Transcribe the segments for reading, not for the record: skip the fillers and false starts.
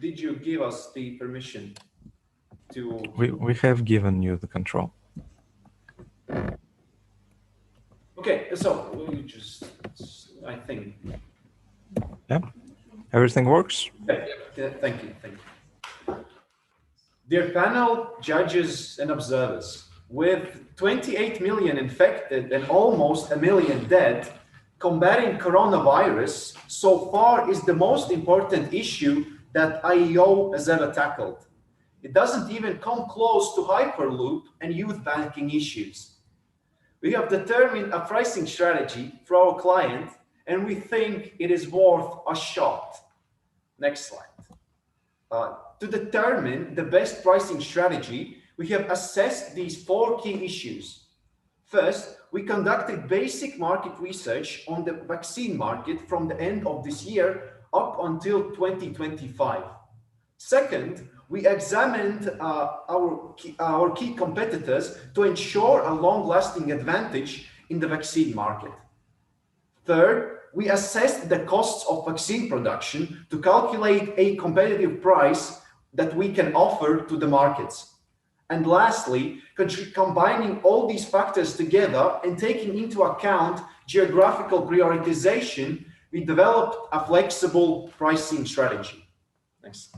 did you give us the permission to? We have given you the control. Okay, so we just, I think. Yeah, everything works. Yeah, thank you. Dear panel, judges and observers, with 28 million infected and almost a million dead, combating coronavirus so far is the most important issue that IEO has ever tackled. It doesn't even come close to Hyperloop and youth banking issues. We have determined a pricing strategy for our client, and we think it is worth a shot. Next slide. To determine the best pricing strategy, we have assessed these 4 key issues. First, we conducted basic market research on the vaccine market from the end of this year up until 2025. Second, we examined our key competitors to ensure a long-lasting advantage in the vaccine market. Third, we assessed the costs of vaccine production to calculate a competitive price that we can offer to the markets. And lastly, combining all these factors together and taking into account geographical prioritization, we developed a flexible pricing strategy. Next.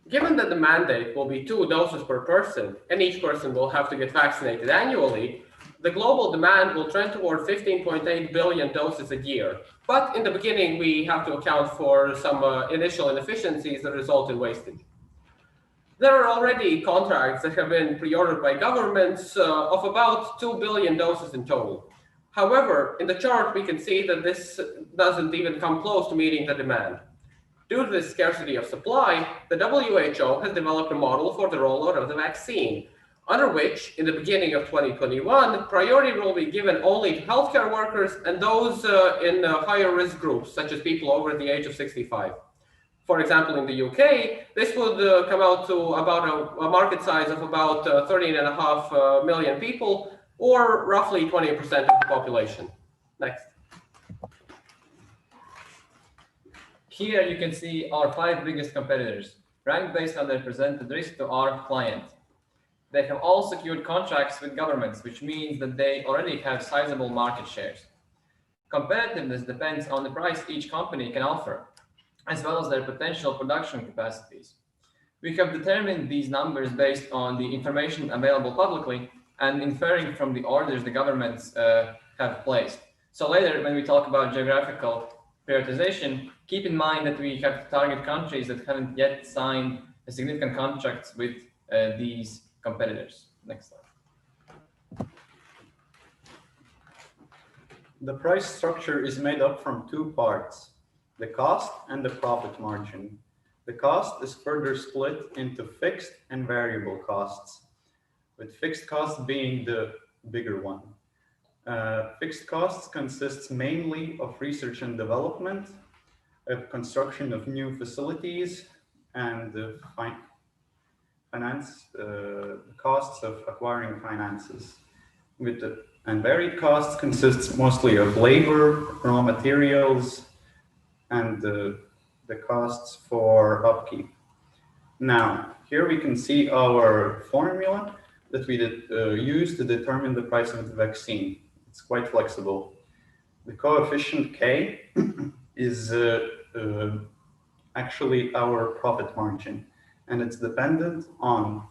Given that the mandate will be 2 doses per person, and each person will have to get vaccinated annually, the global demand will trend toward 15.8 billion doses a year. But in the beginning, we have to account for some initial inefficiencies that result in wastage. There are already contracts that have been pre-ordered by governments of about 2 billion doses in total. However, in the chart, we can see that this doesn't even come close to meeting the demand. Due to the scarcity of supply, the WHO has developed a model for the rollout of the vaccine, under which, in the beginning of 2021, priority will be given only to healthcare workers and those in higher risk groups, such as people over the age of 65. For example, in the UK, this would come out to about a market size of about 13.5 million people, or roughly 20% of the population. Next. Here you can see our 5 biggest competitors, ranked based on their presented risk to our client. They have all secured contracts with governments, which means that they already have sizable market shares. Competitiveness depends on the price each company can offer, as well as their potential production capacities. We have determined these numbers based on the information available publicly and inferring from the orders the governments have placed. So later, when we talk about geographical prioritization, keep in mind that we have to target countries that haven't yet signed a significant contracts with these competitors. Next slide. The price structure is made up from 2 parts, the cost and the profit margin. The cost is further split into fixed and variable costs, with fixed costs being the bigger one. Fixed costs consists mainly of research and development, of construction of new facilities, and the costs of acquiring finances. And varied costs consists mostly of labor, raw materials, and the costs for upkeep. Now, here we can see our formula that we use to determine the price of the vaccine. It's quite flexible. The coefficient K is actually our profit margin, and it's dependent on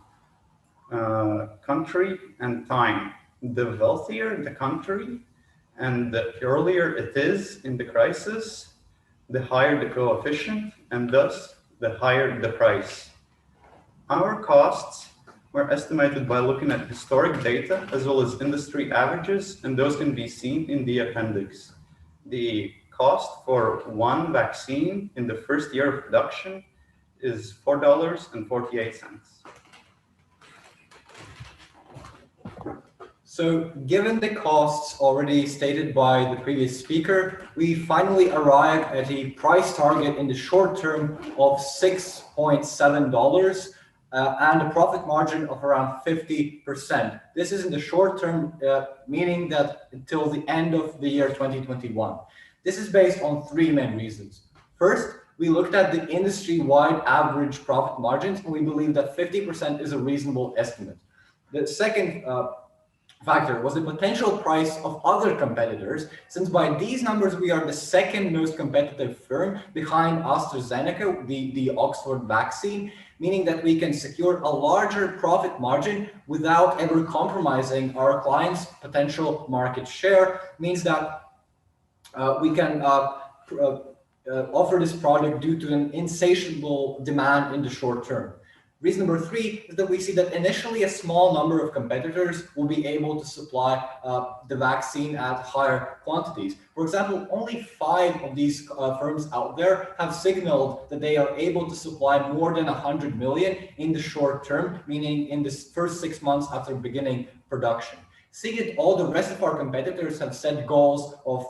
country and time. The wealthier the country and the earlier it is in the crisis, the higher the coefficient, and thus the higher the price. Our costs were estimated by looking at historic data as well as industry averages, and those can be seen in the appendix. The cost for one vaccine in the first year of production is $4.48. So given the costs already stated by the previous speaker, we finally arrive at a price target in the short term of $6.7 and a profit margin of around 50%. This is in the short term, meaning that until the end of the year 2021. This is based on three main reasons. First, we looked at the industry-wide average profit margins, and we believe that 50% is a reasonable estimate. The second factor was the potential price of other competitors, since by these numbers, we are the second most competitive firm behind AstraZeneca, the Oxford vaccine, meaning that we can secure a larger profit margin without ever compromising our clients' potential market share, means that we can offer this product due to an insatiable demand in the short term. Reason number three is that we see that initially a small number of competitors will be able to supply the vaccine at higher quantities. For example, only 5 of these firms out there have signaled that they are able to supply more than 100 million in the short term, meaning in the first 6 months after beginning production. Seeing that all the rest of our competitors have set goals of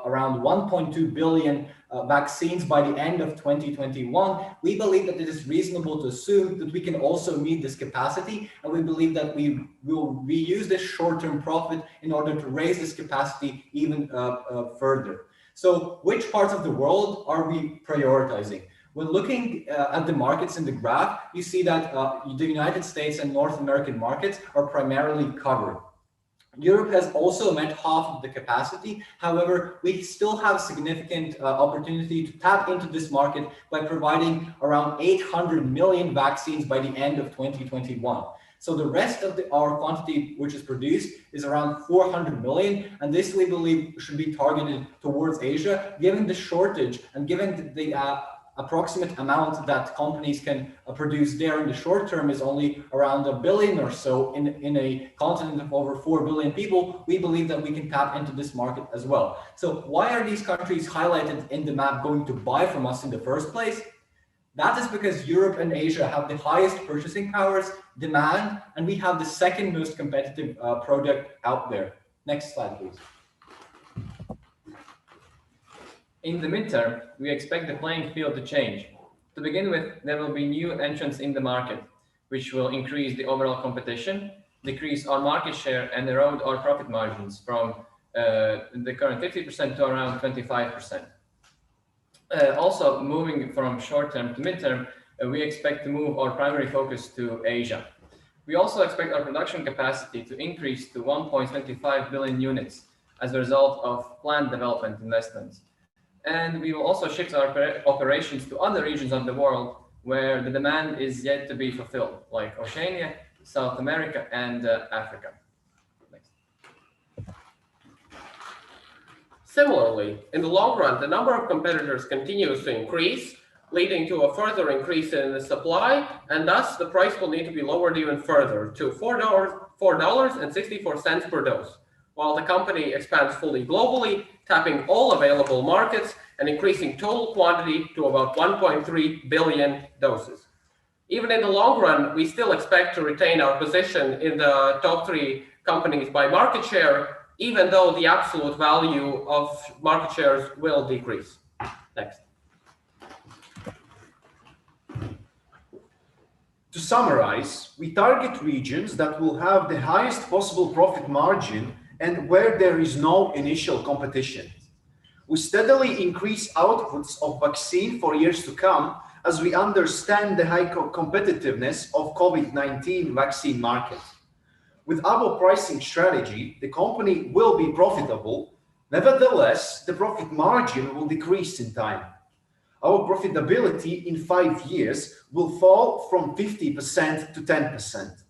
around 1.2 billion vaccines by the end of 2021, we believe that it is reasonable to assume that we can also meet this capacity, and we believe that we will reuse this short-term profit in order to raise this capacity even further. So which parts of the world are we prioritizing? When looking at the markets in the graph, you see that the United States and North American markets are primarily covered. Europe has also met half of the capacity. However, we still have significant opportunity to tap into this market by providing around 800 million vaccines by the end of 2021. So the rest of our quantity which is produced is around 400 million, and this we believe should be targeted towards Asia, given the shortage and given the approximate amount that companies can produce there in the short term is only around 1 billion or so in a continent of over 4 billion people. We believe that we can tap into this market as well. So why are these countries highlighted in the map going to buy from us in the first place? That is because Europe and Asia have the highest purchasing powers, demand, and we have the second most competitive product out there. Next slide, please. In the midterm, we expect the playing field to change. To begin with, there will be new entrants in the market, which will increase the overall competition, decrease our market share, and erode our profit margins from the current 50% to around 25%. Also, moving from short-term to midterm, we expect to move our primary focus to Asia. We also expect our production capacity to increase to 1.25 billion units as a result of planned development investments. And we will also shift our operations to other regions of the world where the demand is yet to be fulfilled, like Oceania, South America, and Africa. Next. Similarly, in the long run, the number of competitors continues to increase, leading to a further increase in the supply, and thus the price will need to be lowered even further to $4.64 per dose, while the company expands fully globally, tapping all available markets and increasing total quantity to about 1.3 billion doses. Even in the long run, we still expect to retain our position in the top 3 companies by market share, even though the absolute value of market shares will decrease. Next. To summarize, we target regions that will have the highest possible profit margin and where there is no initial competition. We steadily increase outputs of vaccine for years to come as we understand the high competitiveness of COVID-19 vaccine market. With our pricing strategy, the company will be profitable. Nevertheless, the profit margin will decrease in time. Our profitability in 5 years will fall from 50% to 10%.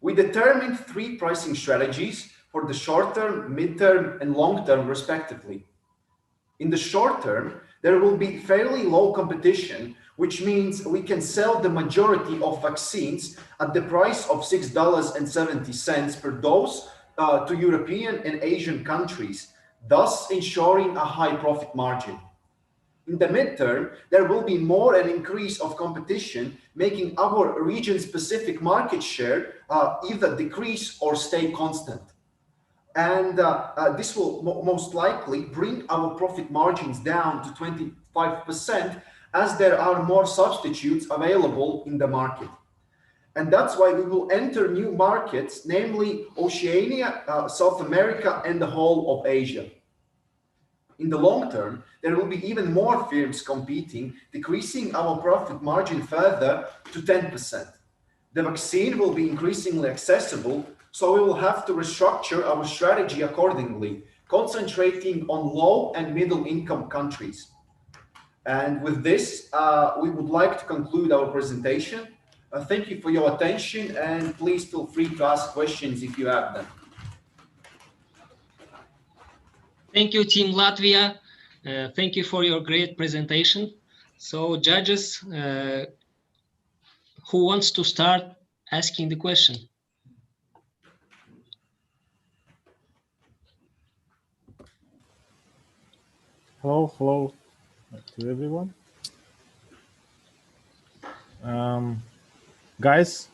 We determined 3 pricing strategies for the short term, mid-term, and long term, respectively. In the short term, there will be fairly low competition, which means we can sell the majority of vaccines at the price of $6.70 per dose to European and Asian countries, thus ensuring a high profit margin. In the midterm, there will be more an increase of competition, making our region-specific market share either decrease or stay constant. And this will most likely bring our profit margins down to 25% as there are more substitutes available in the market. And that's why we will enter new markets, namely Oceania, South America, and the whole of Asia. In the long term, there will be even more firms competing, decreasing our profit margin further to 10%. The vaccine will be increasingly accessible, so we will have to restructure our strategy accordingly, concentrating on low and middle income countries. And with this, we would like to conclude our presentation. Thank you for your attention, and please feel free to ask questions if you have them. Thank you, Team Latvia. Thank you for your great presentation. So, judges, who wants to start asking the question? Hello to everyone. Guys,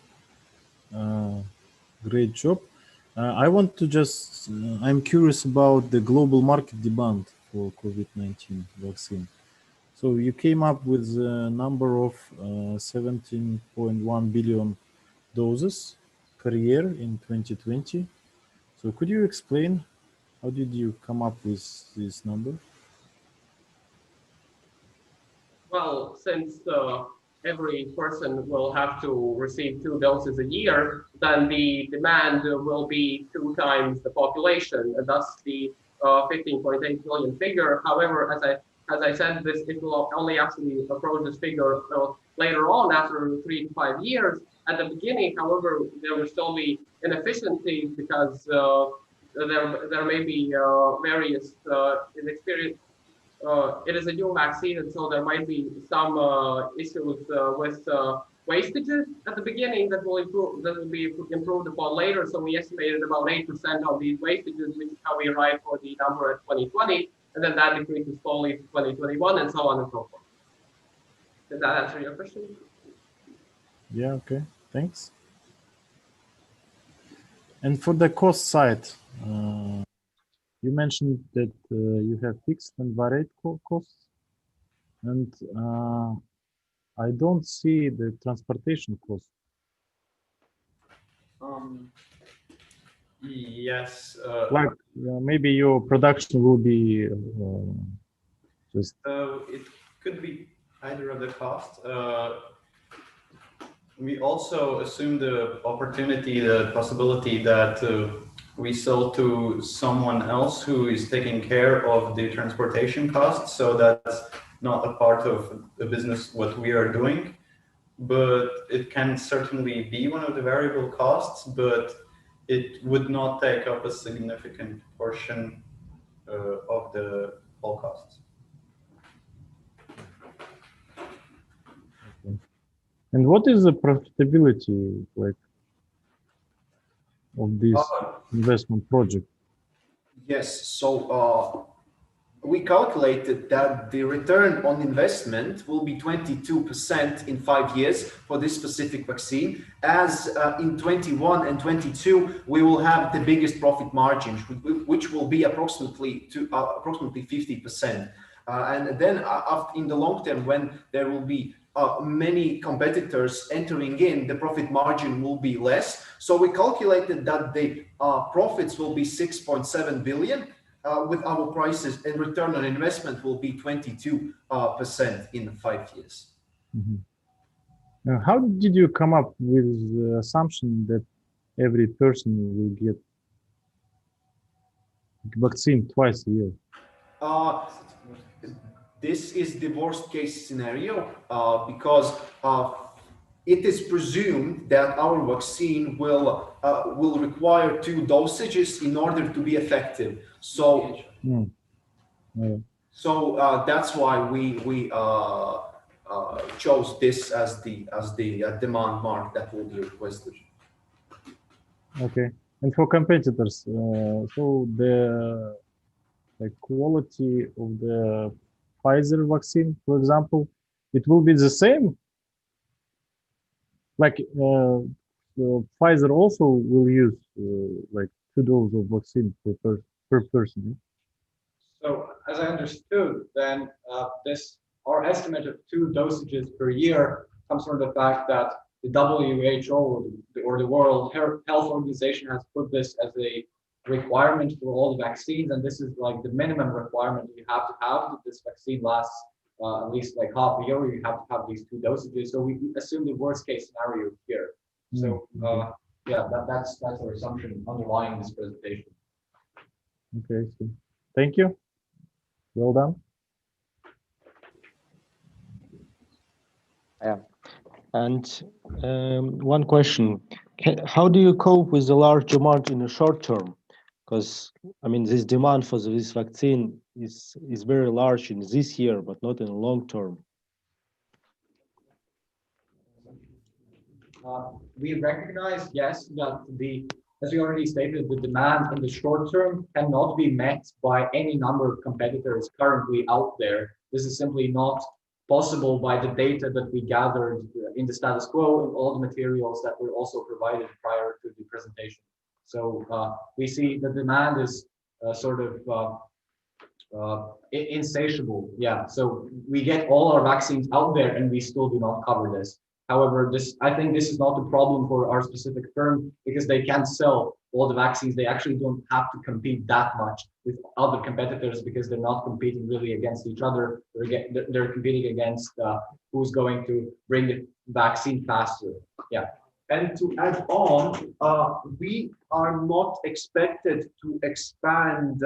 great job. I want to just, I'm curious about the global market demand for COVID-19 vaccine. So you came up with a number of 17.1 billion doses per year in 2020. So could you explain how did you come up with this number? Well, since every person will have to receive 2 doses a year, then the demand will be 2 times the population, and thus the 15.8 billion figure. However, as I said, it will only actually approach this figure later on, after 3 to 5 years. At the beginning, however, there will still be inefficiencies because there may be various inexperience. It is a new vaccine, and so there might be some issues with wastages at the beginning that will be improved upon later. So we estimated about 8% of these wastages, which is how we arrived for the number at 2020, and then that decreases slowly to 2021, and so on and so forth. Did that answer your question? Yeah, okay, thanks. And for the cost side, you mentioned that you have fixed and varied costs, and I don't see the transportation cost. Yes. Like maybe your production will be just. It could be either of the costs. We also assume the opportunity, the possibility that we sell to someone else who is taking care of the transportation costs. So that's not a part of the business what we are doing, but it can certainly be one of the variable costs, but it would not take up a significant portion of the whole costs. Okay. And what is the profitability like of this investment project? Yes, so we calculated that the return on investment will be 22% in 5 years for this specific vaccine, as in 21 and 22 we will have the biggest profit margins, which will be approximately 50%. And then in the long term, when there will be many competitors entering in, the profit margin will be less. So we calculated that the profits will be 6.7 billion with our prices, and return on investment will be 22% in 5 years. Mm-hmm. How did you come up with the assumption that every person will get vaccine twice a year? This is the worst case scenario because it is presumed that our vaccine will require 2 dosages in order to be effective. So, that's why we chose this as the demand mark that will be requested. Okay, and for competitors, so the quality of the Pfizer vaccine, for example, it will be the same. Like Pfizer also will use like 2 doses of vaccine per person. So as I understood, then our estimate of 2 dosages per year comes from the fact that the WHO or the World Health Organization has put this as a requirement for all the vaccines, and this is like the minimum requirement you have to have that this vaccine lasts at least like half a year. You have to have these 2 dosages. So we assume the worst case scenario here. So yeah, that's our assumption underlying this presentation. Okay, so thank you. Well done. Yeah. And one question, how do you cope with the large demand in the short term? Because I mean, this demand for this vaccine is very large in this year, but not in the long term. We recognize, yes, that as we already stated, the demand in the short term cannot be met by any number of competitors currently out there. This is simply not possible by the data that we gathered in the status quo and all the materials that were also provided prior to the presentation. So we see the demand is sort of insatiable. Yeah, so we get all our vaccines out there and we still do not cover this. However, I think this is not a problem for our specific firm because they can sell all the vaccines. They actually don't have to compete that much with other competitors because they're not competing really against each other. They're competing against who's going to bring the vaccine faster. Yeah. And to add on, we are not expected to expand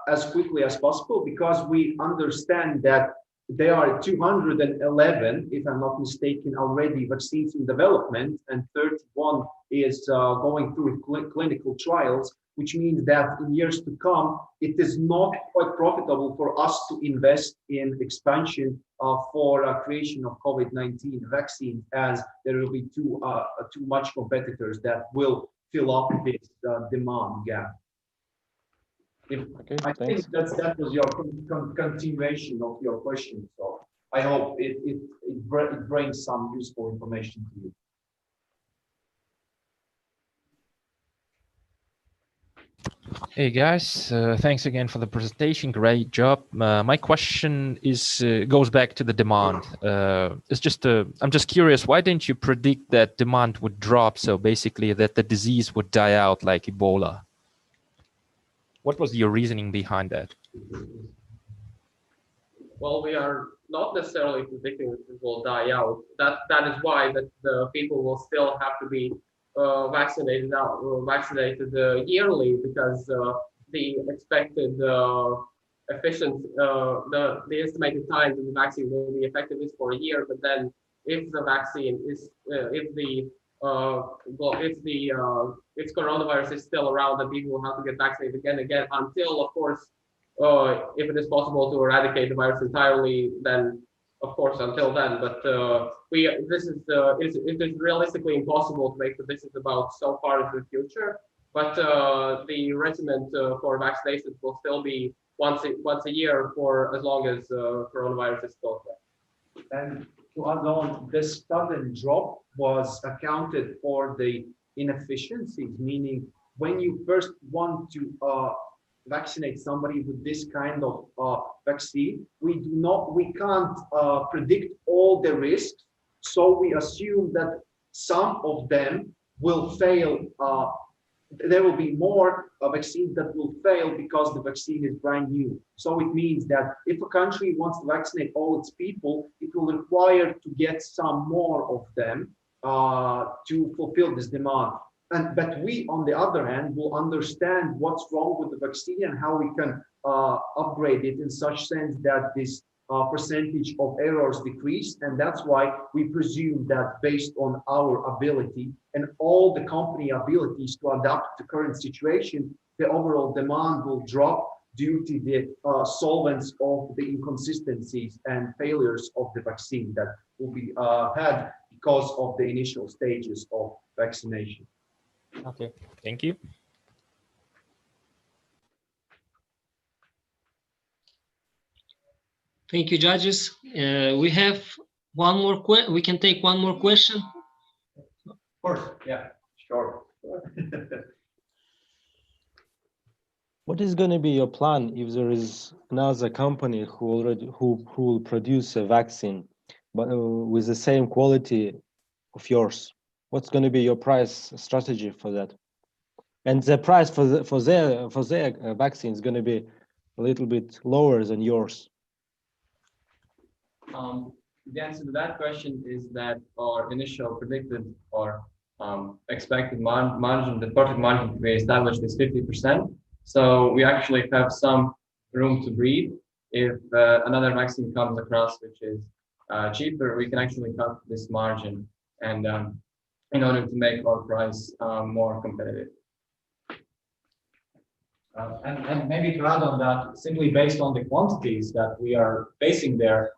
as quickly as possible because we understand that there are 211, if I'm not mistaken, already vaccines in development, and 31 is going through clinical trials, which means that in years to come, it is not quite profitable for us to invest in expansion for creation of COVID-19 vaccine, as there will be too much competitors that will fill up this demand gap. Okay, I thanks. think that was your continuation of your question. So I hope it brings some useful information to you. Hey guys, thanks again for the presentation. Great job. My question is goes back to the demand. I'm just curious, why didn't you predict that demand would drop? So basically that the disease would die out like Ebola. What was your reasoning behind that? Well, we are not necessarily predicting that it will die out. That is why that the people will still have to be vaccinated yearly, because the expected the estimated time that the vaccine will be effective is for a year. But then, if the vaccine is if coronavirus is still around, then people will have to get vaccinated again until, of course, if it is possible to eradicate the virus entirely, then of course until then. But it is realistically impossible to make predictions about so far into the future. But the regimen for vaccinations will still be once a year for as long as coronavirus is still there. And to add on, this sudden drop was accounted for the inefficiencies, meaning when you first want to vaccinate somebody with this kind of vaccine, we can't predict all the risks, so we assume that some of them will fail. There will be more vaccines that will fail because the vaccine is brand new. So it means that if a country wants to vaccinate all its people, it will require to get some more of them to fulfill this demand. But we, on the other hand, will understand what's wrong with the vaccine and how we can upgrade it in such sense that this percentage of errors decrease. And that's why we presume that based on our ability and all the company abilities to adapt to current situation, the overall demand will drop due to the solvents of the inconsistencies and failures of the vaccine that will be had because of the initial stages of vaccination. Okay, thank you. Thank you, judges. We have one more we can take one more question. Of course, yeah, sure. What is going to be your plan if there is another company who will produce a vaccine, but with the same quality of yours? What's going to be your price strategy for that? And the price for their vaccine is going to be a little bit lower than yours. The answer to that question is that our initial predicted or expected margin, the profit margin we established is 50%. So we actually have some room to breathe. If another vaccine comes across which is cheaper, we can actually cut this margin and in order to make our price more competitive. And maybe to add on that, simply based on the quantities that we are facing there,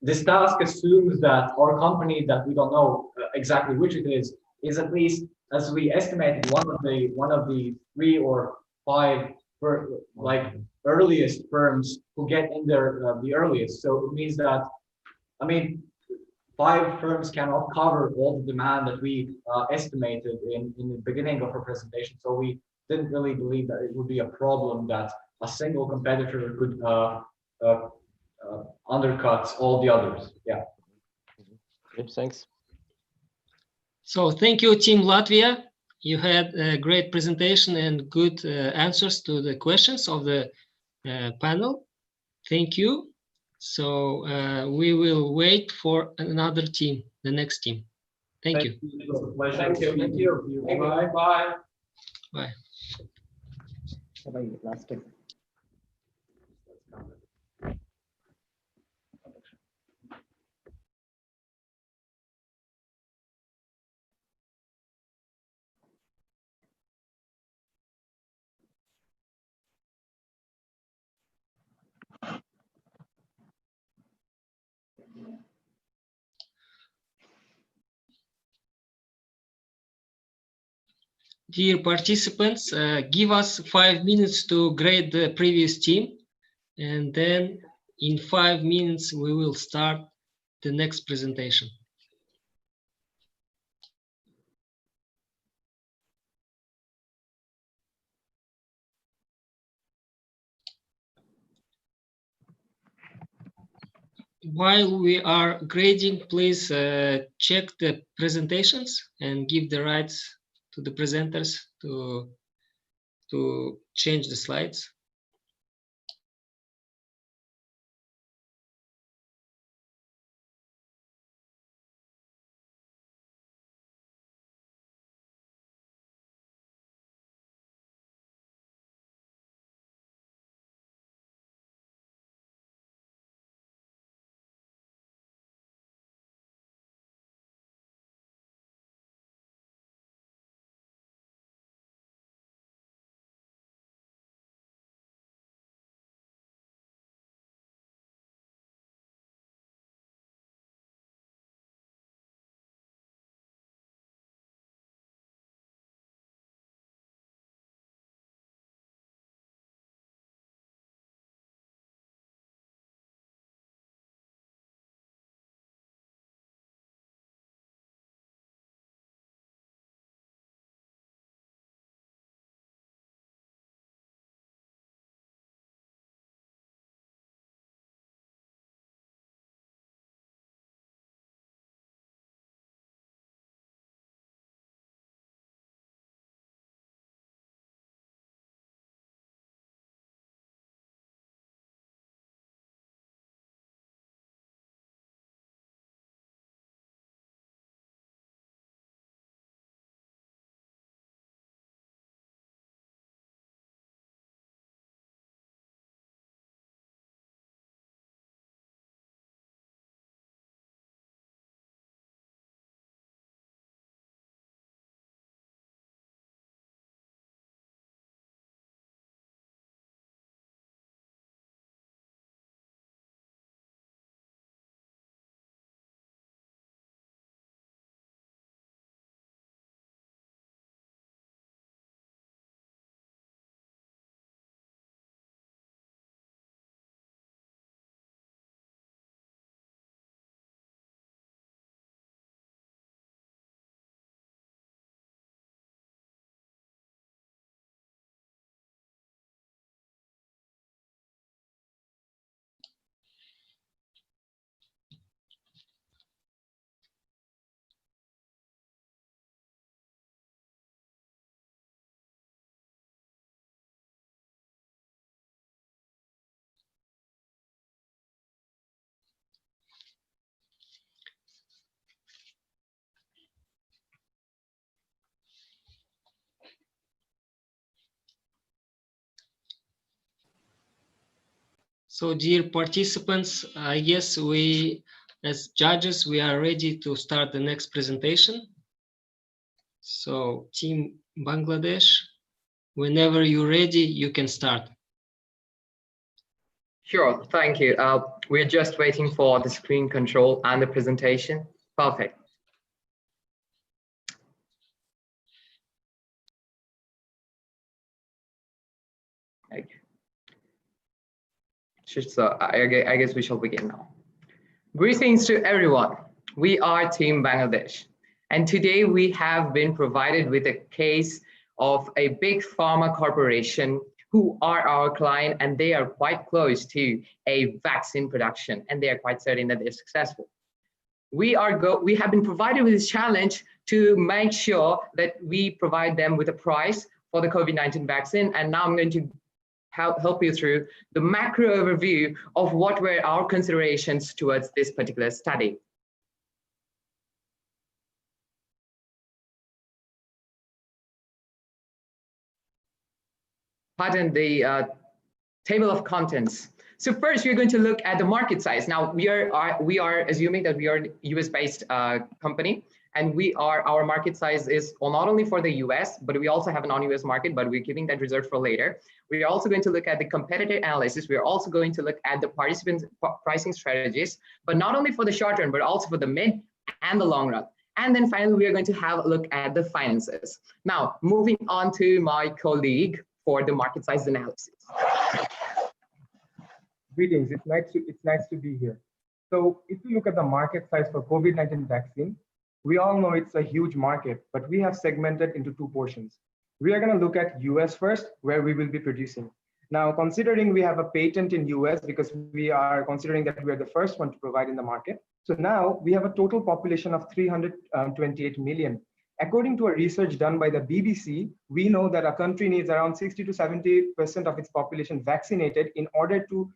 this task assumes that our company that we don't know exactly which it is at least, as we estimated, one of the 3 or 5 earliest firms who get in there the earliest. So it means that, I mean, 5 firms cannot cover all the demand that we estimated in the beginning of our presentation. So we didn't really believe that it would be a problem that a single competitor could undercut all the others. Yeah. Okay, thanks. So thank you, Team Latvia. You had a great presentation and good answers to the questions of the panel. Thank you. So we will wait for another team, the next team. Thank you. Thank you. Thank you. Bye. Bye. Bye. Last time. Dear participants, give us 5 minutes to grade the previous team, and then in 5 minutes we will start the next presentation. While we are grading, please check the presentations and give the rights to the presenters to change the slides. So dear participants, I guess we, as judges, we are ready to start the next presentation. So Team Bangladesh, whenever you're ready, you can start. Sure, thank you. We're just waiting for the screen control and the presentation. Perfect. Okay. So I guess we shall begin now. Greetings to everyone. We are Team Bangladesh. And today we have been provided with a case of a big pharma corporation who are our client, and they are quite close to a vaccine production, and they are quite certain that they're successful. We have been provided with this challenge to make sure that we provide them with a price for the COVID-19 vaccine. And now I'm going to help you through the macro overview of what were our considerations towards this particular study. Pardon the table of contents. So first, we're going to look at the market size. Now, we are assuming that we are a US-based company, and our market size is not only for the US, but we also have a non-US market, but we're keeping that reserved for later. We are also going to look at the competitor analysis. We are also going to look at the participants' pricing strategies, but not only for the short run, but also for the mid and the long run. And then finally, we are going to have a look at the finances. Now, moving on to my colleague for the market size analysis. Greetings, it's nice to be here. So if you look at the market size for COVID-19 vaccine, we all know it's a huge market, but we have segmented into two portions. We are going to look at US first, where we will be producing. Now, considering we have a patent in US, because we are considering that we are the first one to provide in the market. So now we have a total population of 328 million. According to a research done by the BBC, we know that a country needs around 60 to 70% of its population vaccinated in order to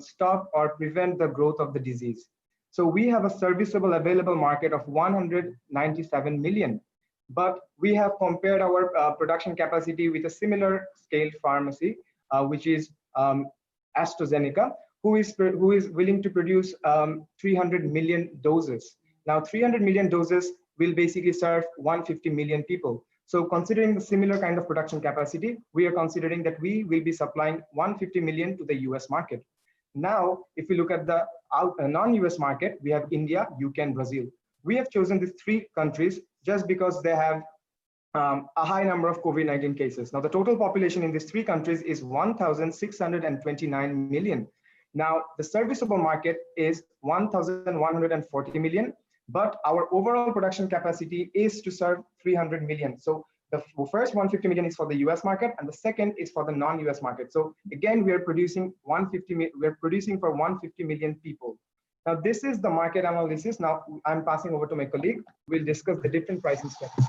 stop or prevent the growth of the disease. So we have a serviceable available market of 197 million. But we have compared our production capacity with a similar scaled pharmacy, which is AstraZeneca, who is willing to produce 300 million doses. Now, 300 million doses will basically serve 150 million people. So considering the similar kind of production capacity, we are considering that we will be supplying 150 million to the US market. Now, if we look at the non-US market, we have India, UK, and Brazil. We have chosen these three countries just because they have a high number of COVID-19 cases. Now, the total population in these three countries is 1,629 million. Now, the serviceable market is 1,140 million, but our overall production capacity is to serve 300 million. So the first 150 million is for the US market, and the second is for the non-US market. So again, we are producing for 150 million people. Now, this is the market analysis. Now, I'm passing over to my colleague. We'll discuss the different pricing strategies.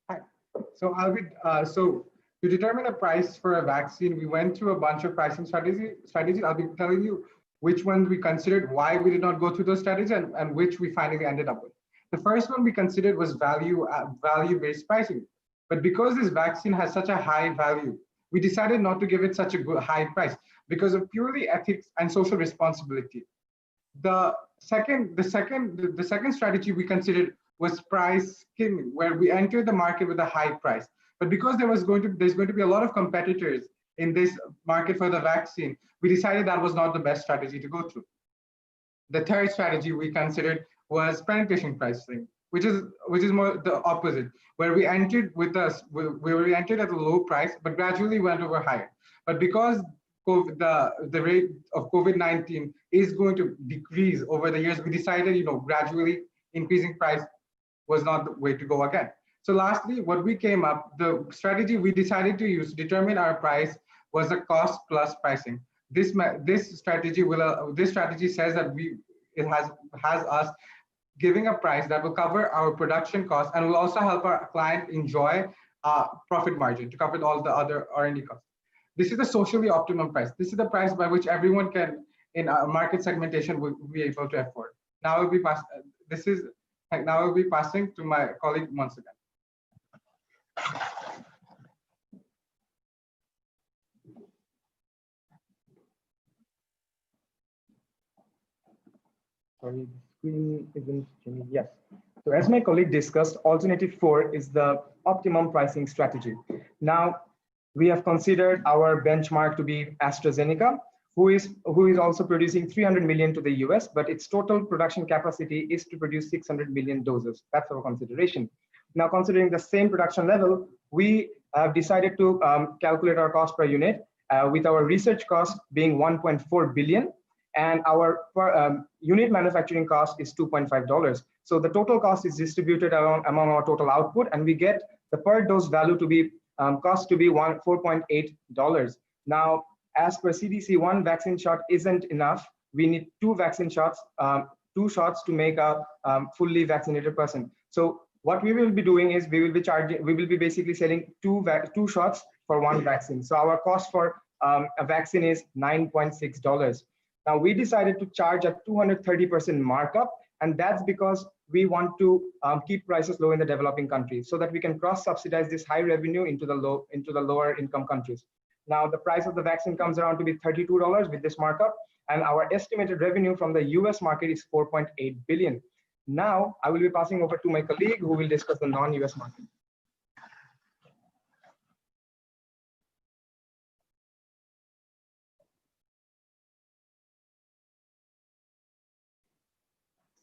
Hi. So so to determine a price for a vaccine, we went through a bunch of pricing strategies. I'll be telling you which ones we considered, why we did not go through those strategies, and which we finally ended up with. The first one we considered was value-based pricing. But because this vaccine has such a high value, we decided not to give it such a high price because of purely ethics and social responsibility. The second strategy we considered was price skimming, where we entered the market with a high price. But because there's going to be a lot of competitors in this market for the vaccine, we decided that was not the best strategy to go through. The third strategy we considered was penetration pricing, which is more the opposite, where we entered we entered at a low price, but gradually went over higher. But because the rate of COVID-19 is going to decrease over the years, we decided, gradually increasing price was not the way to go again. So lastly, the strategy we decided to use to determine our price was a cost plus pricing. This strategy says that it has us giving a price that will cover our production costs and will also help our client enjoy profit margin to cover all the other R&D costs. This is the socially optimum price. This is the price by which everyone can, in a market segmentation, will be able to afford. Now I will be passing to my colleague once again. sorry, the screen isn't changing. Yes. So as my colleague discussed, alternative 4 is the optimum pricing strategy. Now, we have considered our benchmark to be AstraZeneca, who is also producing 300 million to the US, but its total production capacity is to produce 600 million doses. That's our consideration. Now, considering the same production level, we have decided to calculate our cost per unit with our research cost being 1.4 billion, and our unit manufacturing cost is $2.5. So the total cost is distributed among our total output, and we get the per dose value to be cost to be $4.8. Now, as per CDC, one vaccine shot isn't enough. We need 2 vaccine shots, 2 shots to make a fully vaccinated person. So what we will be doing is we will be basically selling 2 shots for 1 vaccine. So our cost for a vaccine is $9.6. Now we decided to charge a 230% markup, and that's because we want to keep prices low in the developing countries so that we can cross-subsidize this high revenue into the lower income countries. Now the price of the vaccine comes around to be $32 with this markup, and our estimated revenue from the US market is 4.8 billion. Now I will be passing over to my colleague who will discuss the non-US market.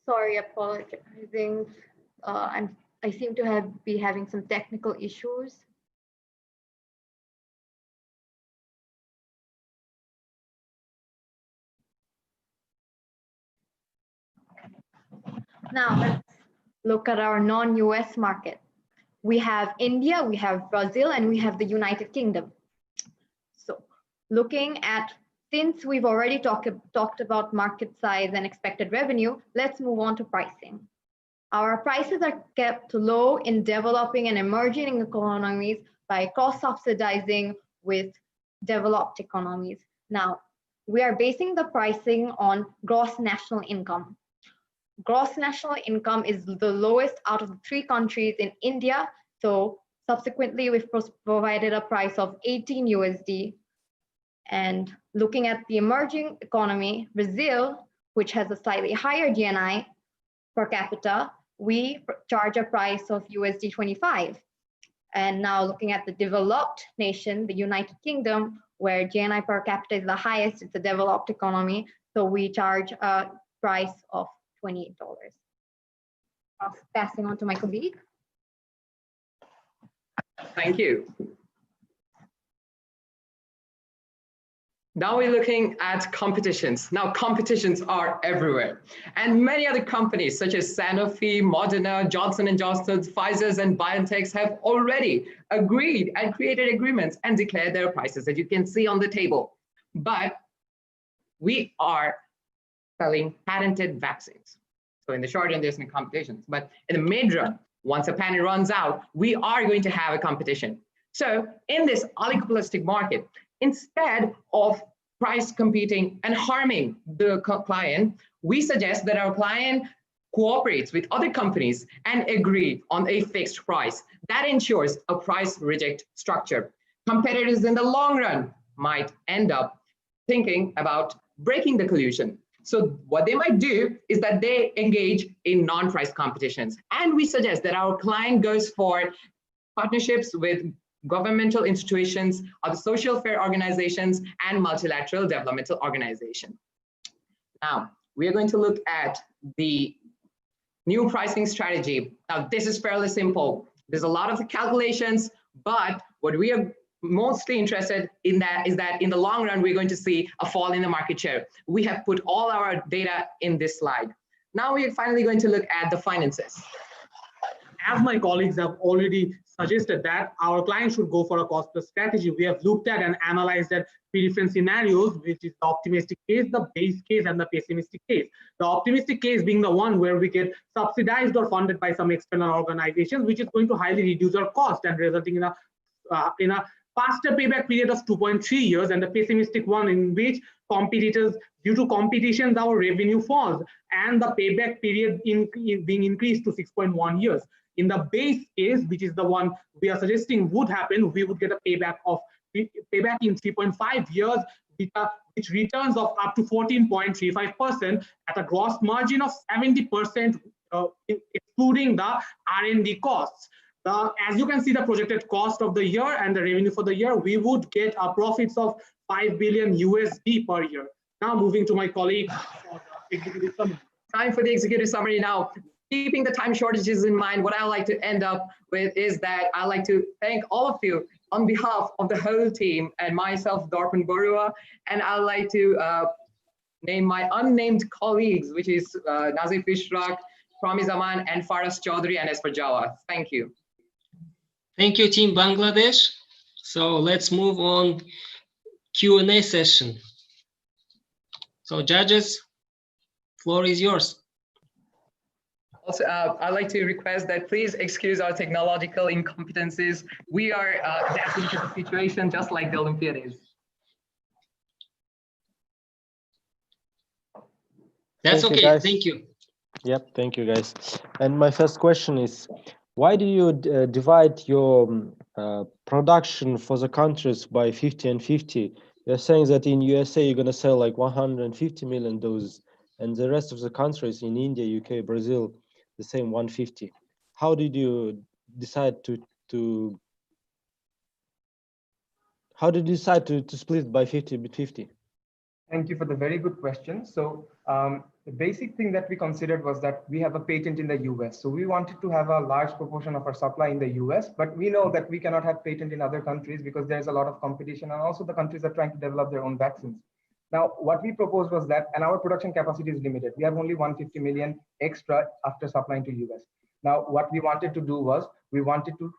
Sorry, apologizing. I seem to be having some technical issues. Now let's look at our non-US market. We have India, we have Brazil, and we have the United Kingdom. So looking at, since we've already talked about market size and expected revenue, let's move on to pricing. Our prices are kept low in developing and emerging economies by cross-subsidizing with developed economies. Now, we are basing the pricing on gross national income. Gross national income is the lowest out of the 3 countries in India. So subsequently, we've provided a price of 18 USD. And looking at the emerging economy, Brazil, which has a slightly higher GNI per capita, we charge a price of USD 25. And now looking at the developed nation, the United Kingdom, where GNI per capita is the highest, it's a developed economy. So we charge a price of $28. Passing on to my colleague. Thank you. Now we're looking at competitions. Now competitions are everywhere. And many other companies such as Sanofi, Moderna, Johnson & Johnson, Pfizer, and BioNTech have already agreed and created agreements and declared their prices, as you can see on the table. But we are selling patented vaccines. So in the short run, there's no competitions. But in the mid run, once a patent runs out, we are going to have a competition. So in this oligopolistic market, instead of price competing and harming the client, we suggest that our client cooperates with other companies and agree on a fixed price. That ensures a price reject structure. Competitors in the long run might end up thinking about breaking the collusion. So what they might do is that they engage in non-price competitions. And we suggest that our client goes for partnerships with governmental institutions, other social fair organizations, and multilateral developmental organizations. Now, we are going to look at the new pricing strategy. Now, this is fairly simple. There's a lot of the calculations, but what we are mostly interested in that is that in the long run, we're going to see a fall in the market share. We have put all our data in this slide. Now we are finally going to look at the finances. As my colleagues have already suggested that our client should go for a cost plus strategy, we have looked at and analyzed that 3 different scenarios, which is the optimistic case, the base case, and the pessimistic case. The optimistic case being the one where we get subsidized or funded by some external organizations, which is going to highly reduce our cost and resulting in a faster payback period of 2.3 years, and the pessimistic one in which competitors, due to competition, our revenue falls and the payback period being increased to 6.1 years. In the base case, which is the one we are suggesting would happen, we would get a payback in 3.5 years which returns of up to 14.35% at a gross margin of 70%, excluding the R&D costs. As you can see, the projected cost of the year and the revenue for the year, we would get a profits of 5 billion USD per year. Now moving to my colleague for the executive summary. Time for the executive summary now. Keeping the time shortages in mind, what I like to end up with is that I like to thank all of you on behalf of the whole team and myself, Dorpan Barua, and I'd like to name my unnamed colleagues, which is Nazif Ishrak, Prami Zaman, and Faras Chaudhry and Esper Jawa. Thank you. Thank you, Team Bangladesh. So let's move on Q&A session. So judges, floor is yours. Also, I'd like to request that please excuse our technological incompetencies. We are adapting to the situation just like the Olympiad is. That's Thank you, okay, guys. thank you. Yep, thank you, guys. And my first question is, why do you divide your production for the countries by 50 and 50? You're saying that in USA you're going to sell like 150 million doses, and the rest of the countries in India, UK, Brazil, the same 150. How did you decide to split by 50-50? Thank you for the very good question. So the basic thing that we considered was that we have a patent in the US. So we wanted to have a large proportion of our supply in the US, but we know that we cannot have patent in other countries because there's a lot of competition, and also the countries are trying to develop their own vaccines. Now, what we proposed was that, and our production capacity is limited. We have only 150 million extra after supplying to US. Now, what we wanted to do was, we wanted to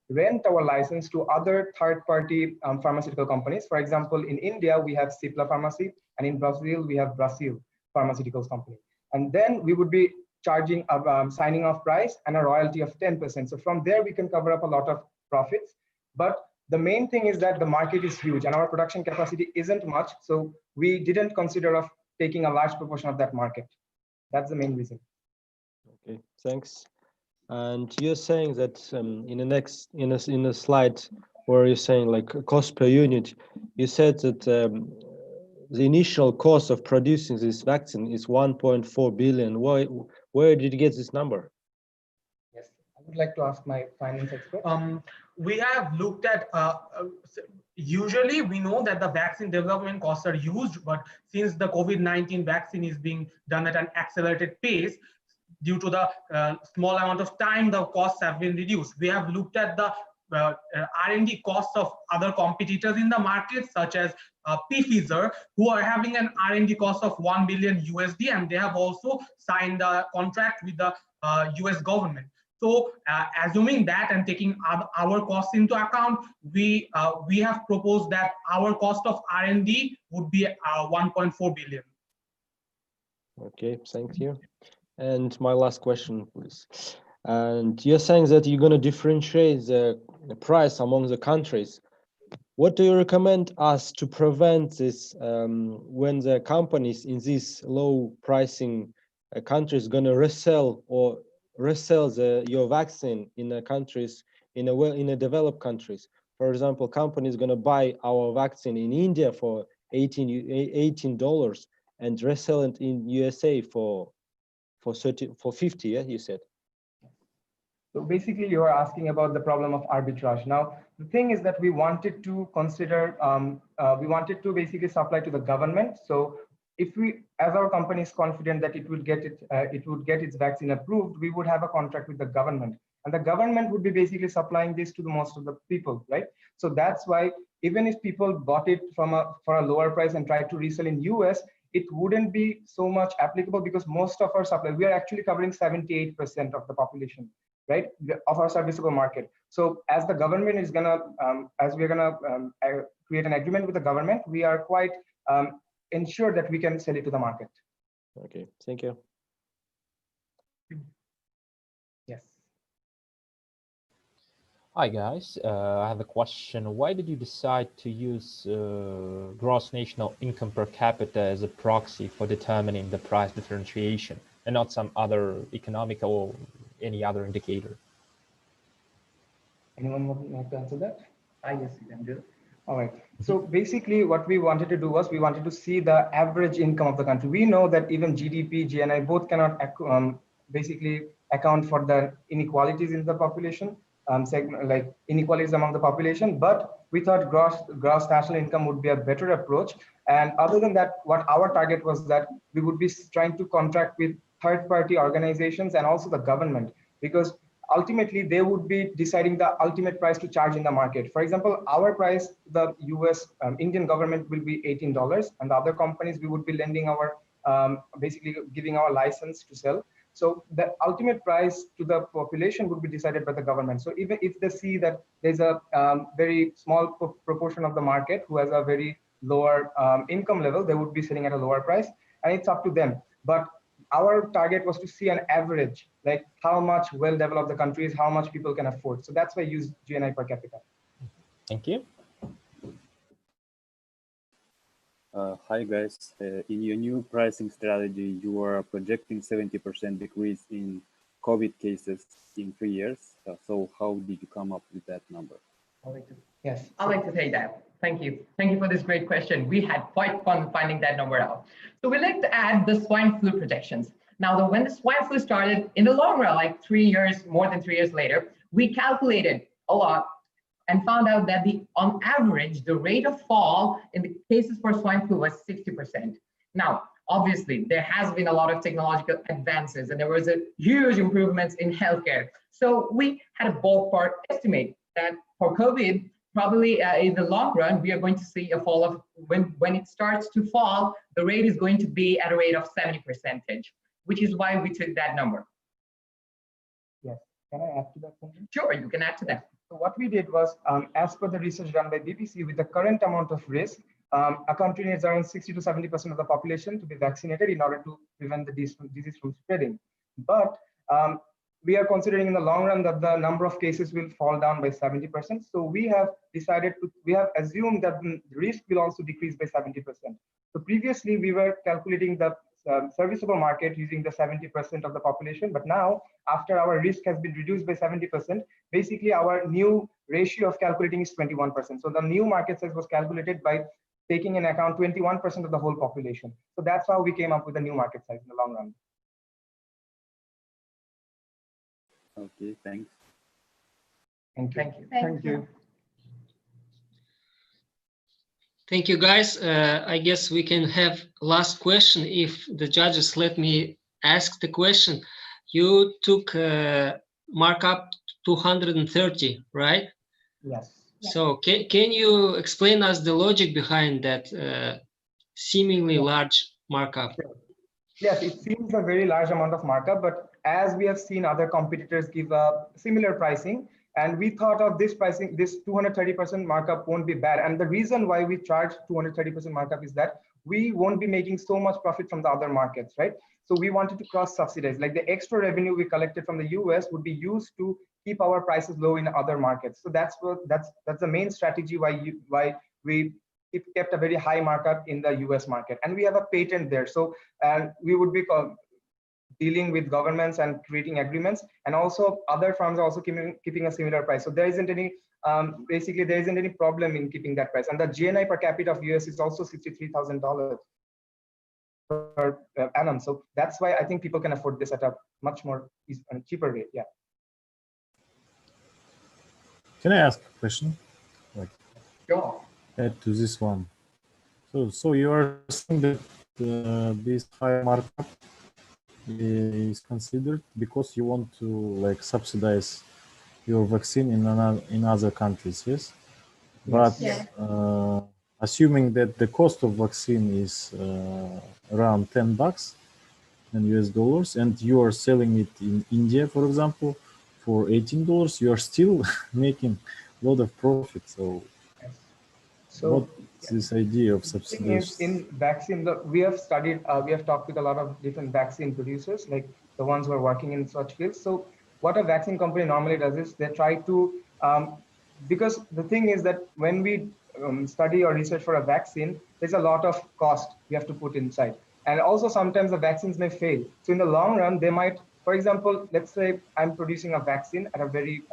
rent our license to other third-party pharmaceutical companies. For example, in India, we have Cipla Pharmacy, and in Brazil, we have Brazil Pharmaceuticals Company. And then we would be charging a signing off price and a royalty of 10%. So from there, we can cover up a lot of profits. But the main thing is that the market is huge and our production capacity isn't much. So we didn't consider of taking a large proportion of that market. That's the main reason. Okay, thanks. And you're saying that in a slide where you're saying like cost per unit, you said that the initial cost of producing this vaccine is 1.4 billion. Where did you get this number? Yes, I would like to ask my finance expert. We have looked at, usually we know that the vaccine development costs are huge, but since the COVID-19 vaccine is being done at an accelerated pace, due to the small amount of time, the costs have been reduced. We have looked at the R&D costs of other competitors in the market, such as Pfizer, who are having an R&D cost of 1 billion USD, and they have also signed a contract with the US government. So assuming that and taking our costs into account, we have proposed that our cost of R&D would be 1.4 billion. Okay, thank you. And my last question, please. And you're saying that you're going to differentiate the price among the countries. What do you recommend us to prevent this when the companies in these low pricing countries going to resell your vaccine in the countries in the developed countries? For example, companies going to buy our vaccine in India for $18 and resell it in USA for 50, yeah, you said. So basically, you are asking about the problem of arbitrage. Now, the thing is that we wanted to consider, we wanted to basically supply to the government. So if we, as our company is confident that it would get its vaccine approved, we would have a contract with the government, and the government would be basically supplying this to the most of the people, right? So that's why even if people bought it for a lower price and tried to resell in US, it wouldn't be so much applicable because most of our supply, we are actually covering 78% of the population, right, of our serviceable market. So as the government is gonna, as we're gonna create an agreement with the government, we are quite ensure that we can sell it to the market. Okay, thank you. Yes. Hi guys, I have a question. Why did you decide to use gross national income per capita as a proxy for determining the price differentiation and not some other economic or any other indicator? Anyone would like to answer that? Yes, you can do. All right. So basically what we wanted to do was we wanted to see the average income of the country. We know that even GDP, GNI both cannot basically account for the inequalities in the population, segment, like inequalities among the population, but we thought gross national income would be a better approach. And other than that, what our target was that we would be trying to contract with third-party organizations and also the government, because ultimately they would be deciding the ultimate price to charge in the market. For example, our price, the US Indian government will be $18, and the other companies we would be lending our basically giving our license to sell. So the ultimate price to the population would be decided by the government. So even if they see that there's a very small proportion of the market who has a very lower income level, they would be selling at a lower price, and it's up to them. But our target was to see an average, like how much well-developed the country is, how much people can afford. So that's why I use GNI per capita. Thank you. Hi guys, in your new pricing strategy, you are projecting 70% decrease in COVID cases in 3 years. So how did you come up with that number? Yes, I'd like to take that. Thank you. Thank you for this great question. We had quite fun finding that number out. So we like to add the swine flu projections. Now, when the swine flu started, in the long run, like 3 years, more than 3 years later, we calculated a lot and found out that on average, the rate of fall in the cases for swine flu was 60%. Now, obviously, there has been a lot of technological advances and there was a huge improvements in healthcare. So we had a ballpark estimate that for COVID, probably in the long run, we are going to see a fall of, when it starts to fall, the rate is going to be at a rate of 70%, which is why we took that number. Yes, can I add to that? Sure, you can add to that. So what we did was, as per the research done by BBC, with the current amount of risk, a country needs around 60 to 70% of the population to be vaccinated in order to prevent the disease from spreading. But we are considering in the long run that the number of cases will fall down by 70%. So we have assumed that the risk will also decrease by 70%. So previously we were calculating the serviceable market using the 70% of the population, but now after our risk has been reduced by 70%, basically our new ratio of calculating is 21%. So the new market size was calculated by taking into account 21% of the whole population. So that's how we came up with the new market size in the long run. Okay, thanks. Thank you. Thank you. Thank you. Thank you, guys. I guess we can have last question if the judges let me ask the question. You took markup 230, right? Yes. So can you explain us the logic behind that seemingly large markup? Yes, it seems a very large amount of markup, but as we have seen other competitors give a similar pricing, and we thought of this pricing, this 230% markup won't be bad. And the reason why we charge 230% markup is that we won't be making so much profit from the other markets, right? So we wanted to cross subsidize, like the extra revenue we collected from the US would be used to keep our prices low in other markets. So that's the main strategy why we kept a very high markup in the US market, and we have a patent there. So we would be dealing with governments and creating agreements, and also other firms are also keeping a similar price. So there isn't any basically there isn't any problem in keeping that price. And the GNI per capita of US is also $63,000 per annum. So that's why I think people can afford this at a much more cheaper rate. Yeah. Can I ask a question? Like, sure. Add to this one. So you are saying that this high markup is considered because you want to like subsidize your vaccine in other countries, yes? But assuming that the cost of vaccine is around $10 in US dollars, and you are selling it in India, for example, for $18, you are still making a lot of profit. So what's this idea of subsidies? In vaccine, we have studied, we have talked with a lot of different vaccine producers, like the ones who are working in such fields. So what a vaccine company normally does is they try to, because the thing is that when we study or research for a vaccine, there's a lot of cost we have to put inside. And also sometimes the vaccines may fail. So in the long run, they might, for example, let's say I'm producing a vaccine at a very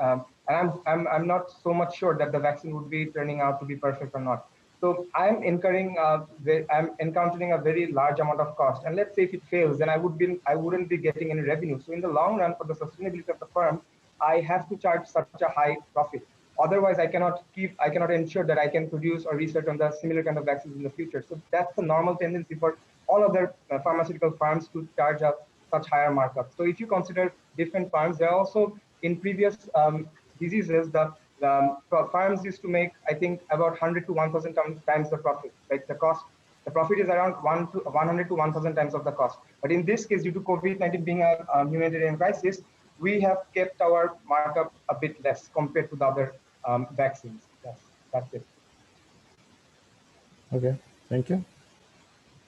And I'm not so much sure that the vaccine would be turning out to be perfect or not. So I'm encountering a very large amount of cost. And let's say if it fails, then I wouldn't be getting any revenue. So in the long run, for the sustainability of the firm, I have to charge such a high profit. Otherwise, I cannot ensure that I can produce or research on the similar kind of vaccines in the future. So that's the normal tendency for all other pharmaceutical firms to charge such higher markup. So if you consider different firms, there are also in previous diseases, the firms used to make, I think, about 100 to 1,000 times the profit. Like the profit is around 100 to 1,000 times of the cost. But in this case, due to COVID-19 being a humanitarian crisis, we have kept our markup a bit less compared to the other vaccines. Yes, that's it. Okay, thank you.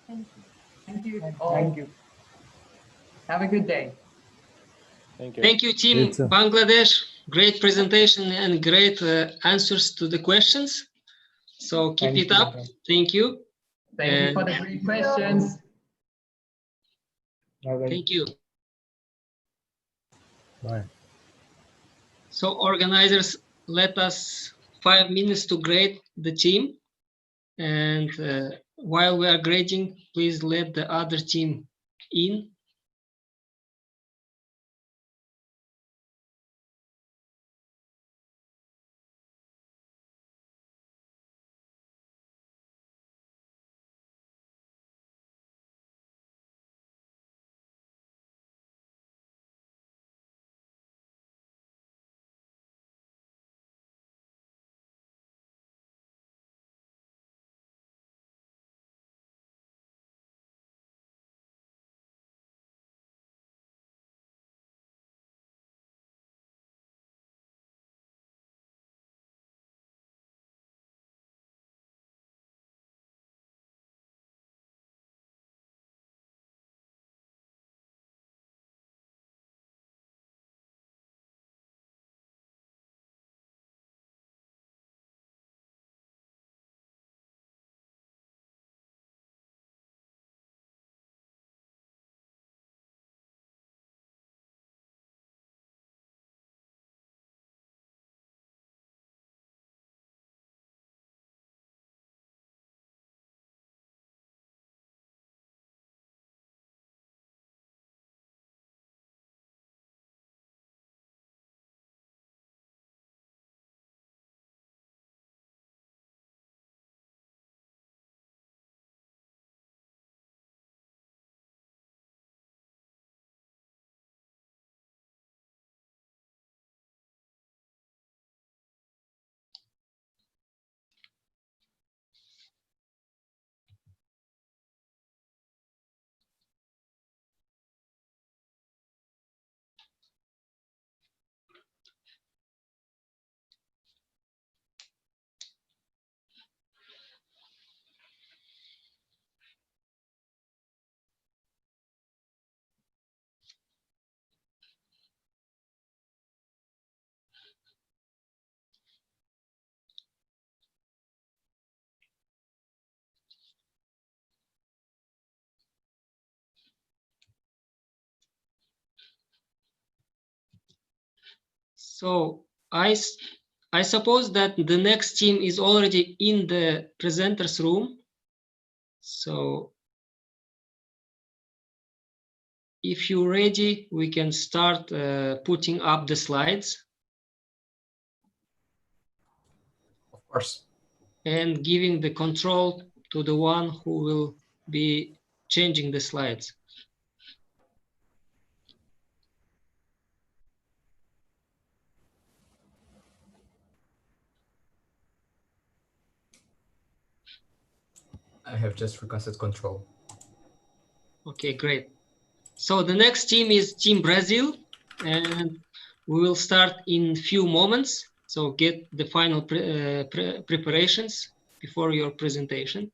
Thank you. Thank you. Thank you. Have a good day. Thank you. Thank you, Team Bangladesh. Great presentation and great answers to the questions. So keep it up. Thank you. Thank you for the great questions. Thank you. Bye. So organizers, let us 5 minutes to grade the team. And while we are grading, please let the other team in. So I suppose that the next team is already in the presenters room. So if you're ready, we can start putting up the slides. Of course. And giving the control to the one who will be changing the slides. I have just requested control. Okay, great. So the next team is Team Brazil, and we will start in few moments. So get the final preparations before your presentation.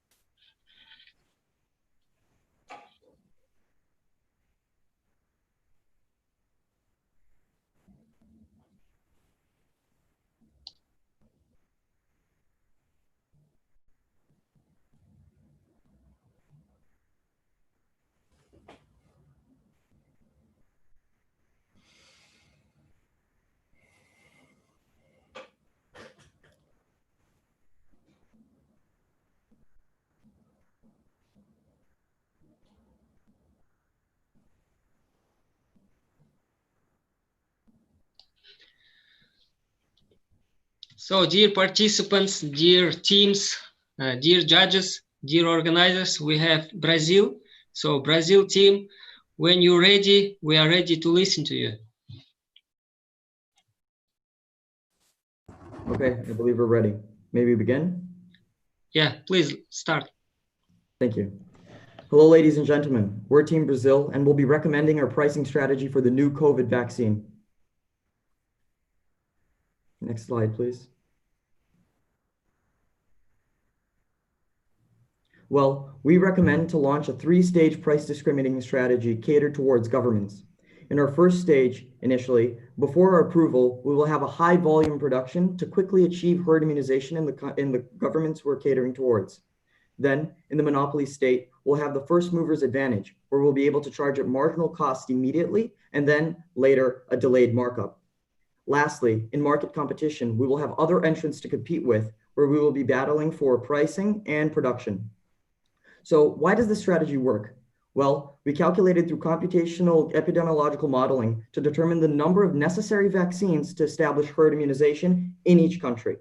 So, dear participants, dear teams, dear judges, dear organizers, we have Brazil. So, Brazil team, when you're ready, we are ready to listen to you. Okay, I believe we're ready. May we begin? Yeah, please start. Thank you. Hello, ladies and gentlemen. We're Team Brazil, and we'll be recommending our pricing strategy for the new COVID vaccine. Next slide, please. Well, we recommend to launch a 3-stage price discriminating strategy catered towards governments. In our first stage, initially, before our approval, we will have a high volume production to quickly achieve herd immunization in the governments we're catering towards. Then, in the monopoly state, we'll have the first mover's advantage, where we'll be able to charge at marginal cost immediately, and then later a delayed markup. Lastly, in market competition, we will have other entrants to compete with, where we will be battling for pricing and production. So why does this strategy work? Well, we calculated through computational epidemiological modeling to determine the number of necessary vaccines to establish herd immunization in each country.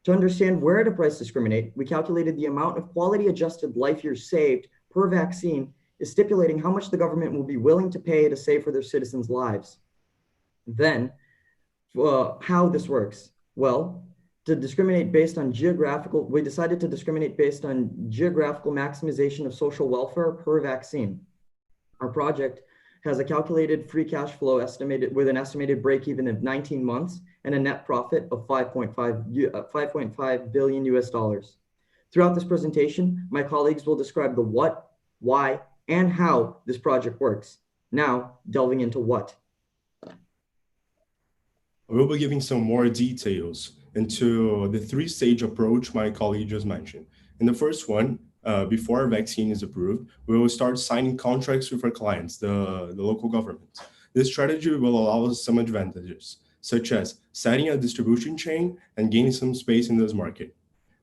To understand where to price discriminate, we calculated the amount of quality adjusted life years saved per vaccine is stipulating how much the government will be willing to pay to save for their citizens' lives. Then, how this works? Well, to discriminate based on we decided to discriminate based on geographical maximization of social welfare per vaccine. Our project has a calculated free cash flow estimated with an estimated break-even of 19 months and a net profit of 5.5 billion US dollars. Throughout this presentation, my colleagues will describe the what, why, and how this project works. Now, delving into what. We'll be giving some more details into the 3-stage approach my colleague just mentioned. In the first one, before a vaccine is approved, we will start signing contracts with our clients, the local government. This strategy will allow us some advantages, such as setting a distribution chain and gaining some space in this market.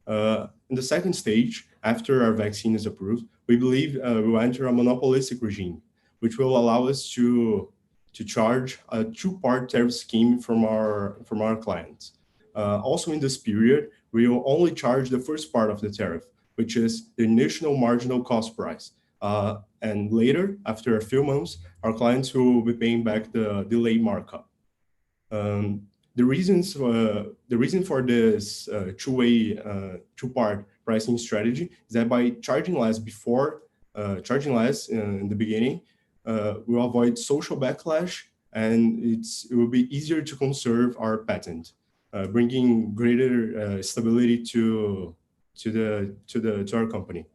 In the second stage, after our vaccine is approved, we believe we'll enter a monopolistic regime, which will allow us to charge a 2-part tariff scheme from our clients. Also in this period, we will only charge the first part of the tariff, which is the initial marginal cost price. And later, after a few months, our clients will be paying back the delayed markup. The reason for this two-part pricing strategy is that by charging less in the beginning, we'll avoid social backlash, and it will be easier to conserve our patent, bringing greater stability to our company.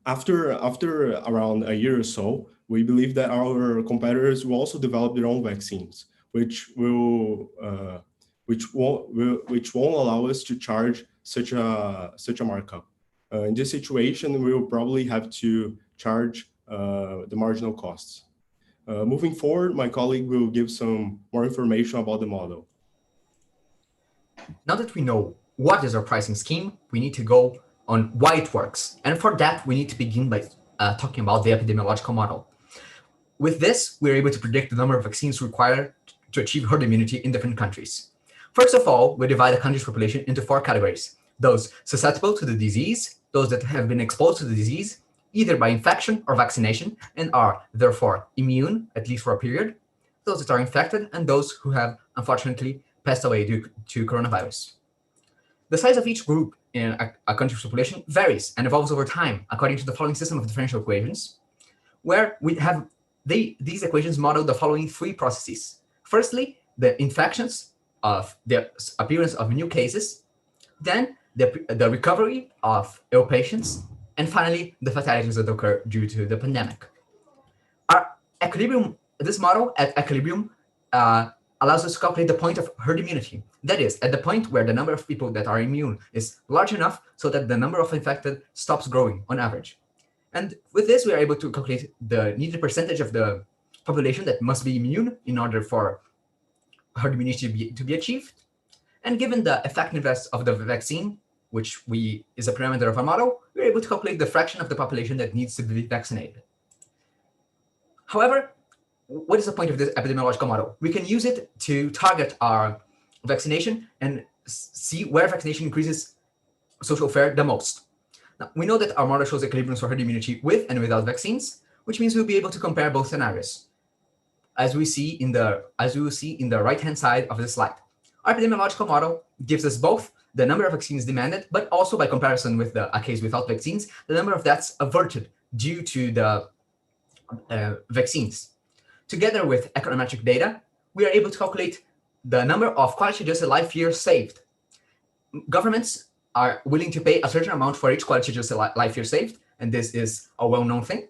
After around a year or so, we believe that our competitors will also develop their own vaccines, which won't allow us to charge such a markup. In this situation, we will probably have to charge the marginal costs. Moving forward, my colleague will give some more information about the model. Now that we know what is our pricing scheme, we need to go on why it works. And for that, we need to begin by talking about the epidemiological model. With this, we're able to predict the number of vaccines required to achieve herd immunity in different countries. First of all, we divide a country's population into 4 categories: those susceptible to the disease, those that have been exposed to the disease, either by infection or vaccination, and are therefore immune, at least for a period, those that are infected, and those who have unfortunately passed away due to coronavirus. The size of each group in a country's population varies and evolves over time according to the following system of differential equations, where we have these equations model the following 3 processes. Firstly, the infections of the appearance of new cases, then the recovery of ill patients, and finally, the fatalities that occur due to the pandemic. This model at equilibrium allows us to calculate the point of herd immunity. That is, at the point where the number of people that are immune is large enough so that the number of infected stops growing on average. And with this, we are able to calculate the needed percentage of the population that must be immune in order for herd immunity to be achieved. And given the effectiveness of the vaccine, which is a parameter of our model, we're able to calculate the fraction of the population that needs to be vaccinated. However, what is the point of this epidemiological model? We can use it to target our vaccination and see where vaccination increases social fare the most. Now, we know that our model shows equilibrium for herd immunity with and without vaccines, which means we'll be able to compare both scenarios, as we will see in the right-hand side of the slide. Our epidemiological model gives us both the number of vaccines demanded, but also by comparison with a case without vaccines, the number of deaths averted due to the vaccines. Together with econometric data, we are able to calculate the number of quality-adjusted life years saved. Governments are willing to pay a certain amount for each quality-adjusted life year saved, and this is a well-known thing.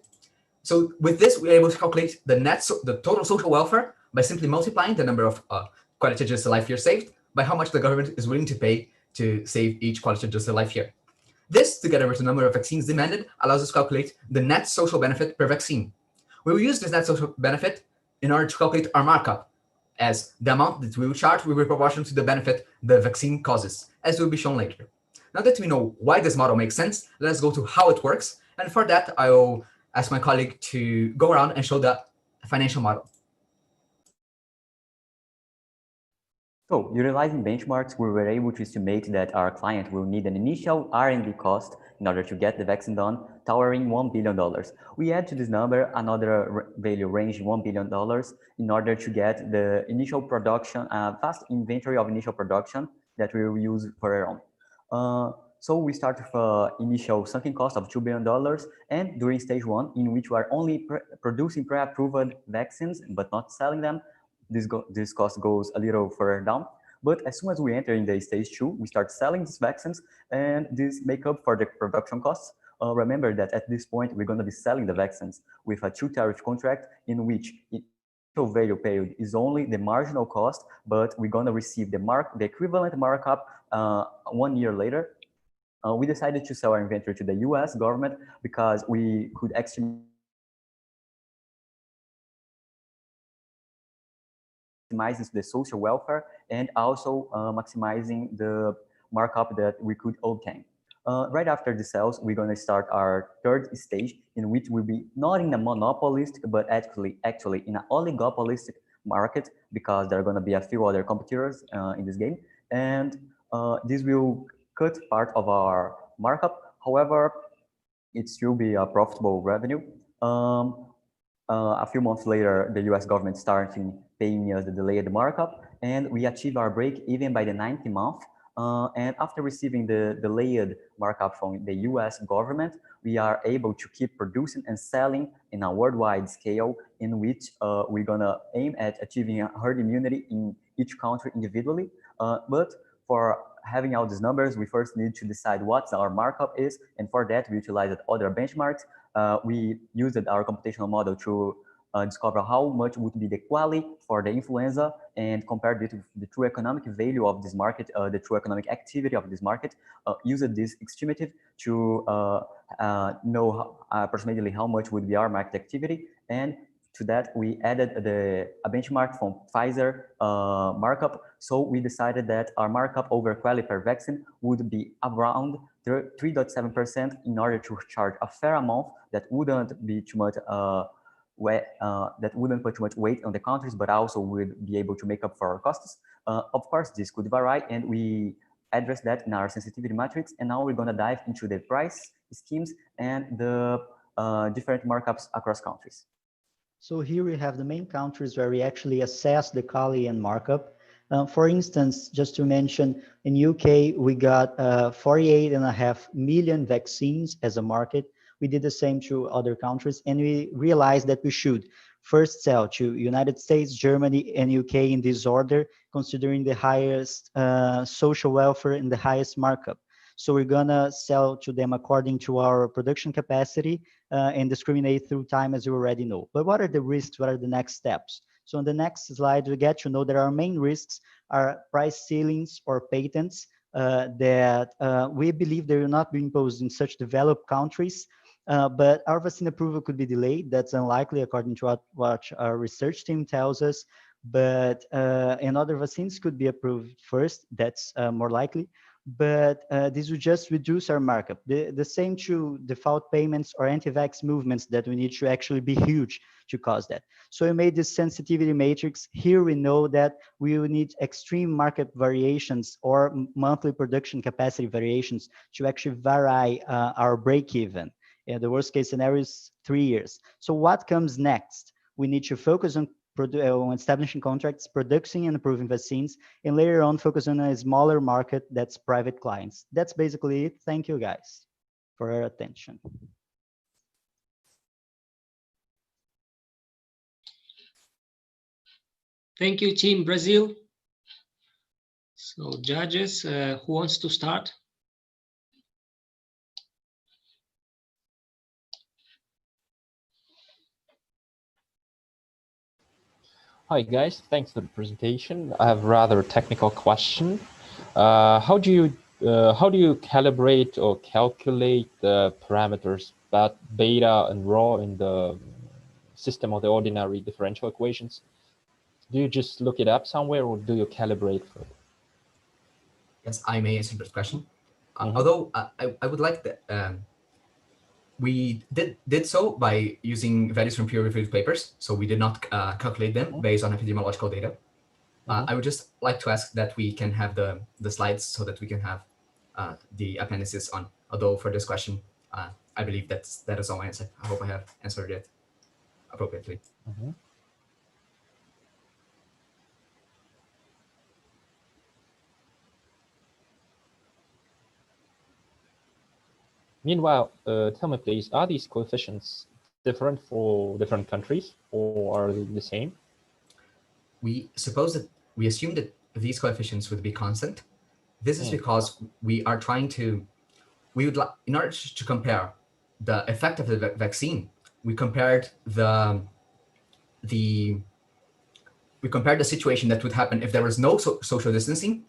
So with this, we are able to calculate the total social welfare by simply multiplying the number of quality-adjusted life years saved by how much the government is willing to pay to save each quality-adjusted life year. This, together with the number of vaccines demanded, allows us to calculate the net social benefit per vaccine. We will use this net social benefit in order to calculate our markup, as the amount that we will charge will be proportional to the benefit the vaccine causes, as will be shown later. Now that we know why this model makes sense, let's go to how it works. And for that, I will ask my colleague to go around and show the financial model. So, utilizing benchmarks, we were able to estimate that our client will need an initial R&D cost in order to get the vaccine done, towering $1 billion. We add to this number another value range, $1 billion, in order to get the initial production, fast inventory of initial production that we will use for our own. So we start with an initial sunken cost of $2 billion, and during stage 1, in which we are only producing pre-approved vaccines, but not selling them, this cost goes a little further down. But as soon as we enter in the stage 2, we start selling these vaccines, and this make up for the production costs. Remember that at this point, we're going to be selling the vaccines with a 2-tariff contract in which initial value paid is only the marginal cost, but we're going to receive the equivalent markup 1 year later. We decided to sell our inventory to the US government because we could maximize the social welfare and also maximizing the markup that we could obtain. Right after the sales, we're going to start our third stage, in which we'll be not in a monopolistic, but actually in an oligopolistic market, because there are going to be a few other competitors in this game. And this will cut part of our markup. However, it still be a profitable revenue. A few months later, the US government started paying us the delayed markup, and we achieved our break even by the 90th month. And after receiving the delayed markup from the US government, we are able to keep producing and selling in a worldwide scale, in which we're gonna aim at achieving herd immunity in each country individually. But for having all these numbers, we first need to decide what our markup is. And for that, we utilized other benchmarks. We used our computational model to discover how much would be the quality for the influenza and compared it with the true economic value of this market, the true economic activity of this market, used this estimative to know approximately how much would be our market activity. And to that, we added a benchmark from Pfizer markup. So we decided that our markup over quality per vaccine would be around 3.7% in order to charge a fair amount that wouldn't be too much that wouldn't put too much weight on the countries, but also would be able to make up for our costs. Of course, this could vary, and we address that in our sensitivity matrix. And now we're going to dive into the price schemes and the different markups across countries. So here we have the main countries where we actually assess the quality and markup. For instance, just to mention, in UK, we got 48.5 million vaccines as a market. We did the same to other countries, and we realized that we should first sell to United States, Germany, and UK in this order, considering the highest social welfare and the highest markup. So we're gonna sell to them according to our production capacity and discriminate through time, as you already know. But what are the risks? What are the next steps? So on the next slide, we get to know that our main risks are price ceilings or patents that we believe they will not be imposed in such developed countries. But our vaccine approval could be delayed. That's unlikely according to what our research team tells us. But and other vaccines could be approved first. That's more likely. but this will just reduce our markup. The same true default payments or anti-vax movements that we need to actually be huge to cause that. So we made this sensitivity matrix. Here we know that we will need extreme market variations or monthly production capacity variations to actually vary our break-even. And the worst case scenario is 3 years. So what comes next? We need to focus on establishing contracts, producing and approving vaccines, and later on focus on a smaller market that's private clients. That's basically it. Thank you guys for your attention. Thank you, Team Brazil. So judges, who wants to start? Hi guys, thanks for the presentation. I have a rather technical question. How do you calibrate or calculate the parameters beta and rho in the system of the ordinary differential equations? Do you just look it up somewhere, or do you calibrate for it? Yes, I may answer this question. Although I would like that we did so by using values from peer-reviewed papers, so we did not calculate them based on epidemiological data. I would just like to ask that we can have the slides so that we can have the appendices on. Although for this question, I believe that is all my answer. I hope I have answered it appropriately. Meanwhile, tell me please, are these coefficients different for different countries, or are they the same? We assume that these coefficients would be constant. This is because we are trying to, in order to compare the effect of the vaccine, we compared the situation that would happen if there was no social distancing,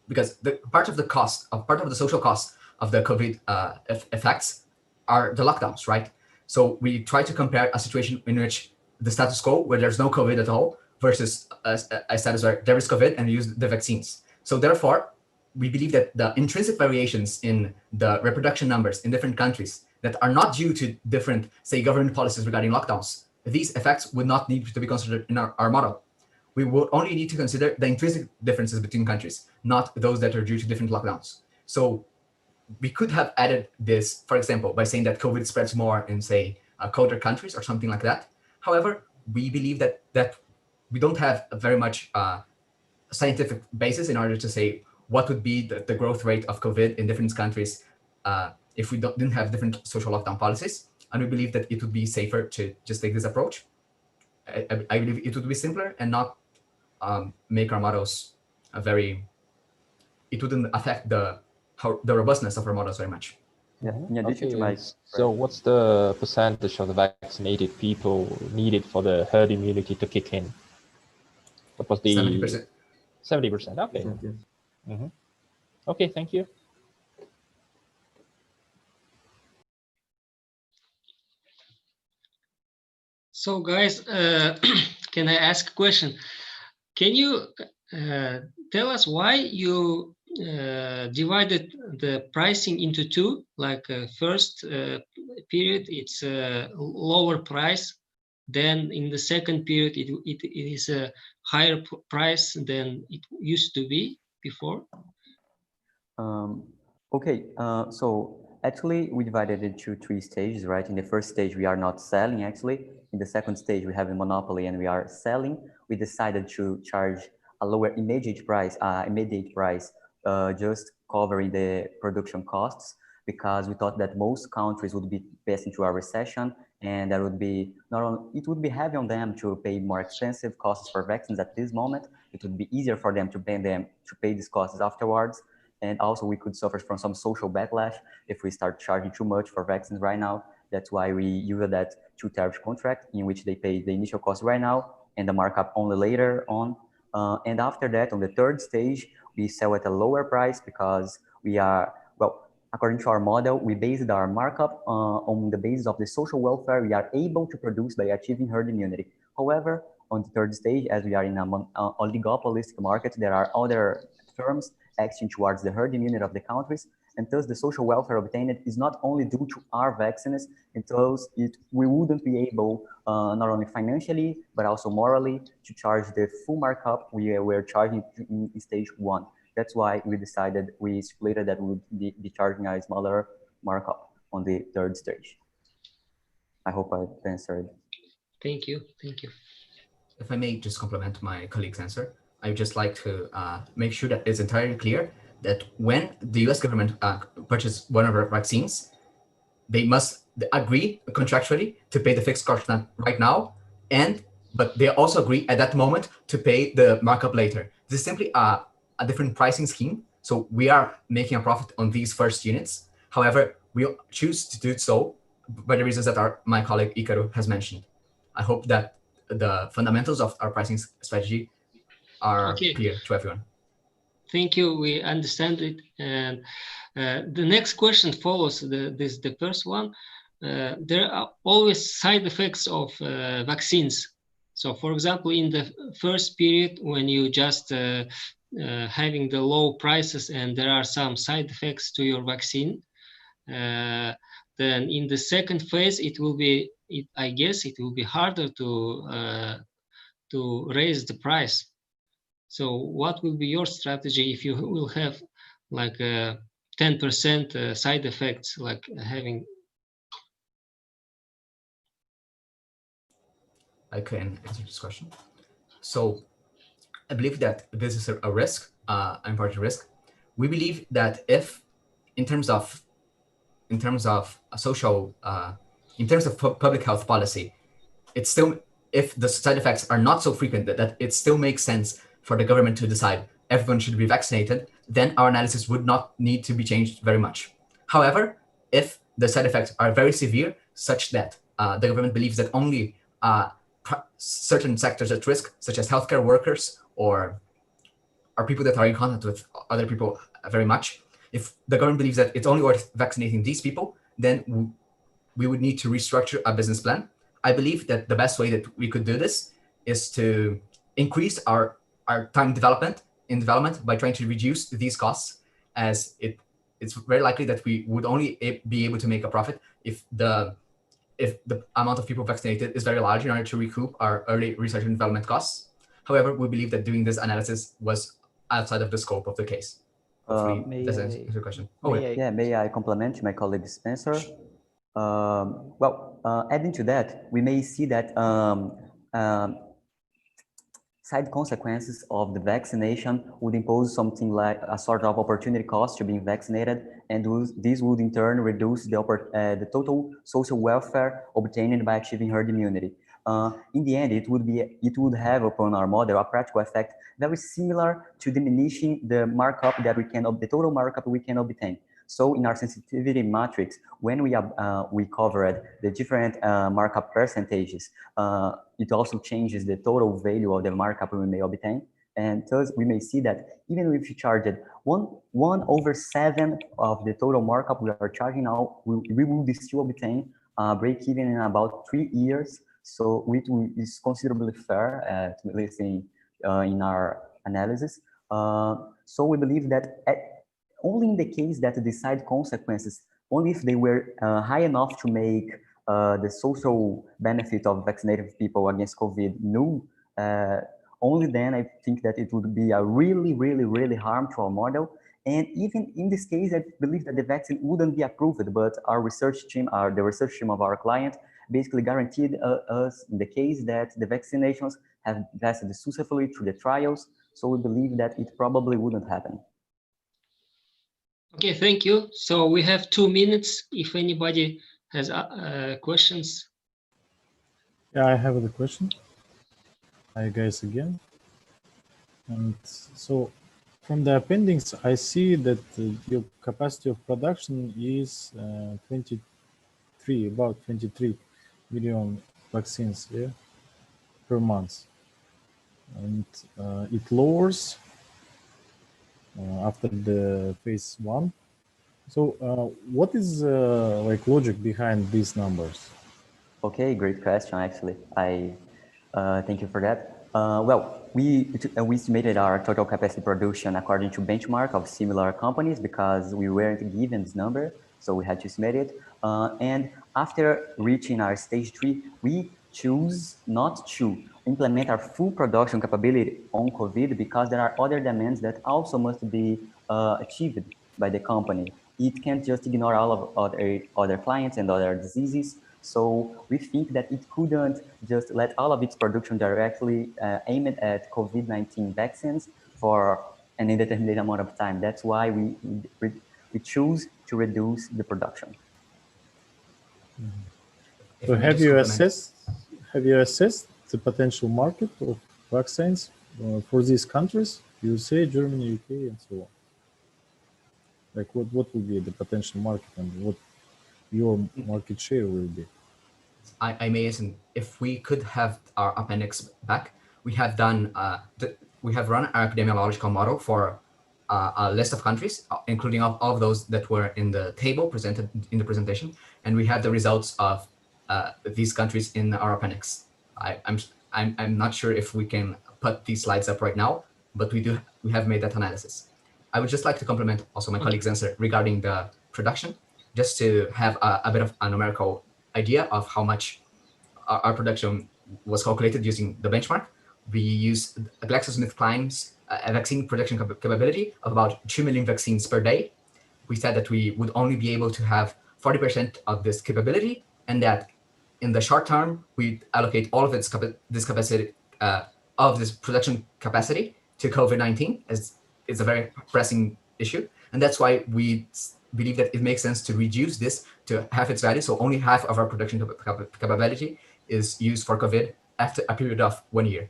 because part of the social cost of the COVID effects are the lockdowns, right? So we try to compare a situation in which the status quo, where there's no COVID at all, versus a status where there is COVID and we use the vaccines. So therefore, we believe that the intrinsic variations in the reproduction numbers in different countries that are not due to different, say, government policies regarding lockdowns, these effects would not need to be considered in our model. We would only need to consider the intrinsic differences between countries, not those that are due to different lockdowns. So we could have added this, for example, by saying that COVID spreads more in, say, colder countries or something like that. However, we believe that we don't have a very much scientific basis in order to say what would be the growth rate of COVID in different countries if we didn't have different social lockdown policies. And we believe that it would be safer to just take this approach. I believe it would be simpler and not make our models it wouldn't affect the robustness of our models very much. Yeah, in addition to my... So what's the percentage of the vaccinated people needed for the herd immunity to kick in? What was the... 70%. 70%, okay. Yes. Okay, thank you. So guys, can I ask a question? Can you tell us why you divided the pricing into two? Like first period, it's a lower price. Then in the second period, it is a higher price than it used to be before. Okay, so actually we divided it into 3 stages, right? In the first stage, we are not selling actually. In the second stage, we have a monopoly and we are selling. We decided to charge a lower immediate price, just covering the production costs, because we thought that most countries would be passing through a recession, and that would be it would be heavy on them to pay more expensive costs for vaccines at this moment. It would be easier for them to pay these costs afterwards. And also we could suffer from some social backlash if we start charging too much for vaccines right now. That's why we use that 2-tariff contract in which they pay the initial cost right now and the markup only later on. And after that, on the third stage, we sell at a lower price because we are, well, according to our model, we based our markup on the basis of the social welfare we are able to produce by achieving herd immunity. However, on the third stage, as we are in an oligopolistic market, there are other firms acting towards the herd immunity of the countries, and thus the social welfare obtained is not only due to our vaccines, and thus we wouldn't be able, not only financially, but also morally, to charge the full markup we were charging in stage 1. That's why we split that we would be charging a smaller markup on the 3rd stage. I hope I answered. Thank you. Thank you. If I may just complement my colleague's answer, I would just like to make sure that it's entirely clear that when the US government purchases one of our vaccines, they must agree contractually to pay the fixed cost right now, but they also agree at that moment to pay the markup later. This is simply a different pricing scheme. So we are making a profit on these first units. However, we'll choose to do so by the reasons that my colleague Ikaru has mentioned. I hope that the fundamentals of our pricing strategy are clear to everyone. Thank you. We understand it. And the next question follows the first one. There are always side effects of vaccines. So, for example, in the first period, when you just having the low prices and there are some side effects to your vaccine, then in the second phase, I guess it will be harder to raise the price. So what will be your strategy if you will have like 10% side effects, like having? I can answer this question. So I believe that this is a risk, an important risk. We believe that if, in terms of public health policy, it's still, if the side effects are not so frequent that it still makes sense for the government to decide everyone should be vaccinated, then our analysis would not need to be changed very much. However, if the side effects are very severe, such that the government believes that only certain sectors at risk, such as healthcare workers or people that are in contact with other people very much, if the government believes that it's only worth vaccinating these people, then we would need to restructure a business plan. I believe that the best way that we could do this is to increase our time in development by trying to reduce these costs, as it's very likely that we would only be able to make a profit if the amount of people vaccinated is very large in order to recoup our early research and development costs. However, we believe that doing this analysis was outside of the scope of the case. Hopefully, does answer your question. May I complement my colleague's answer? Adding to that, we may see that side consequences of the vaccination would impose something like a sort of opportunity cost to being vaccinated, and this would in turn reduce the total social welfare obtained by achieving herd immunity. In the end, it would have upon our model a practical effect very similar to diminishing the markup that the total markup we can obtain. So in our sensitivity matrix, when we covered the different markup percentages, it also changes the total value of the markup we may obtain. And thus we may see that even if you charged 1/7 of the total markup we are charging now, we will still obtain break even in about 3 years. So it is considerably fair, at least in our analysis. So we believe that only in the case that the side consequences, only if they were high enough to make the social benefit of vaccinating people against COVID null, only then I think that it would be a really, really, really harm to our model. And even in this case, I believe that the vaccine wouldn't be approved, but our research team, the research team of our client, basically guaranteed us in the case that the vaccinations have lasted successfully through the trials. So we believe that it probably wouldn't happen. Okay, thank you. So we have 2 minutes if anybody has questions. Yeah, I have the question. Hi guys again. And so from the appendix, I see that your capacity of production is about 23 million vaccines per month. And it lowers after the phase 1. So what is like logic behind these numbers? Okay, great question. Actually, I thank you for that. We estimated our total capacity production according to benchmark of similar companies because we weren't given this number, so we had to estimate it. And after reaching our stage 3, we choose not to implement our full production capability on COVID because there are other demands that also must be achieved by the company. It can't just ignore all of other clients and other diseases. So we think that it couldn't just let all of its production directly aimed at COVID-19 vaccines for an indeterminate amount of time. That's why we choose to reduce the production. So have you assessed the potential market of vaccines for these countries, USA, Germany, UK, and so on? Like what will be the potential market and what your market share will be? I may assume if we could have our appendix back, we have done we have run our epidemiological model for a list of countries, including all of those that were in the table presented in the presentation, and we have the results of these countries in our appendix. I'm not sure if we can put these slides up right now, but we have made that analysis. I would just like to complement also my colleague's answer regarding the production, just to have a bit of a numerical idea of how much our production was calculated using the benchmark. We use GlaxoSmithKline's vaccine production capability of about 2 million vaccines per day. We said that we would only be able to have 40% of this capability, and that in the short term, we allocate all of this capacity of this production capacity to COVID-19, as it's a very pressing issue. And that's why we believe that it makes sense to reduce this to half its value. So only half of our production capability is used for COVID after a period of 1 year.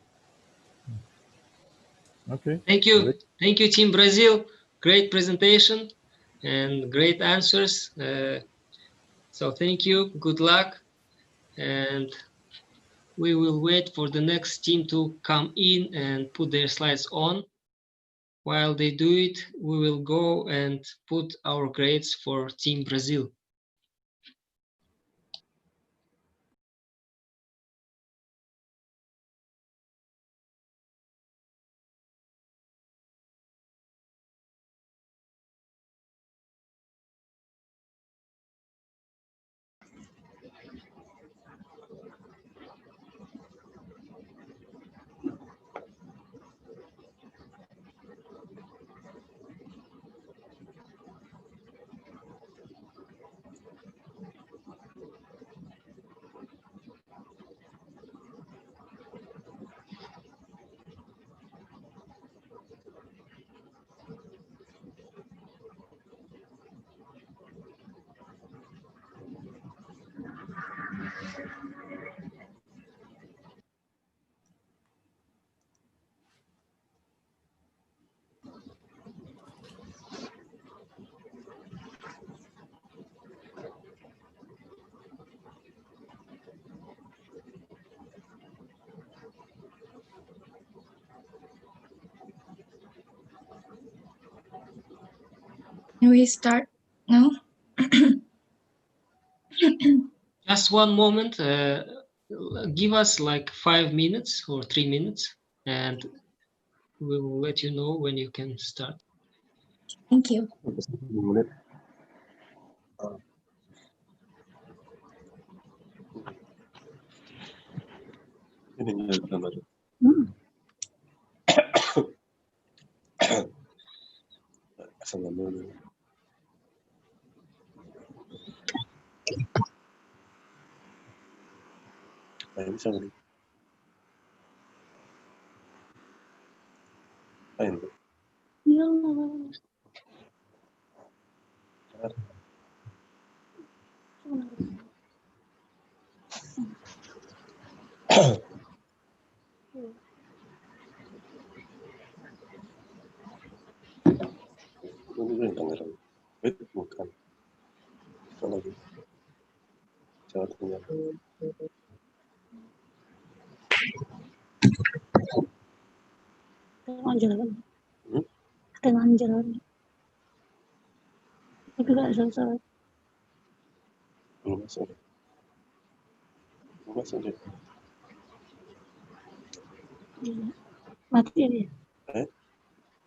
Okay. Thank you. Thank you, Team Brazil. Great presentation and great answers. So thank you. Good luck. And we will wait for the next team to come in and put their slides on. While they do it, we will go and put our grades for Team Brazil. Can we start now? Just one moment. Give us like 5 minutes or 3 minutes, and we will let you know when you can start. Thank you. Setengah jalan. Tapi gak selesai. Matiin ya.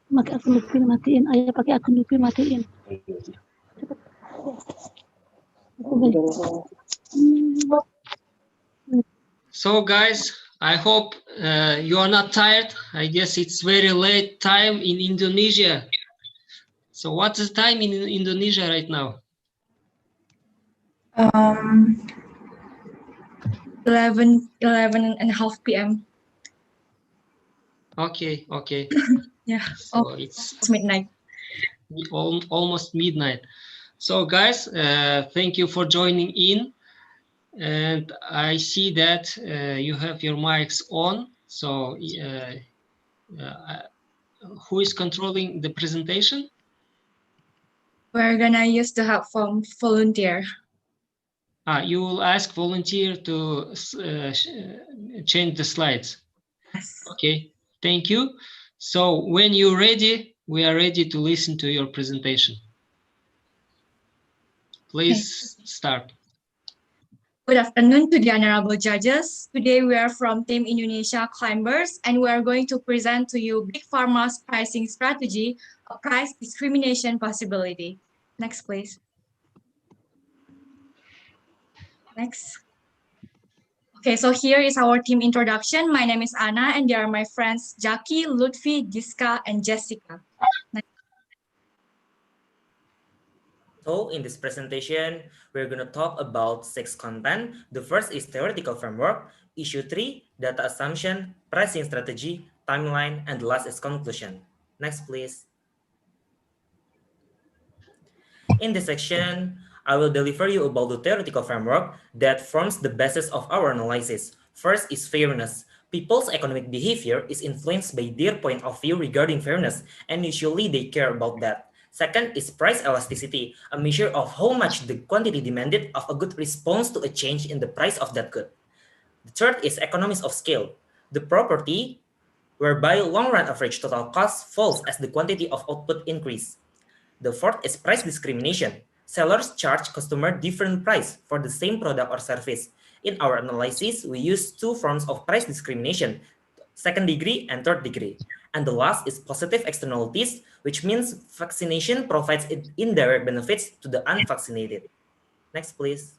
Pakai akun Lutfi matiin. Ayah pakai akun Lutfi matiin. Cepet. So guys, I hope you are not tired. I guess it's very late time in Indonesia. So what's the time in Indonesia right now? 11 and a half p.m. Okay. Yeah. So it's midnight. Almost midnight. So guys, thank you for joining in. And I see that you have your mics on. So who is controlling the presentation? We're gonna use the help from volunteer. You will ask volunteer to change the slides. Yes. Okay, thank you. So when you're ready, we are ready to listen to your presentation. Please start. Good afternoon to the honorable judges. Today we are from Team Indonesia Climbers and we are going to present to you Big Pharma's pricing strategy, a price discrimination possibility. Next, please. Next. Okay, so here is our team introduction. My name is Anna and they are my friends Jackie, Lutfi, Giska, and Jessica. Next. So in this presentation, we're going to talk about 6 content. The first is theoretical framework, issue 3, data assumption, pricing strategy, timeline, and the last is conclusion. Next, please. In this section, I will deliver you about the theoretical framework that forms the basis of our analysis. First is fairness. People's economic behavior is influenced by their point of view regarding fairness, and usually they care about that. Second is price elasticity, a measure of how much the quantity demanded of a good responds to a change in the price of that good. The third is economies of scale, the property whereby long-run average total cost falls as the quantity of output increase. The fourth is price discrimination. Sellers charge customer different price for the same product or service. In our analysis, we use 2 forms of price discrimination, second degree and third degree. And the last is positive externalities, which means vaccination provides indirect benefits to the unvaccinated. Next, please.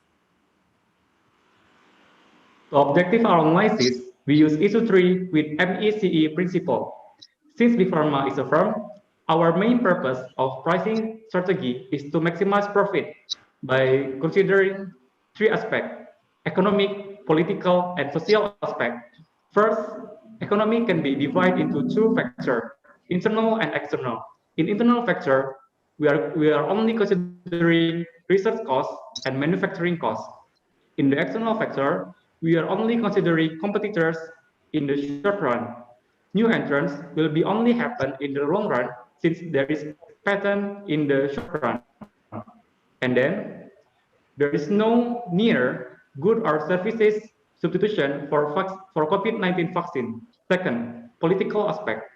To objective our analysis, we use issue 3 with MECE principle. Since Big Pharma is a firm, our main purpose of pricing strategy is to maximize profit by considering 3 aspects: economic, political, and social aspect. First, economy can be divided into 2 factors, internal and external. In internal factor, we are only considering research costs and manufacturing costs. In the external factor, we are only considering competitors in the short run. New entrants will be only happen in the long run since there is pattern in the short run. And then there is no near good or services substitution for COVID-19 vaccine. Second, political aspect.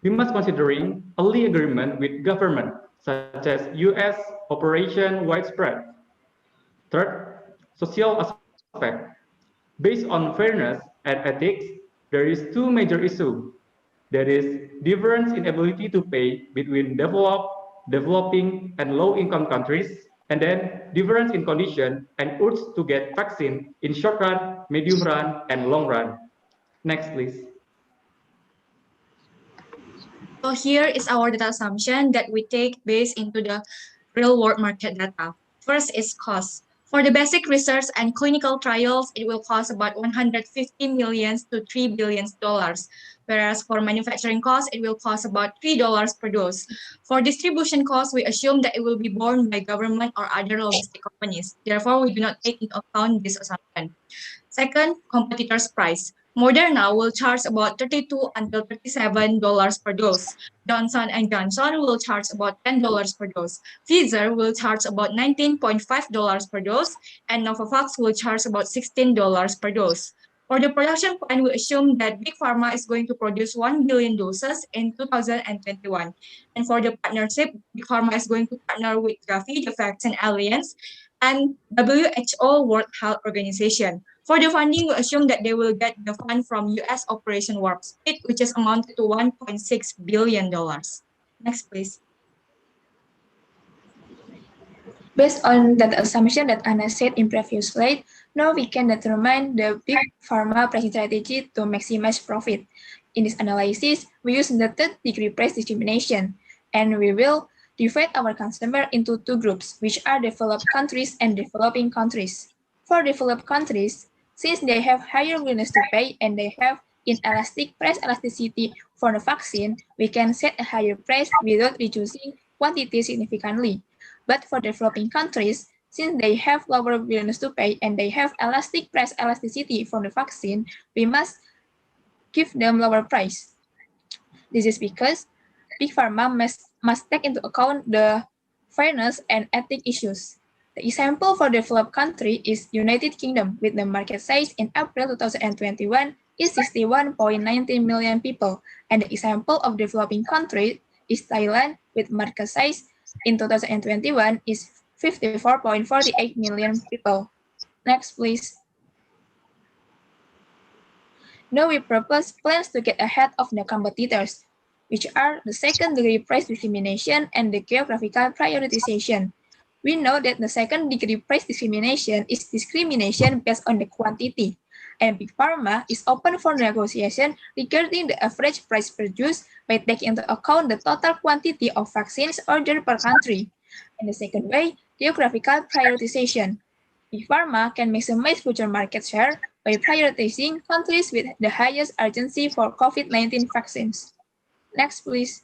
We must considering early agreement with government such as US Operation Widespread. Third, social aspect. Based on fairness and ethics, there is 2 major issues. There is difference in ability to pay between developed, developing, and low-income countries, and then difference in condition and urge to get vaccine in short run, medium run, and long run. Next, please. So here is our data assumption that we take based into the real world market data. First is cost. For the basic research and clinical trials, it will cost about 150 million to $3 billion. Whereas for manufacturing costs, it will cost about $3 per dose. For distribution costs, we assume that it will be borne by government or other logistic companies. Therefore, we do not take into account this assumption. Second, competitors' price. Moderna will charge about $32 until $37 per dose. Johnson & Johnson will charge about $10 per dose. Pfizer will charge about $19.5 per dose, and Novavax will charge about $16 per dose. For the production plan, we assume that Big Pharma is going to produce 1 billion doses in 2021. And for the partnership, Big Pharma is going to partner with Gavi, the Vaccine Alliance, and WHO World Health Organization. For the funding, we assume that they will get the fund from US Operation Warp Speed, which is amounted to $1.6 billion. Next, please. Based on that assumption that Anna said in previous slide, now we can determine the big pharma pricing strategy to maximize profit. In this analysis, we use the third degree price discrimination, and we will divide our customer into two groups, which are developed countries and developing countries. For developed countries, since they have higher willingness to pay and they have inelastic price elasticity for the vaccine, we can set a higher price without reducing quantity significantly. But for developing countries, since they have lower willingness to pay and they have elastic price elasticity for the vaccine, we must give them lower price. This is because big pharma must take into account the fairness and ethic issues. The example for developed country is United Kingdom, with the market size in April 2021 is 61.19 million people, and the example of developing country is Thailand, with market size in 2021 is 54.48 million people. Next, please. Now we propose plans to get ahead of the competitors, which are the second-degree price discrimination and the geographical prioritization. We know that the second-degree price discrimination is discrimination based on the quantity, and Big Pharma is open for negotiation regarding the average price produced by taking into account the total quantity of vaccines ordered per country. And the second way, geographical prioritization. Big Pharma can maximize future market share by prioritizing countries with the highest urgency for COVID-19 vaccines. Next, please.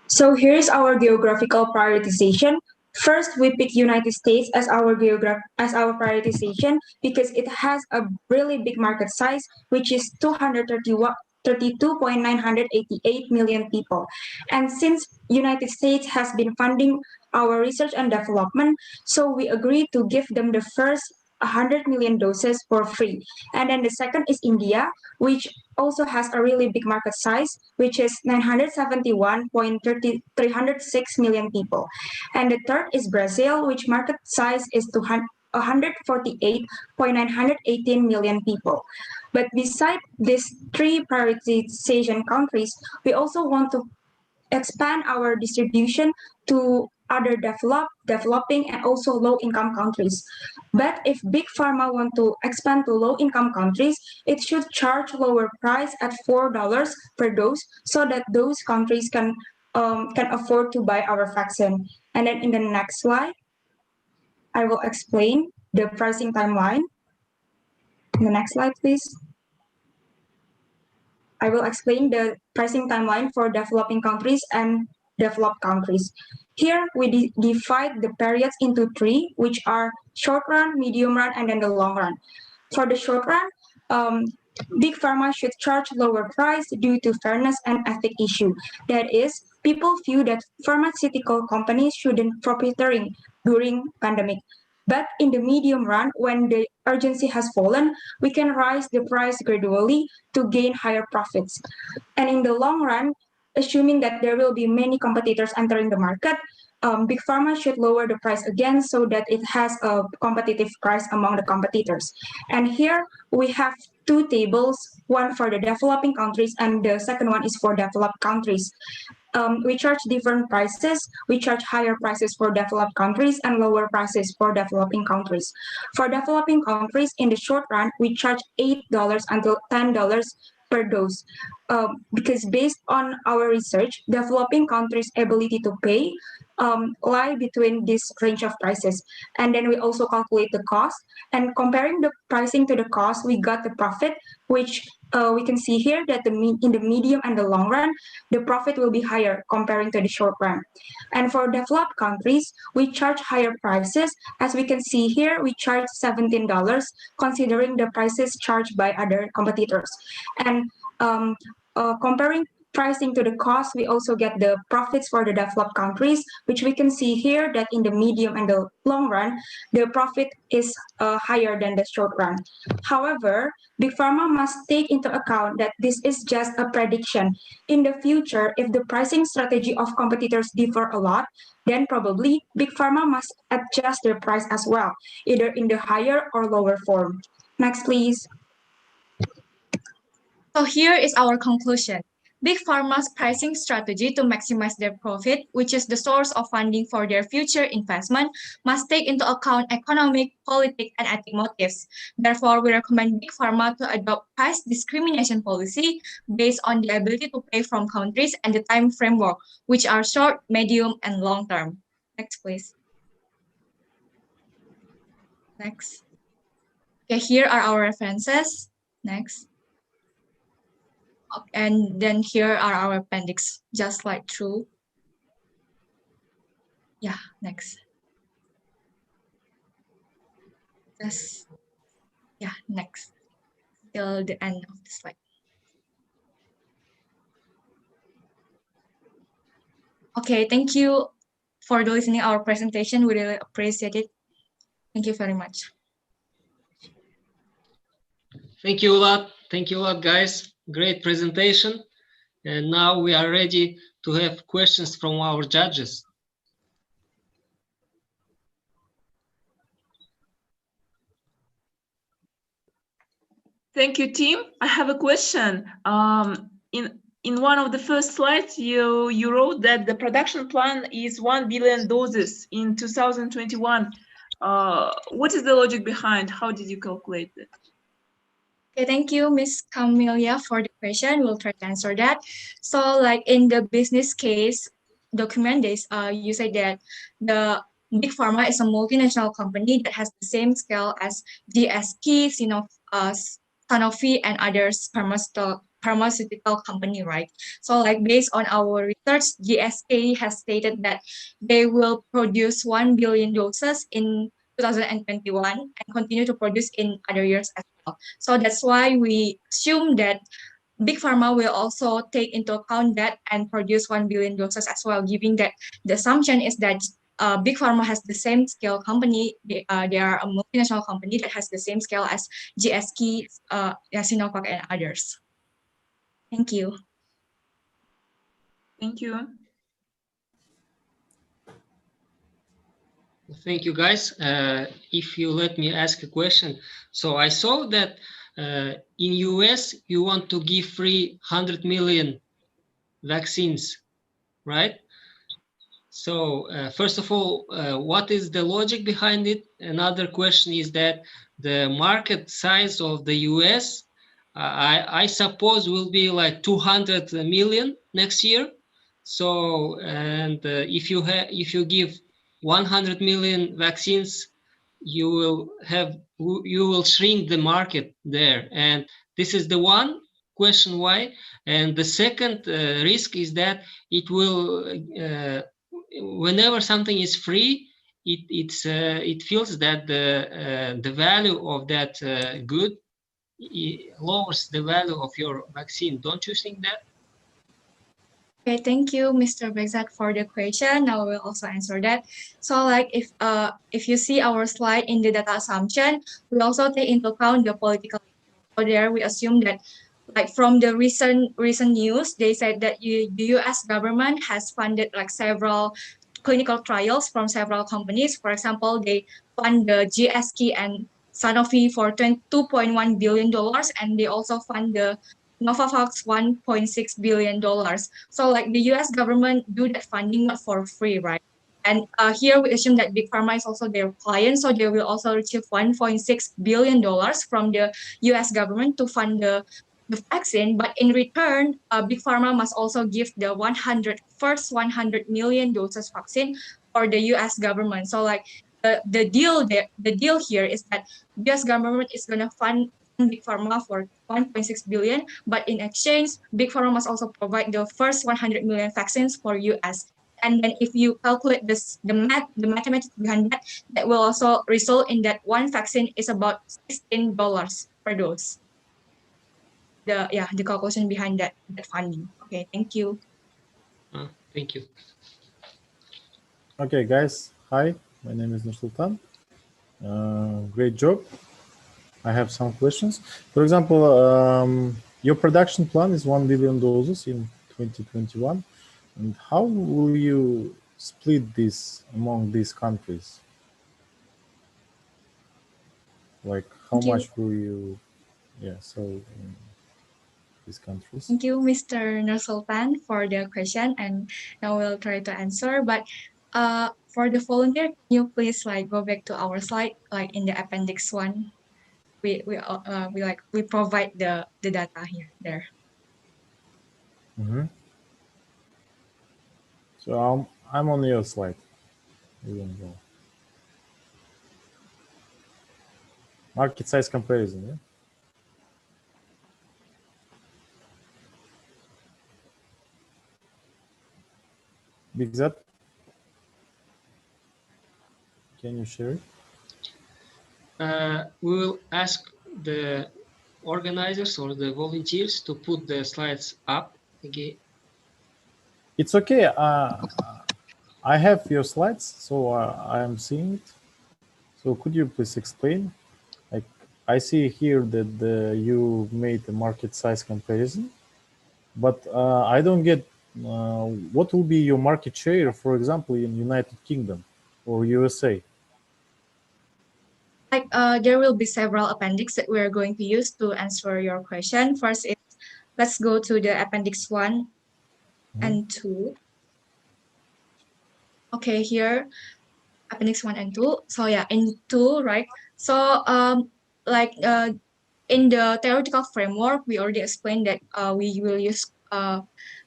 So here's our geographical prioritization. First, we pick United States as our prioritization because it has a really big market size, which is 232.988 million people. And since United States has been funding our research and development, so we agreed to give them the first 100 million doses for free. And then the second is India, which also has a really big market size, which is 971.306 million people. And the third is Brazil, which market size is 148.918 million people. But beside these three prioritization countries, we also want to expand our distribution to other developing, and also low-income countries. But if Big Pharma want to expand to low-income countries, it should charge lower price at $4 per dose so that those countries can afford to buy our vaccine. And then in the next slide, I will explain the pricing timeline. In the next slide, please. I will explain the pricing timeline for developing countries and developed countries. Here, we divide the periods into three, which are short run, medium run, and then the long run. For the short run, Big Pharma should charge lower price due to fairness and ethic issue. That is, people feel that pharmaceutical companies shouldn't profiteering during pandemic. But in the medium run, when the urgency has fallen, we can rise the price gradually to gain higher profits. And in the long run, assuming that there will be many competitors entering the market, Big Pharma should lower the price again so that it has a competitive price among the competitors. And here we have two tables, one for the developing countries and the second one is for developed countries. We charge different prices. We charge higher prices for developed countries and lower prices for developing countries. For developing countries, in the short run, we charge $8 until $10 per dose. Because based on our research, developing countries' ability to pay lie between this range of prices. And then we also calculate the cost. And comparing the pricing to the cost, we got the profit, which we can see here that in the medium and the long run, the profit will be higher comparing to the short run. And for developed countries, we charge higher prices. As we can see here, we charge $17, considering the prices charged by other competitors. And comparing pricing to the cost, we also get the profits for the developed countries, which we can see here that in the medium and the long run, the profit is higher than the short run. However, Big Pharma must take into account that this is just a prediction. In the future, if the pricing strategy of competitors differ a lot, then probably Big Pharma must adjust their price as well, either in the higher or lower form. Next, please. So here is our conclusion. Big Pharma's pricing strategy to maximize their profit, which is the source of funding for their future investment, must take into account economic, political, and ethic motives. Therefore, we recommend Big Pharma to adopt price discrimination policy based on the ability to pay from countries and the time framework, which are short, medium, and long term. Next, please. Next. Okay, here are our references. Next. And then here are our appendix, just slide through. Yeah, next. Just, yeah, next. Till the end of the slide. Okay, thank you for listening our presentation. We really appreciate it. Thank you very much. Thank you a lot. Thank you a lot, guys. Great presentation. And now we are ready to have questions from our judges. Thank you, Tim. I have a question. In one of the first slides, you wrote that the production plan is 1 billion doses in 2021. What is the logic behind? How did you calculate it? Okay, thank you, Ms. Camelia, for the question. We'll try to answer that. So, like in the business case document, you said that the Big Pharma is a multinational company that has the same scale as GSK, Sanofi, and others pharmaceutical company, right? So, like based on our research, GSK has stated that they will produce 1 billion doses in 2021 and continue to produce in other years as well. So that's why we assume that Big Pharma will also take into account that and produce 1 billion doses as well, given that the assumption is that Big Pharma has the same scale company. They are a multinational company that has the same scale as GSK, Sinovac, and others. Thank you. Thank you. Thank you, guys. If you let me ask a question. So I saw that in US, you want to give free 100 million vaccines, right? So first of all, what is the logic behind it? Another question is that the market size of the US, I suppose will be like 200 million next year. So, and if you give 100 million vaccines, you will shrink the market there. And this is the one question why. And the second risk is that it will, whenever something is free, it feels that the value of that good lowers the value of your vaccine. Don't you think that? Okay, thank you, Mr. Begzat, for the question. Now we'll also answer that. So, like if you see our slide in the data assumption, we also take into account the political. So there we assume that, like from the recent news, they said that the U.S. government has funded like several clinical trials from several companies. For example, they fund the GSK and Sanofi for $2.1 billion, and they also fund the Novavax $1.6 billion. So like the US government do that funding not for free, right? And here we assume that Big Pharma is also their client, so they will also receive $1.6 billion from the US government to fund the vaccine. But in return, Big Pharma must also give the first 100 million doses vaccine for the US government. So like the deal here is that US government is going to fund Big Pharma for 1.6 billion, but in exchange, Big Pharma must also provide the first 100 million vaccines for US. And then if you calculate this, the mathematics behind that, that will also result in that one vaccine is about $16 per dose. the calculation behind that funding. Okay, thank you. Thank you. Okay, guys. Hi, my name is Nursultan. Great job. I have some questions. For example, your production plan is 1 billion doses in 2021. And how will you split this among these countries? Like, how Thank you. much will you, so in these countries? Thank you, Mr. Nursultan, for the question, and I will try to answer. But for the volunteer, can you please like go back to our slide, like in the appendix 1? We provide the data here there. So I'm on your slide. You can go. Market size comparison, yeah? Big Z, can you share it? We will ask the organizers or the volunteers to put the slides up again. It's okay. I have your slides, so I am seeing it. So could you please explain? Like, I see here that you made a market size comparison, but I don't get what will be your market share, for example, in United Kingdom or USA? Like there will be several appendix that we are going to use to answer your question. First is, let's go to the appendix 1 and 2. Okay, here appendix 1 and 2. So yeah, in 2, right? So in the theoretical framework, we already explained that we will use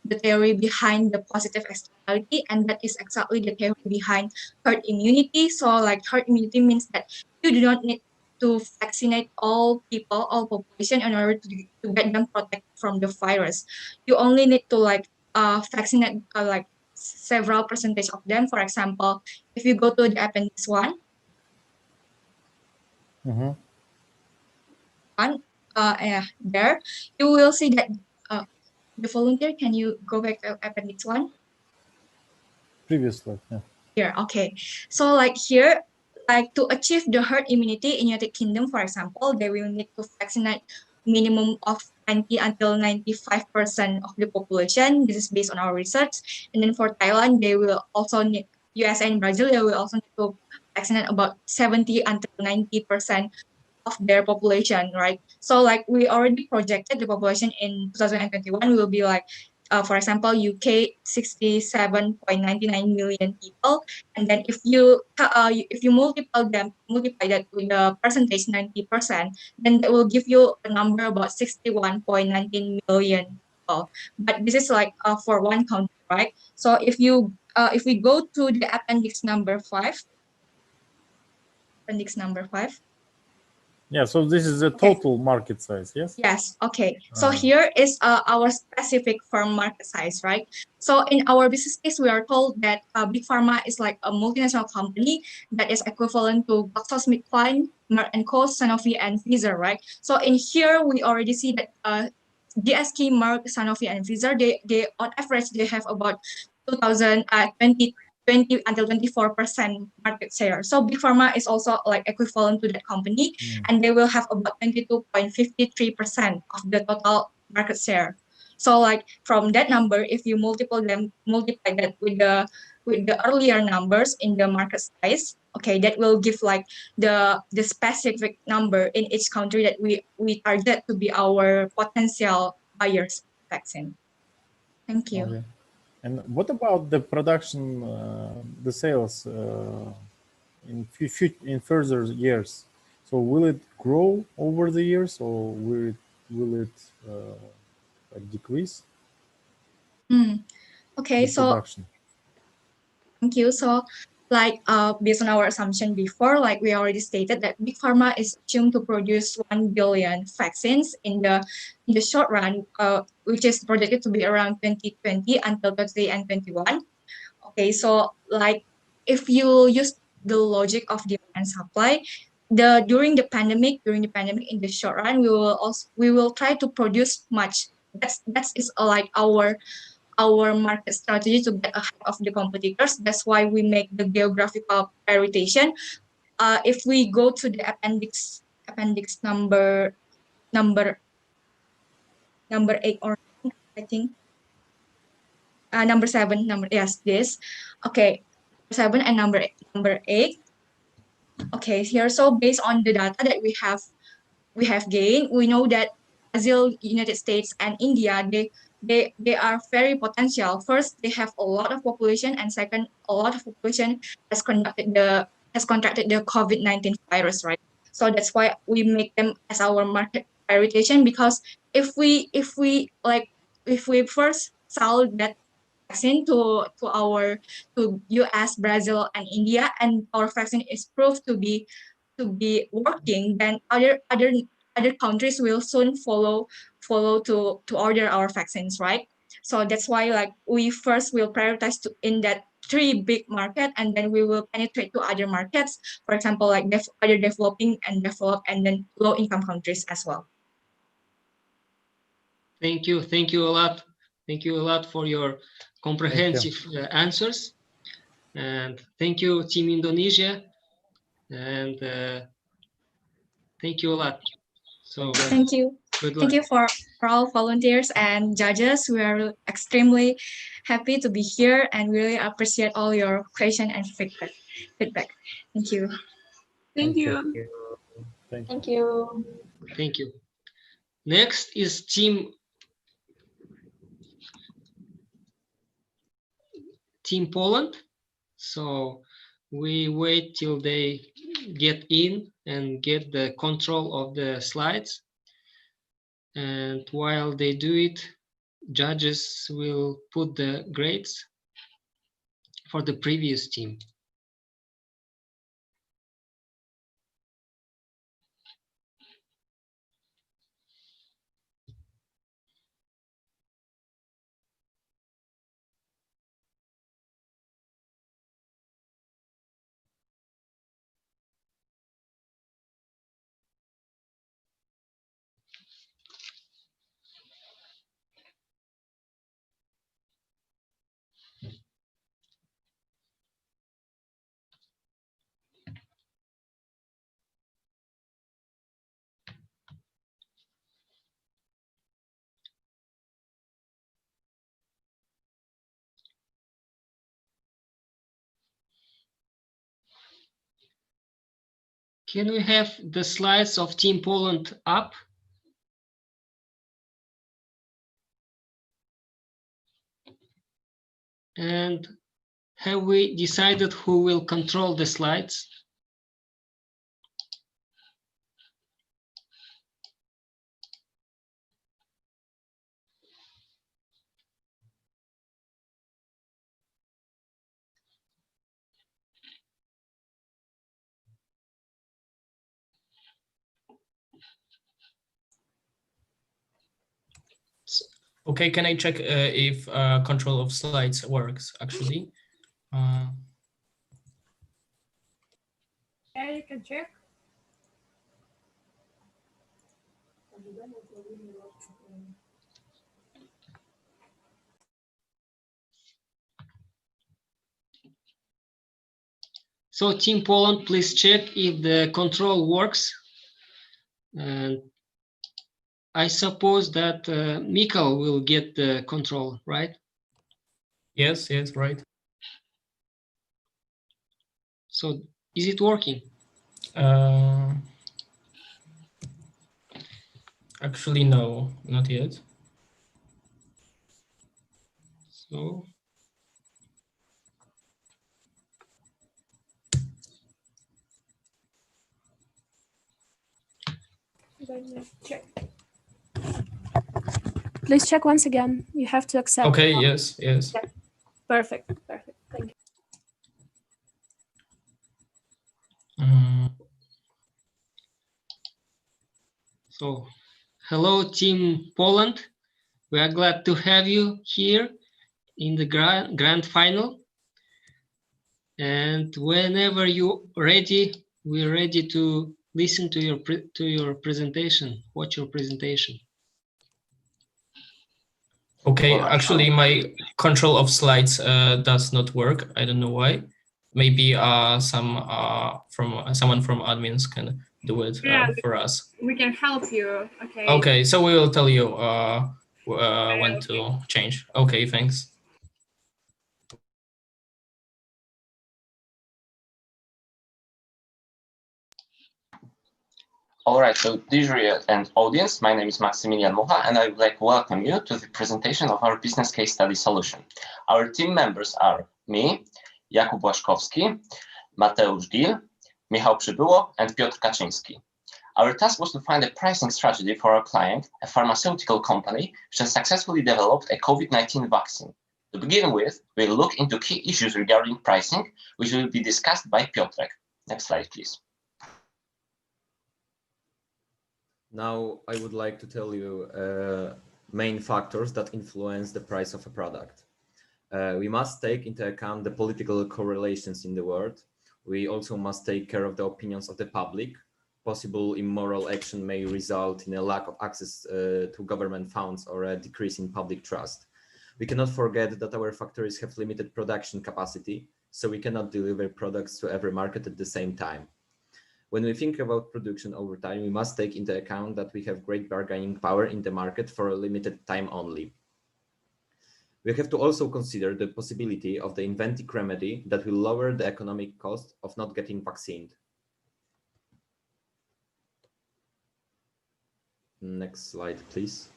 the theory behind the positive externality, and that is exactly the theory behind herd immunity. So like herd immunity means that you do not need to vaccinate all people, all population in order to get them protected from the virus. You only need to vaccinate like several percentage of them. For example, if you go to the appendix 1, there you will see that the volunteer, can you go back to appendix 1? Previously, yeah. Here, okay. So like here, like to achieve the herd immunity in United Kingdom, for example, they will need to vaccinate minimum of 90 until 95% of the population. This is based on our research. And then for Thailand, they will also need, USA and Brazil, they will also need to vaccinate about 70 until 90% of their population, right? So like we already projected the population in 2021 will be like, for example, UK 67.99 million people, and then if you multiply that with the percentage 90%, then that will give you a number about 61.19 million people. But this is like for one country, right? So if we go to the appendix number 5, Yeah, so this is the total market size, yes? Yes, okay. So here is our specific firm market size, right? So in our business case, we are told that Big Pharma is like a multinational company that is equivalent to GlaxoSmithKline, Merck & Co, Sanofi, and Pfizer, right? So in here, we already see that GSK, Merck, Sanofi, and Pfizer, they on average, they have about 2020 until 24% market share. So Big Pharma is also like equivalent to that company, and they will have about 22.53% of the total market share. So like from that number, if you multiply that with the earlier numbers in the market size, okay, that will give like the specific number in each country that we target to be our potential buyers vaccine. Thank you. Okay. And what about the production, the sales in further years? So will it grow over the years, or will it decrease? Okay, so production. Thank you. So like based on our assumption before, like we already stated that Big Pharma is assumed to produce 1 billion vaccines in the short run, which is projected to be around 2020 until 2021. Okay, so like if you use the logic of demand and supply, during the pandemic in the short run, we will try to produce much. That is like our market strategy to get ahead of the competitors. That's why we make the geographical prioritization. If we go to the appendix number 8 or I think number 7, this. Okay, 7 and number 8. Okay, here, so based on the data that we have gained, we know that Brazil, United States, and India, they are very potential. First, they have a lot of population, and second, a lot of population has contracted the COVID-19 virus, right? So that's why we make them as our market prioritization, because if we first sell that vaccine to US, Brazil, and India, and our vaccine is proved to be working, then other countries will soon follow to order our vaccines, right? So that's why like we first will prioritize in that 3 big market, and then we will penetrate to other markets, for example, like other developing and developed, and then low income countries as well. Thank you a lot. Thank you a lot for your comprehensive answers, and thank you, Team Indonesia, and thank you a lot. So thank you. Good luck. Thank you for all volunteers and judges. We are extremely happy to be here and really appreciate all your question and feedback. Thank you. Thank you. Thank you. Thank you. Next is Team Poland. So we wait till they get in and get the control of the slides. And while they do it, judges will put the grades for the previous team. Can we have the slides of Team Poland up? And have we decided who will control the slides? Okay, can I check if control of slides works actually? Yeah, you can check. So Team Poland, please check if the control works. And I suppose that Mikhail will get the control, right? Yes, right. So is it working? Actually, no, not yet. So check. Please check once again. You have to accept. Okay, yes. Yeah. Perfect. Thank you. So, hello, Team Poland. We are glad to have you here in the grand final. And whenever you're ready, we're ready to listen to your presentation. Watch your presentation. Okay, actually, my control of slides does not work. I don't know why. Maybe someone from admins can do it for us. We can help you. Okay. Okay, so we will tell you when to change. Okay, thanks. All right, so dear jury and audience, my name is Maximilian Mucha, and I would like to welcome you to the presentation of our business case study solution. Our team members are me, Jakub Łaszkowski, Mateusz Gil, Michał Przybyło, and Piotr Kaczyński. Our task was to find a pricing strategy for our client, a pharmaceutical company, which has successfully developed a COVID-19 vaccine. To begin with, we'll look into key issues regarding pricing, which will be discussed by Piotrek. Next slide, please. Now, I would like to tell you main factors that influence the price of a product. We must take into account the political correlations in the world. We also must take care of the opinions of the public. Possible immoral action may result in a lack of access to government funds or a decrease in public trust. We cannot forget that our factories have limited production capacity, so we cannot deliver products to every market at the same time. When we think about production over time, we must take into account that we have great bargaining power in the market for a limited time only. We have to also consider the possibility of the inventive remedy that will lower the economic cost of not getting vaccinated. Next slide, please.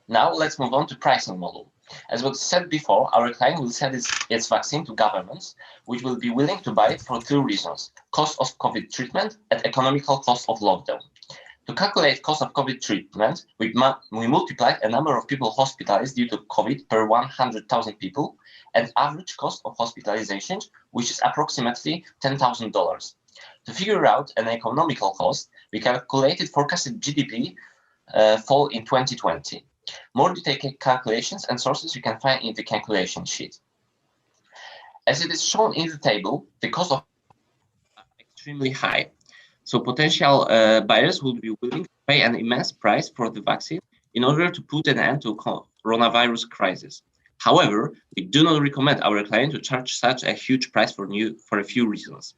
Now let's move on to pricing model. As was said before, our client will sell its vaccine to governments, which will be willing to buy it for two reasons: cost of COVID treatment and economical cost of lockdown. To calculate cost of COVID treatment, we multiplied a number of people hospitalized due to COVID per 100,000 people and average cost of hospitalization, which is approximately $10,000. To figure out an economical cost, we calculated forecasted GDP fall in 2020. More detailed calculations and sources you can find in the calculation sheet. As it is shown in the table, the cost of extremely high. So potential buyers would be willing to pay an immense price for the vaccine in order to put an end to coronavirus crisis. However, we do not recommend our client to charge such a huge price for a few reasons.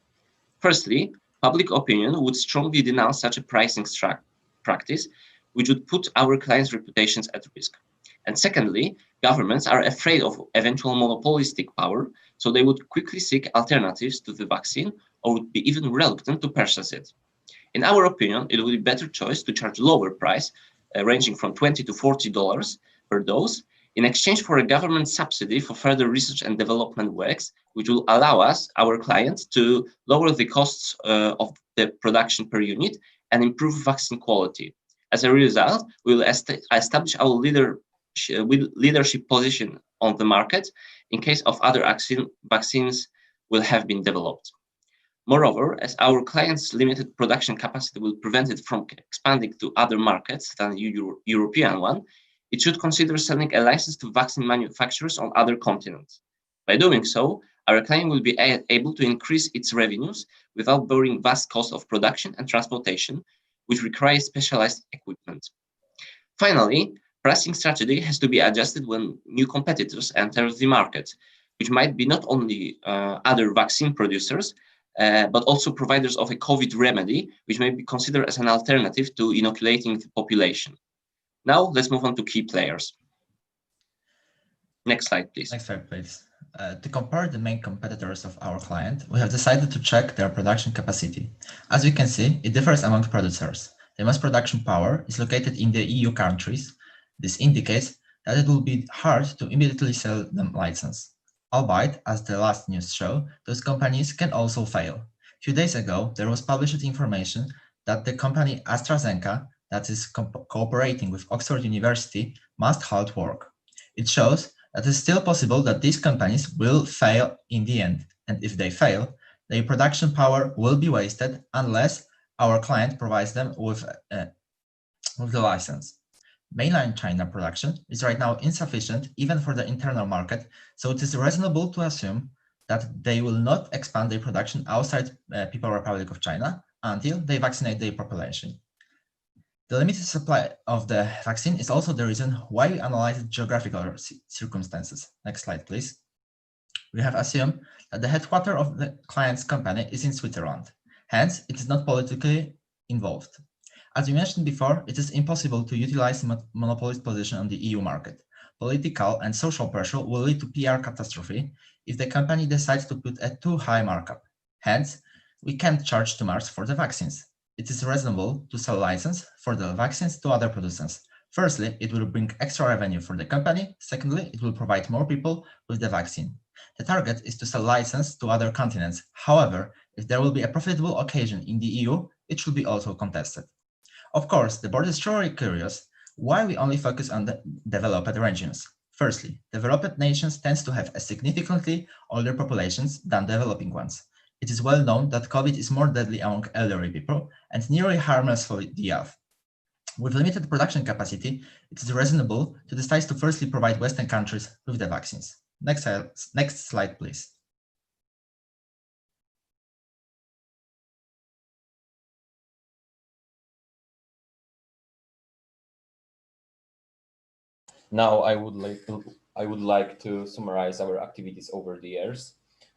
Firstly, public opinion would strongly denounce such a pricing practice, which would put our clients' reputations at risk. And secondly, governments are afraid of eventual monopolistic power, so they would quickly seek alternatives to the vaccine or would be even reluctant to purchase it. In our opinion, it would be a better choice to charge lower price, ranging from $20 to $40 per dose, in exchange for a government subsidy for further research and development works, which will allow us, our clients, to lower the costs of the production per unit and improve vaccine quality. As a result, we will establish our leadership position on the market in case of other vaccines will have been developed. Moreover, as our clients' limited production capacity will prevent it from expanding to other markets than the European one, it should consider selling a license to vaccine manufacturers on other continents. By doing so, our client will be able to increase its revenues without bearing vast costs of production and transportation, which requires specialized equipment. Finally, pricing strategy has to be adjusted when new competitors enter the market, which might be not only other vaccine producers, but also providers of a COVID remedy, which may be considered as an alternative to inoculating the population. Now, let's move on to key players. Next slide, please. Next slide, please. To compare the main competitors of our client, we have decided to check their production capacity. As you can see, it differs among producers. The mass production power is located in the EU countries. This indicates that it will be hard to immediately sell them license. Albeit, as the last news show, those companies can also fail. A few days ago, there was published information that the company AstraZeneca, that is cooperating with Oxford University, must halt work. It shows that it's still possible that these companies will fail in the end. And if they fail, their production power will be wasted unless our client provides them with the license. Mainland China production is right now insufficient even for the internal market, so it is reasonable to assume that they will not expand their production outside People's Republic of China until they vaccinate their population. The limited supply of the vaccine is also the reason why we analyzed geographical circumstances. Next slide, please. We have assumed that the headquarters of the client's company is in Switzerland. Hence, it is not politically involved. As we mentioned before, it is impossible to utilize monopolist position on the EU market. Political and social pressure will lead to PR catastrophe if the company decides to put a too high markup. Hence, we can't charge too much for the vaccines. It is reasonable to sell license for the vaccines to other producers. Firstly, it will bring extra revenue for the company. Secondly, it will provide more people with the vaccine. The target is to sell license to other continents. However, if there will be a profitable occasion in the EU, it should be also contested. Of course, the board is surely curious why we only focus on the developed regions. Firstly, developed nations tend to have a significantly older populations than developing ones. It is well known that COVID is more deadly among elderly people and nearly harmless for the youth. With limited production capacity, it is reasonable to decide to firstly provide Western countries with the vaccines. Next slide, please. Now I would like to summarize our activities over the years.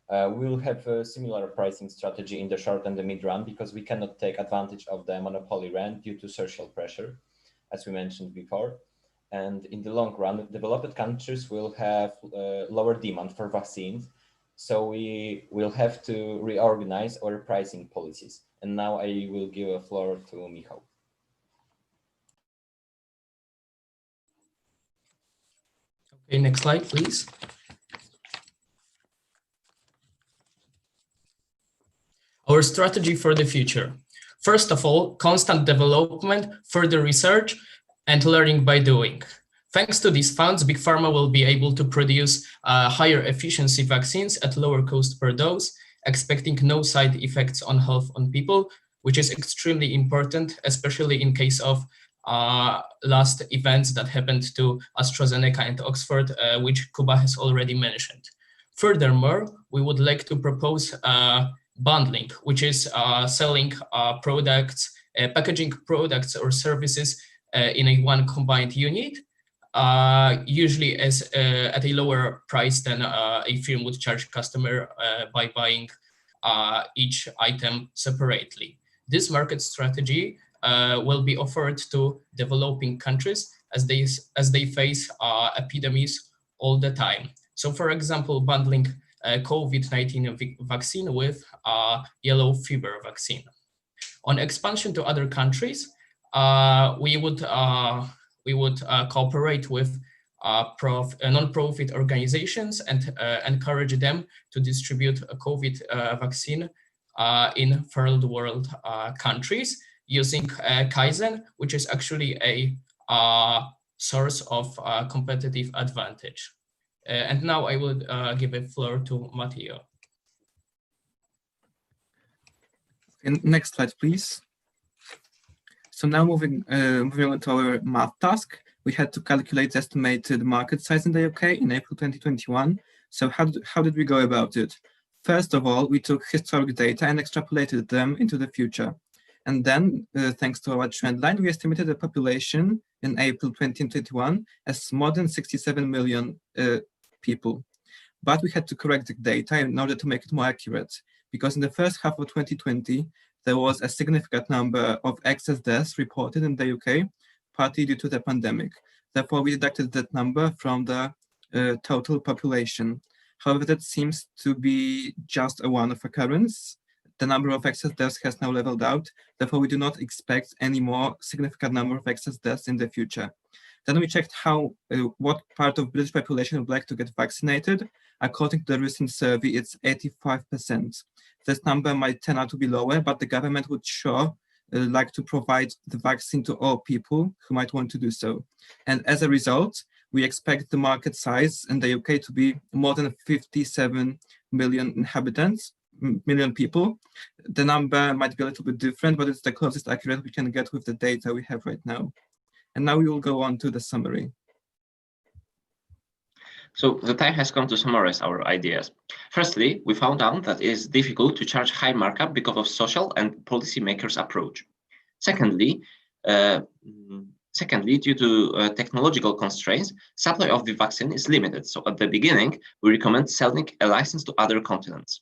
We will have a similar pricing strategy in the short and the mid run because we cannot take advantage of the monopoly rent due to social pressure, as we mentioned before. And in the long run, developed countries will have lower demand for vaccines. So we will have to reorganize our pricing policies. And now I will give a floor to Michał. Okay, next slide, please. Our strategy for the future. First of all, constant development, further research, and learning by doing. Thanks to these funds, Big Pharma will be able to produce higher efficiency vaccines at lower cost per dose, expecting no side effects on health on people, which is extremely important, especially in case of last events that happened to AstraZeneca and Oxford, which Kuba has already mentioned. Furthermore, we would like to propose bundling, which is selling products, packaging products or services in a one combined unit, usually as at a lower price than a firm would charge customer by buying each item separately. This market strategy will be offered to developing countries as they face epidemics all the time. So, for example, bundling COVID-19 vaccine with yellow fever vaccine. On expansion to other countries, we would cooperate with non-profit organizations and encourage them to distribute a COVID vaccine in third world countries using Kaizen, which is actually a source of competitive advantage. And now I will give the floor to Matteo. Next slide, please. So now moving on to our math task, we had to calculate the estimated market size in the UK in April 2021. So how did we go about it? First of all, we took historic data and extrapolated them into the future. And then, thanks to our trend line, we estimated the population in April 2021 as more than 67 million people. But we had to correct the data in order to make it more accurate, because in the first half of 2020, there was a significant number of excess deaths reported in the UK, partly due to the pandemic. Therefore, we deducted that number from the total population. However, that seems to be just a one-off occurrence. The number of excess deaths has now leveled out. Therefore, we do not expect any more significant number of excess deaths in the future. Then we checked what part of British population would like to get vaccinated. According to the recent survey, it's 85%. This number might turn out to be lower, but the government would sure like to provide the vaccine to all people who might want to do so. And as a result, we expect the market size in the UK to be more than 57 million million people. The number might be a little bit different, but it's the closest accurate we can get with the data we have right now. And now we will go on to the summary. So the time has come to summarize our ideas. Firstly, we found out that it is difficult to charge high markup because of social and policymakers' approach. Secondly, due to technological constraints, supply of the vaccine is limited. So at the beginning, we recommend selling a license to other continents.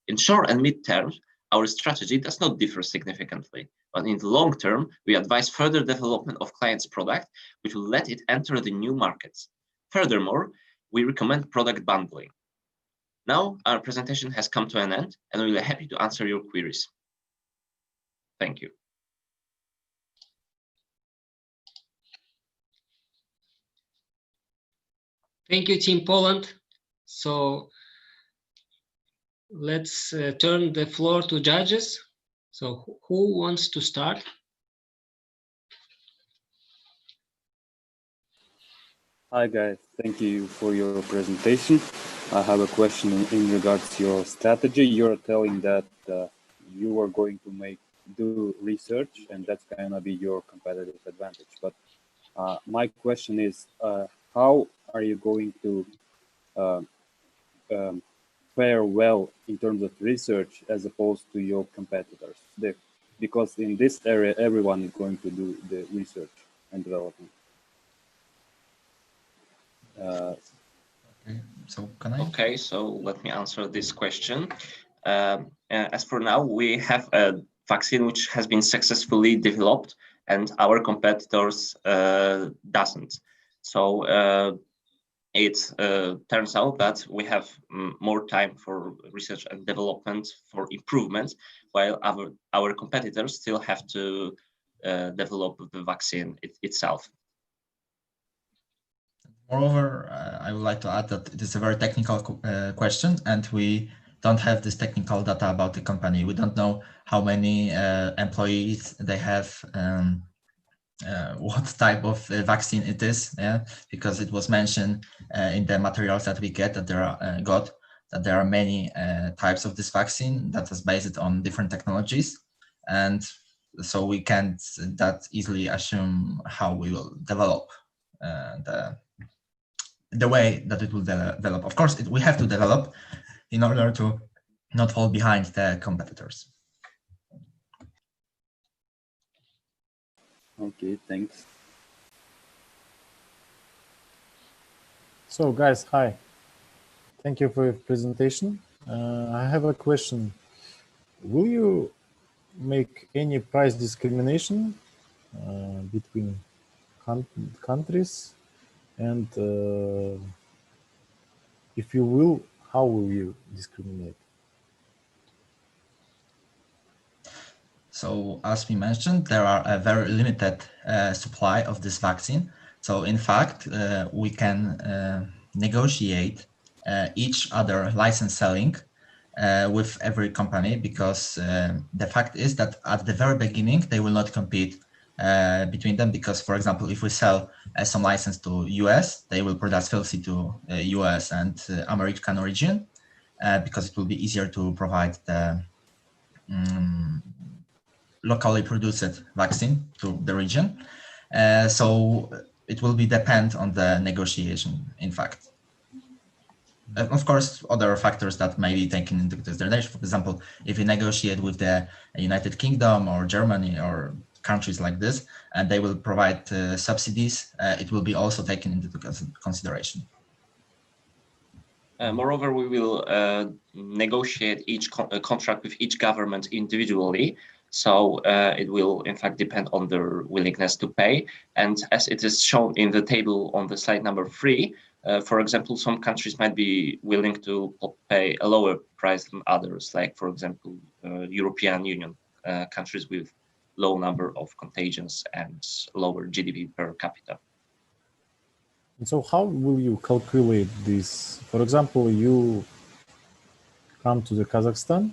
In short and mid term, our strategy does not differ significantly, but in the long term, we advise further development of client's product, which will let it enter the new markets. Furthermore, we recommend product bundling. Now, our presentation has come to an end, and we are happy to answer your queries. Thank you. Thank you, Team Poland. So let's turn the floor to judges. So who wants to start? Hi guys, thank you for your presentation. I have a question in regards to your strategy. You're telling that you are going to do research and that's gonna be your competitive advantage. But my question is, how are you going to fare well in terms of research as opposed to your competitors? Because in this area, everyone is going to do the research and development. Okay, so let me answer this question. As for now, we have a vaccine which has been successfully developed and our competitors doesn't. So it turns out that we have more time for research and development for improvements, while our competitors still have to develop the vaccine itself. Moreover, I would like to add that it is a very technical question, and we don't have this technical data about the company. We don't know how many employees they have, what type of vaccine it is, because it was mentioned in the materials that we get that there are many types of this vaccine that is based on different technologies, and so we can't that easily assume how we will develop the way that it will develop. Of course, we have to develop in order to not fall behind the competitors. Okay, thanks. So guys, hi. Thank you for your presentation. I have a question. Will you make any price discrimination between countries? And if you will, how will you discriminate? So as we mentioned, there are a very limited supply of this vaccine. So in fact, we can negotiate each other license selling with every company, because the fact is that at the very beginning, they will not compete between them, because, for example, if we sell some license to US, they will produce FILSI to US and American region, because it will be easier to provide the locally produced vaccine to the region. So it will be depend on the negotiation, in fact. Of course, other factors that may be taken into consideration. For example, if you negotiate with the United Kingdom or Germany or countries like this, and they will provide subsidies, it will be also taken into consideration. Moreover, we will negotiate each contract with each government individually. So it will, in fact, depend on their willingness to pay. And as it is shown in the table on the slide number 3, for example, some countries might be willing to pay a lower price than others, like, for example, European Union countries with low number of contagions and lower GDP per capita. And so how will you calculate this? For example, you come to the Kazakhstan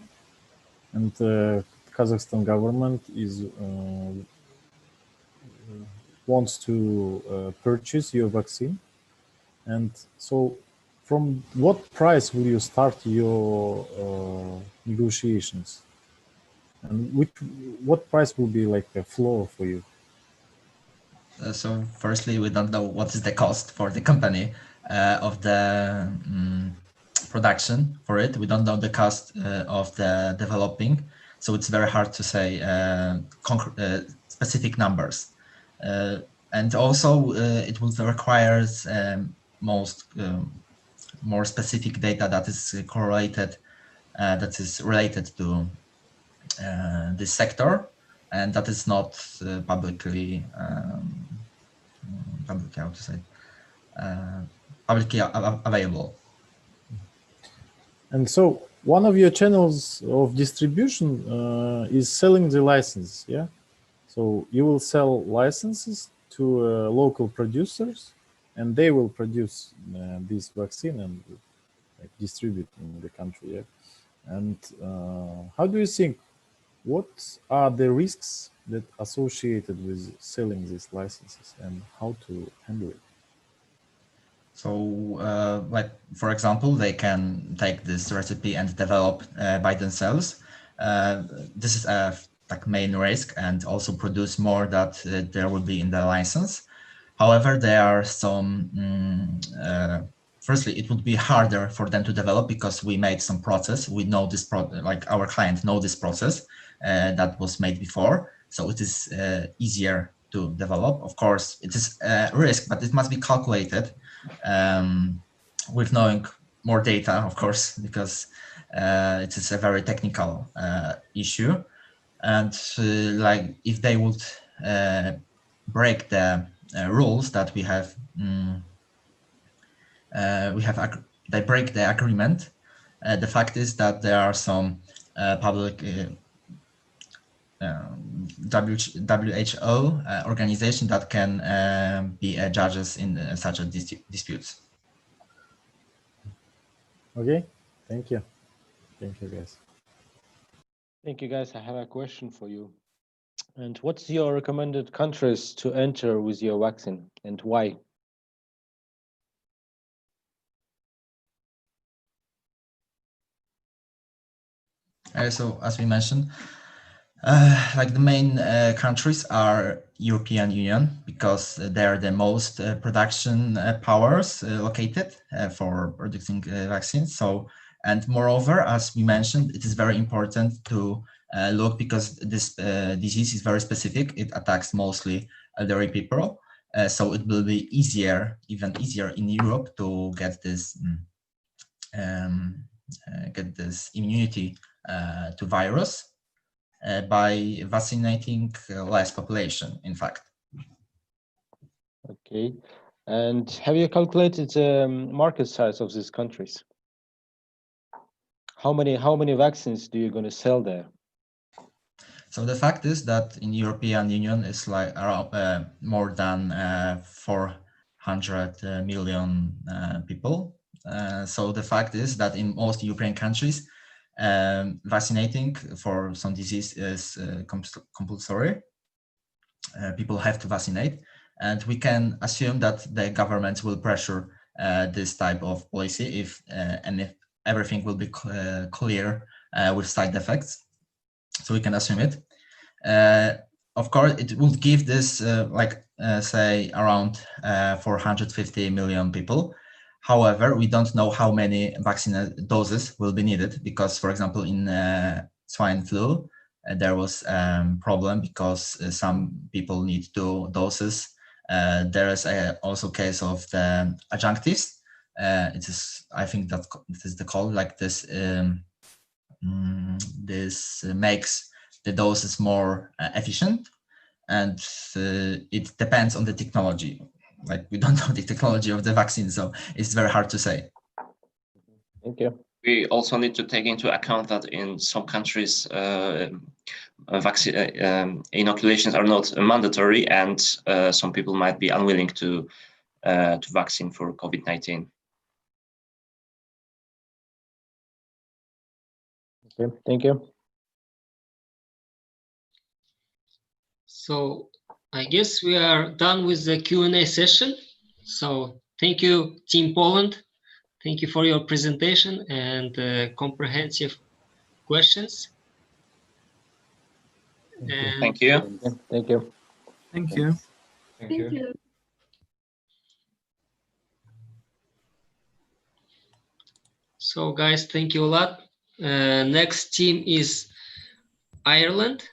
and the Kazakhstan government wants to purchase your vaccine. And so from what price will you start your negotiations? And what price will be like a floor for you? So firstly, we don't know what is the cost for the company. of the production for it. We don't know the cost of the developing, so it's very hard to say specific numbers. And also, it will require more specific data that is correlated, that is related to this sector, and that is not publicly how to say, publicly available. And so one of your channels of distribution is selling the license, yeah? So you will sell licenses to local producers, and they will produce this vaccine and distribute in the country, yeah? And how do you think, what are the risks that associated with selling these licenses and how to handle it? So, like, for example, they can take this recipe and develop by themselves. This is a main risk, and also produce more that there will be in the license. However, there are some, firstly, it would be harder for them to develop because we made some process. We know this, like our client know this process that was made before. So it is easier to develop. Of course, it is a risk, but it must be calculated with knowing more data, of course, because it is a very technical issue. And like if they would break the rules that we have, they break the agreement. The fact is that there are some public WHO organization that can be judges in such a disputes. Okay, thank you. Thank you, guys. Thank you, guys. I have a question for you. And what's your recommended countries to enter with your vaccine and why? So as we mentioned, like the main countries are European Union because they are the most production powers located for producing vaccines. So, and moreover, as we mentioned, it is very important to look because this disease is very specific. It attacks mostly elderly people. So it will be easier, even easier in Europe to get this immunity to virus by vaccinating less population, in fact. Okay. And have you calculated the market size of these countries? How many vaccines do you going to sell there? So the fact is that in European Union it's like around more than 400 million people. So the fact is that in most European countries, vaccinating for some disease is compulsory. People have to vaccinate, and we can assume that the government will pressure this type of policy if everything will be clear with side effects. So we can assume it. Of course, it would give this say around 450 million people. However, we don't know how many vaccine doses will be needed because, for example, in swine flu, there was a problem because some people need 2 doses. There is also case of the adjunctives. It is, I think that it is the call like this. This makes the doses more efficient, and it depends on the technology. Like we don't know the technology of the vaccine, so it's very hard to say. Thank you. We also need to take into account that in some countries, vaccine inoculations are not mandatory, and some people might be unwilling to vaccine for COVID-19. Okay, thank you. So I guess we are done with the Q&A session. So thank you, Team Poland. Thank you for your presentation and comprehensive questions. Thank you. Thank you. Thank you. Thank you. So guys, thank you a lot. Next team is Ireland.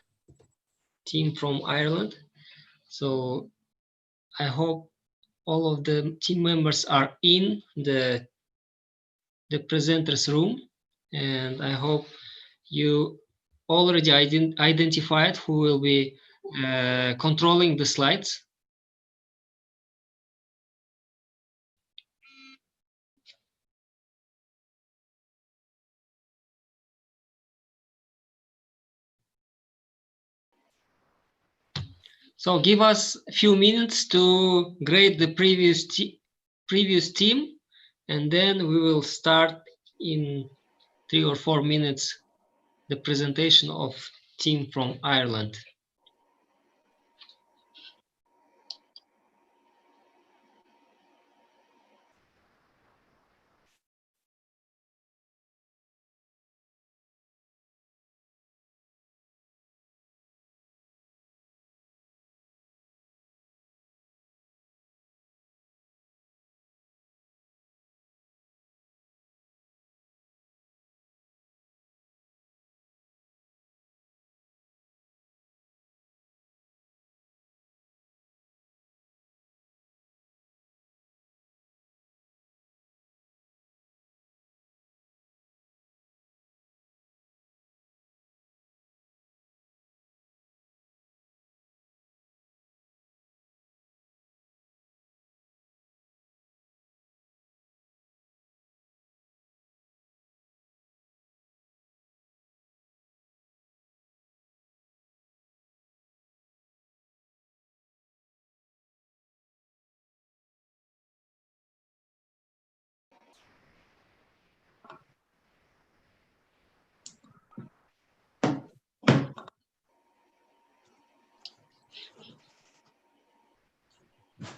Team from Ireland. So I hope all of the team members are in the presenters room, and I hope you already identified who will be controlling the slides. So give us a few minutes to grade the previous team, and then we will start in 3 or 4 minutes the presentation of team from Ireland.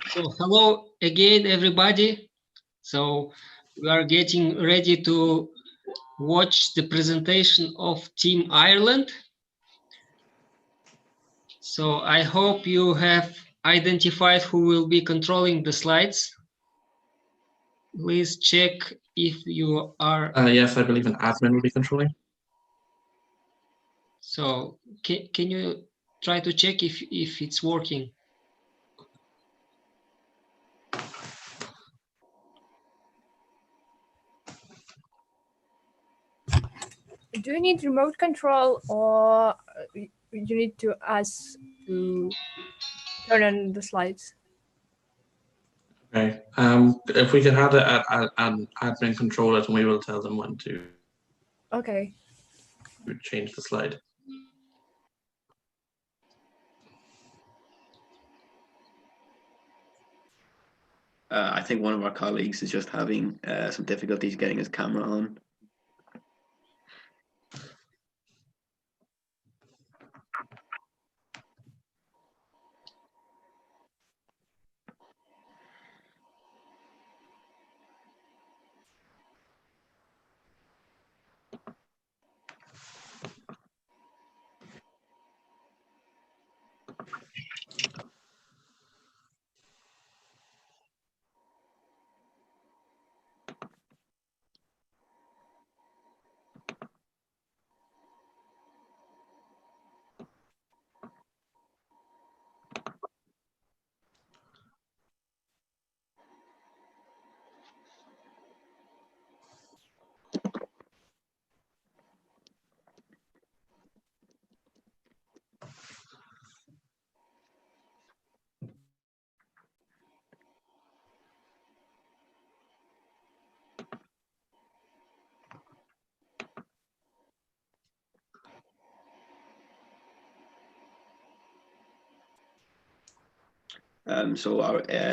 So hello again, everybody. So we are getting ready to watch the presentation of Team Ireland. So I hope you have identified who will be controlling the slides. Please check if you are. Yes, I believe an admin will be controlling. So can you try to check if it's working? Do you need remote control, or you need to ask to turn on the slides? Okay. If we can have an admin control it, and we will tell them when to Okay. change the slide. I think one of our colleagues is just having some difficulties getting his camera on.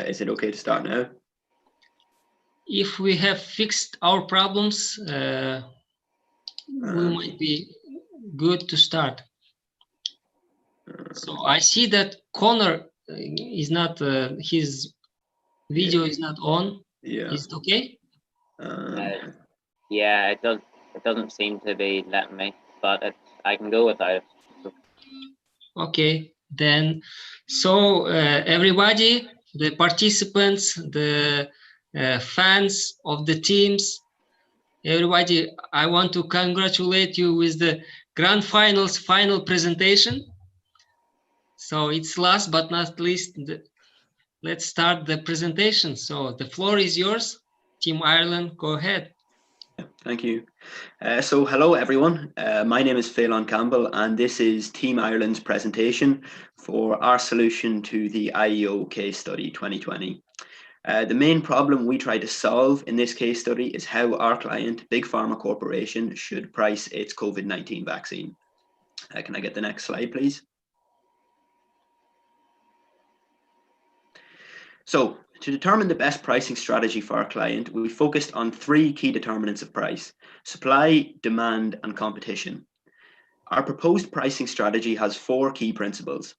Is it okay to start now? If we have fixed our problems, we might be good to start. So I see that Connor is not, his video is not on. Yeah. Is it okay? Yeah, it doesn't seem to be letting me, but I can go without it. Okay, then, so everybody, the participants, the fans of the teams, Everybody, I want to congratulate you with the grand finals final presentation. So it's last but not least, let's start the presentation. So the floor is yours. Team Ireland, go ahead. Thank you. So hello everyone, my name is Phelan Campbell and this is Team Ireland's presentation for our solution to the IEO case study 2020. The main problem we try to solve in this case study is how our client, Big Pharma Corporation, should price its COVID-19 vaccine. Can I get the next slide, please? So, to determine the best pricing strategy for our client, we focused on 3 key determinants of price: supply, demand, and competition. Our proposed pricing strategy has 4 key principles.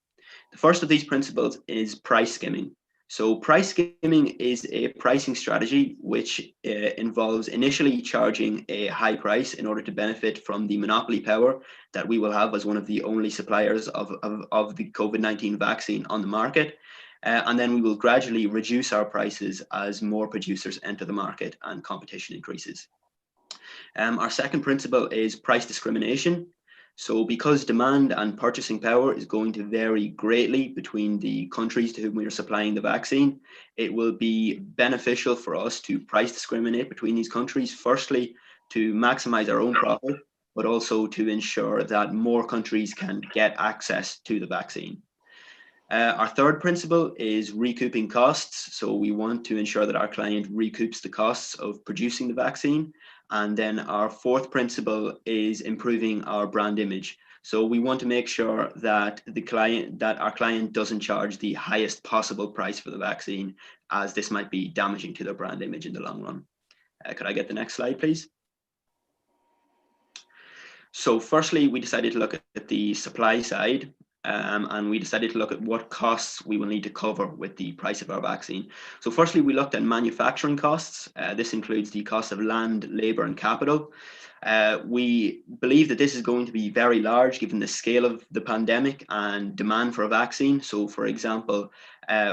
The first of these principles is price skimming. So price skimming is a pricing strategy which involves initially charging a high price in order to benefit from the monopoly power that we will have as one of the only suppliers of the COVID-19 vaccine on the market. And then we will gradually reduce our prices as more producers enter the market and competition increases. Our second principle is price discrimination. So because demand and purchasing power is going to vary greatly between the countries to whom we are supplying the vaccine, it will be beneficial for us to price discriminate between these countries, firstly to maximize our own profit, but also to ensure that more countries can get access to the vaccine. Our third principle is recouping costs. So we want to ensure that our client recoups the costs of producing the vaccine. And then our fourth principle is improving our brand image. So we want to make sure that our client doesn't charge the highest possible price for the vaccine, as this might be damaging to their brand image in the long run. Could I get the next slide, please? So firstly, we decided to look at the supply side. And we decided to look at what costs we will need to cover with the price of our vaccine. So firstly, we looked at manufacturing costs. This includes the cost of land, labor, and capital. We believe that this is going to be very large given the scale of the pandemic and demand for a vaccine. So for example,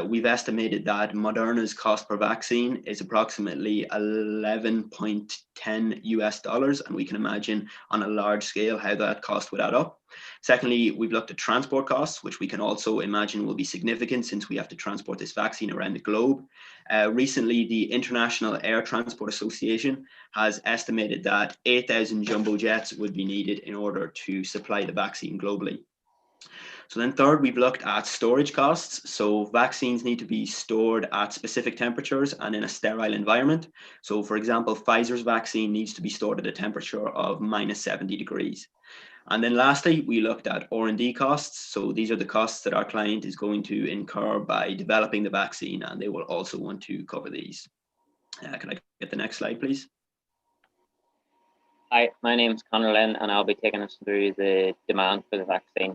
we've estimated that Moderna's cost per vaccine is approximately $11.10 US, and we can imagine on a large scale how that cost would add up. Secondly, we've looked at transport costs, which we can also imagine will be significant since we have to transport this vaccine around the globe. Recently, the International Air Transport Association has estimated that 8,000 jumbo jets would be needed in order to supply the vaccine globally. So then third, we've looked at storage costs. So vaccines need to be stored at specific temperatures and in a sterile environment. So for example, Pfizer's vaccine needs to be stored at a temperature of -70 degrees. And then lastly, we looked at R&D costs. So these are the costs that our client is going to incur by developing the vaccine, and they will also want to cover these. Can I get the next slide, please? Hi, my name is Conor Lynn, and I'll be taking us through the demand for the vaccine.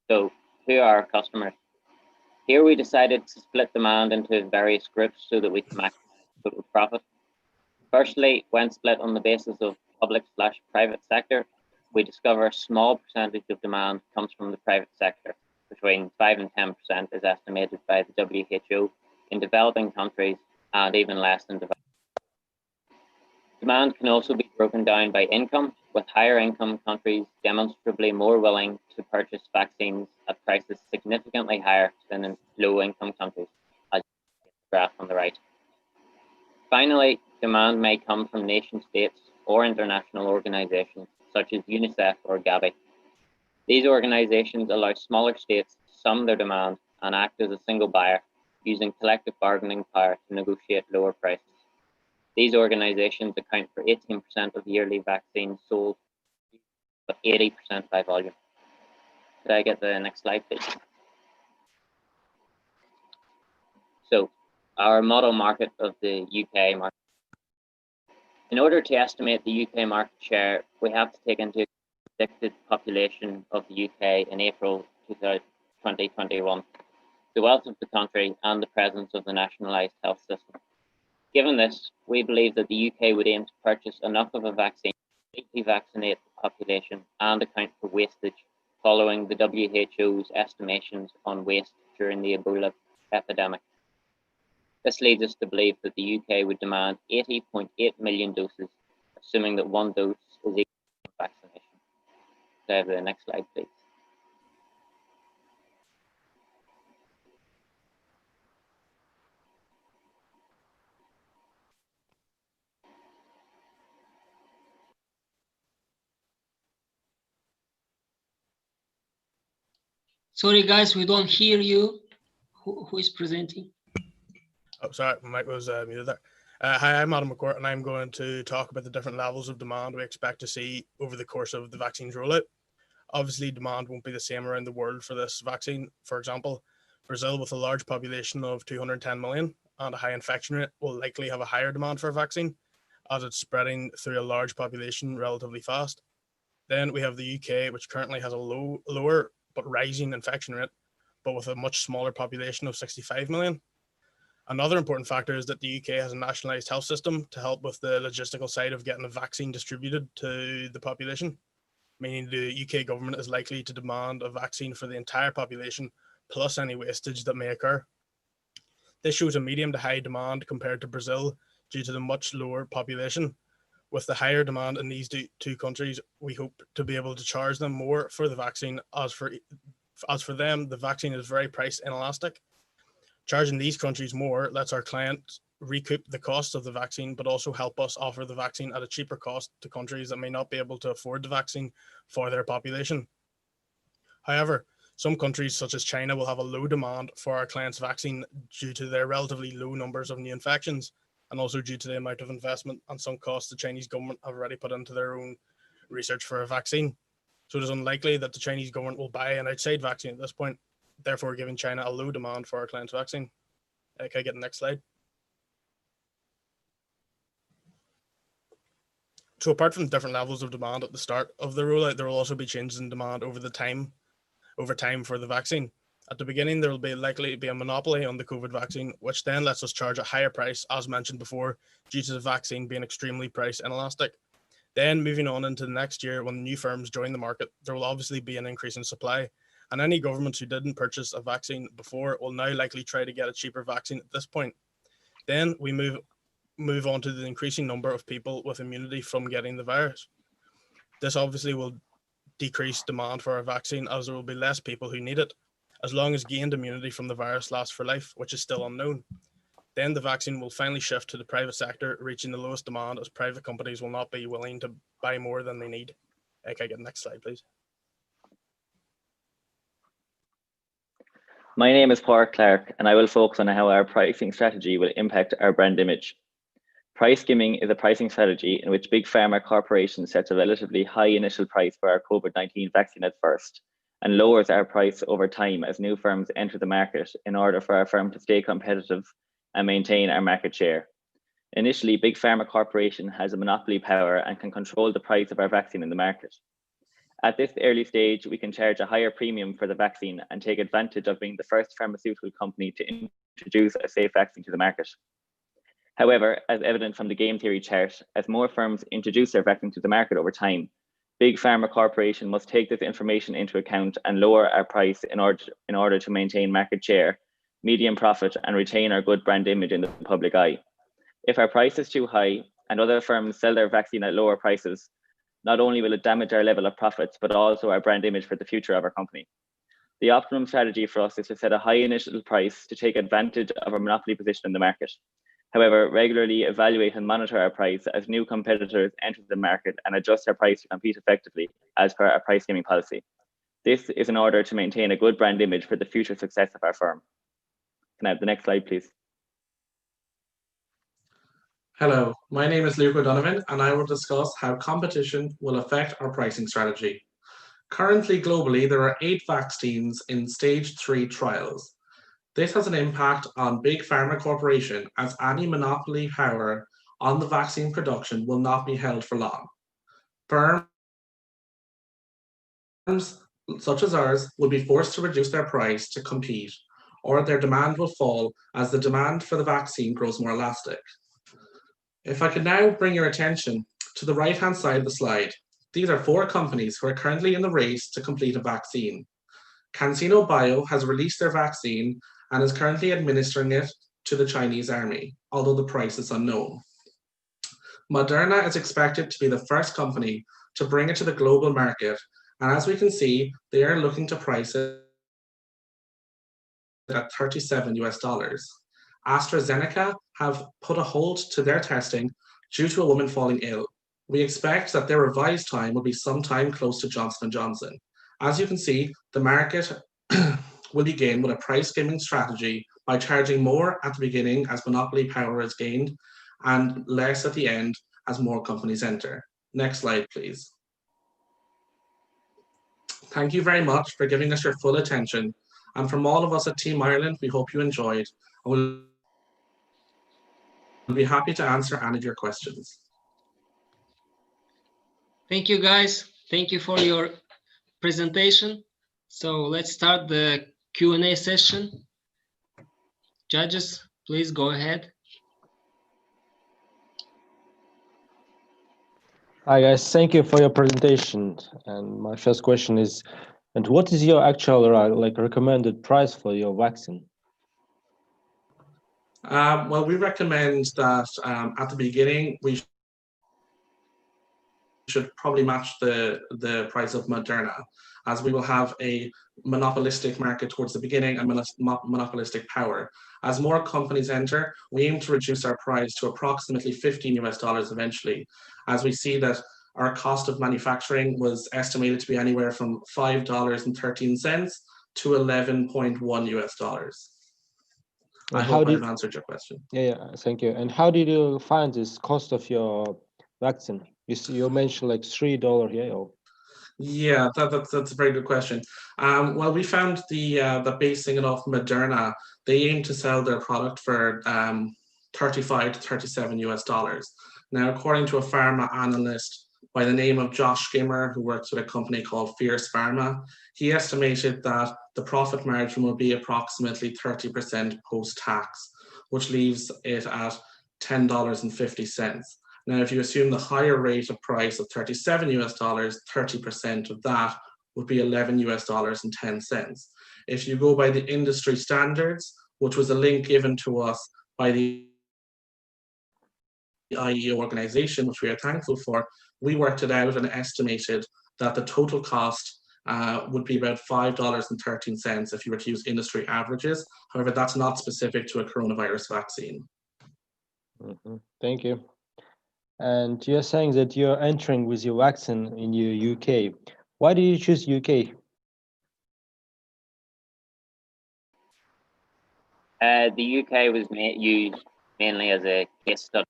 So, who are our customers? Here we decided to split demand into various groups so that we can maximize total profit. Firstly, when split on the basis of public/private sector, we discover a small percentage of demand comes from the private sector. Between 5 and 10% is estimated by the WHO in developing countries, and even less in developing. Demand can also be broken down by income, with higher income countries demonstrably more willing to purchase vaccines at prices significantly higher than in low income countries, as you can see in the graph on the right. Finally, demand may come from nation states or international organizations such as UNICEF or Gavi. These organizations allow smaller states to sum their demand and act as a single buyer, using collective bargaining power to negotiate lower prices. These organizations account for 18% of yearly vaccines sold, but 80% by volume. Could I get the next slide, please? So, our model market of the UK market. In order to estimate the UK market share, we have to take into account the predicted population of the UK in April 2021, the wealth of the country, and the presence of the nationalised health system. Given this, we believe that the UK would aim to purchase enough of a vaccine to completely vaccinate the population and account for wastage, following the WHO's estimations on waste during the Ebola epidemic. This leads us to believe that the UK would demand 80.8 million doses, assuming that one dose is equal to vaccination. Can I have the next slide, please? Sorry, guys, we don't hear you. Who is presenting? Oh, sorry, my mic was muted there. Hi, I'm Adam McCourt, and I'm going to talk about the different levels of demand we expect to see over the course of the vaccine's rollout. Obviously, demand won't be the same around the world for this vaccine. For example, Brazil, with a large population of 210 million and a high infection rate, will likely have a higher demand for a vaccine, as it's spreading through a large population relatively fast. Then we have the UK, which currently has a lower but rising infection rate, but with a much smaller population of 65 million. Another important factor is that the UK has a nationalised health system to help with the logistical side of getting a vaccine distributed to the population, meaning the UK government is likely to demand a vaccine for the entire population, plus any wastage that may occur. This shows a medium to high demand compared to Brazil due to the much lower population. With the higher demand in these two countries, we hope to be able to charge them more for the vaccine. As for them, the vaccine is very price inelastic. Charging these countries more lets our clients recoup the cost of the vaccine, but also help us offer the vaccine at a cheaper cost to countries that may not be able to afford the vaccine for their population. However, some countries such as China will have a low demand for our clients' vaccine due to their relatively low numbers of new infections, and also due to the amount of investment and some costs the Chinese government have already put into their own research for a vaccine. So it is unlikely that the Chinese government will buy an outside vaccine at this point, therefore giving China a low demand for our client's vaccine. Can I get the next slide? So apart from different levels of demand at the start of the rollout, there will also be changes in demand over time for the vaccine. At the beginning, there will be likely to be a monopoly on the COVID vaccine, which then lets us charge a higher price, as mentioned before, due to the vaccine being extremely price inelastic. Then moving on into the next year, when new firms join the market, there will obviously be an increase in supply, and any governments who didn't purchase a vaccine before will now likely try to get a cheaper vaccine at this point. Then we move on to the increasing number of people with immunity from getting the virus. This obviously will decrease demand for our vaccine, as there will be less people who need it, as long as gained immunity from the virus lasts for life, which is still unknown. Then the vaccine will finally shift to the private sector, reaching the lowest demand, as private companies will not be willing to buy more than they need. Can I get the next slide, please? My name is Paul Clark, and I will focus on how our pricing strategy will impact our brand image. Price skimming is a pricing strategy in which big pharma corporations set a relatively high initial price for our COVID-19 vaccine at first, and lowers our price over time as new firms enter the market in order for our firm to stay competitive and maintain our market share. Initially, Big Pharma Corporation has a monopoly power and can control the price of our vaccine in the market. At this early stage, we can charge a higher premium for the vaccine and take advantage of being the first pharmaceutical company to introduce a safe vaccine to the market. However, as evident from the game theory chart, as more firms introduce their vaccine to the market over time, Big Pharma Corporation must take this information into account and lower our price in order to maintain market share, medium profit, and retain our good brand image in the public eye. If our price is too high and other firms sell their vaccine at lower prices, not only will it damage our level of profits, but also our brand image for the future of our company. The optimum strategy for us is to set a high initial price to take advantage of our monopoly position in the market. However, regularly evaluate and monitor our price as new competitors enter the market and adjust our price to compete effectively as per our price skimming policy. This is in order to maintain a good brand image for the future success of our firm. Can I have the next slide, please? Hello, my name is Luke O'Donovan, and I will discuss how competition will affect our pricing strategy. Currently, globally, there are 8 vaccines in stage 3 trials. This has an impact on Big Pharma Corporation, as any monopoly power on the vaccine production will not be held for long. Firms such as ours will be forced to reduce their price to compete, or their demand will fall as the demand for the vaccine grows more elastic. If I could now bring your attention to the right-hand side of the slide, these are 4 companies who are currently in the race to complete a vaccine. CanSino Bio has released their vaccine and is currently administering it to the Chinese army, although the price is unknown. Moderna is expected to be the first company to bring it to the global market, and as we can see, they are looking to price it at $37 US. AstraZeneca have put a hold to their testing due to a woman falling ill. We expect that their revised time will be sometime close to Johnson & Johnson. As you can see, the market will begin with a price skimming strategy by charging more at the beginning as monopoly power is gained and less at the end as more companies enter. Next slide, please. Thank you very much for giving us your full attention. And from all of us at Team Ireland, we hope you enjoyed. And we'll be happy to answer any of your questions. Thank you, guys. Thank you for your presentation. So let's start the Q&A session. Judges, please go ahead. Hi guys, thank you for your presentation. And my first question is, and what is your actual recommended price for your vaccine? Well, we recommend that at the beginning, we should probably match the price of Moderna, as we will have a monopolistic market towards the beginning and monopolistic power. As more companies enter, we aim to reduce our price to approximately $15 US eventually, as we see that our cost of manufacturing was estimated to be anywhere from $5.13 to $11.1 US. I hope I've answered your question. Yeah, thank you. And how did you find this cost of your vaccine? You mentioned like $3 here. Or... Yeah, that's a very good question. Well, we found the basing it off Moderna. They aim to sell their product for $35 to $37 US. Now, according to a pharma analyst by the name of Josh Skimmer, who works with a company called Fierce Pharma, he estimated that the profit margin will be approximately 30% post-tax, which leaves it at $10.50. Now, if you assume the higher rate of price of $37 US, 30% of that would be $11 US and 10 cents. If you go by the industry standards, which was a link given to us by the IE organization, which we are thankful for, we worked it out and estimated that the total cost would be about $5.13 if you were to use industry averages. However, that's not specific to a coronavirus vaccine. Thank you. And you're saying that you're entering with your vaccine in the UK. Why did you choose UK? The UK was used mainly as a case study,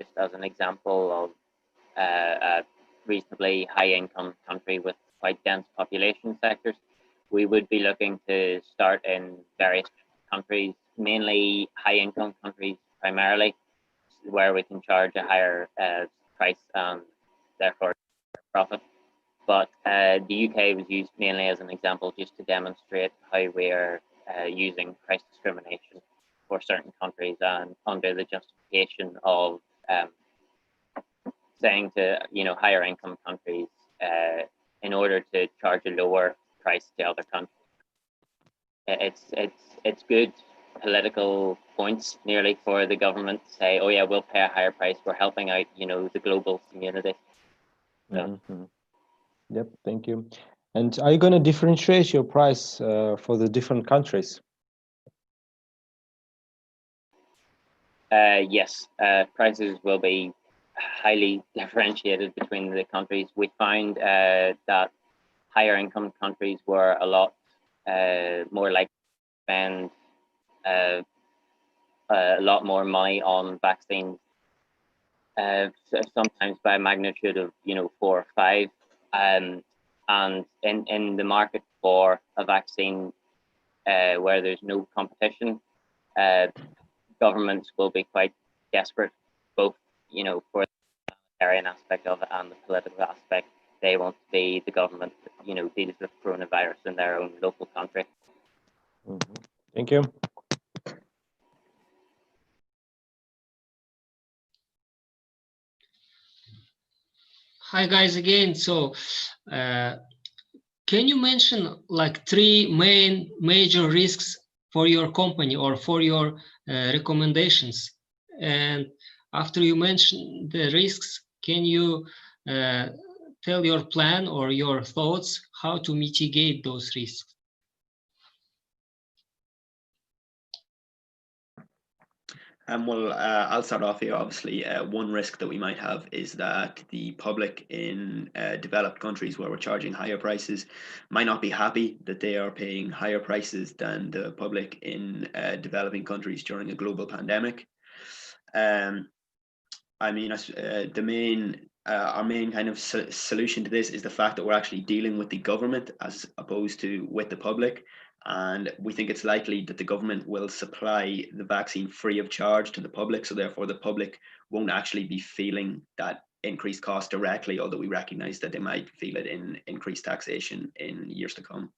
just as an example of a reasonably high-income country with quite dense population sectors. We would be looking to start in various countries, mainly high-income countries primarily, where we can charge a higher price and therefore profit. But the UK was used mainly as an example just to demonstrate how we're using price discrimination for certain countries and under the justification of saying to higher income countries in order to charge a lower price to other countries. It's good political points nearly for the government to say, oh yeah, we'll pay a higher price, we're helping out the global community. So. Yep, thank you. And are you going to differentiate your price for the different countries? Yes, prices will be highly differentiated between the countries. We found that higher income countries were a lot more likely to spend a lot more money on vaccines, sometimes by a magnitude of 4 or 5. And in the market for a vaccine where there's no competition, governments will be quite desperate, both for the humanitarian aspect of it and the political aspect. They want to be the government that deals with coronavirus in their own local country. Thank you. Hi guys again. So can you mention like 3 major risks for your company or for your recommendations? And After you mention the risks, can you tell your plan or your thoughts how to mitigate those risks? I'll start off here. Obviously, one risk that we might have is that the public in developed countries where we're charging higher prices might not be happy that they are paying higher prices than the public in developing countries during a global pandemic. I mean, our main kind of solution to this is the fact that we're actually dealing with the government as opposed to with the public. And we think it's likely that the government will supply the vaccine free of charge to the public. So therefore the public won't actually be feeling that increased cost directly, although we recognize that they might feel it in increased taxation in years to come.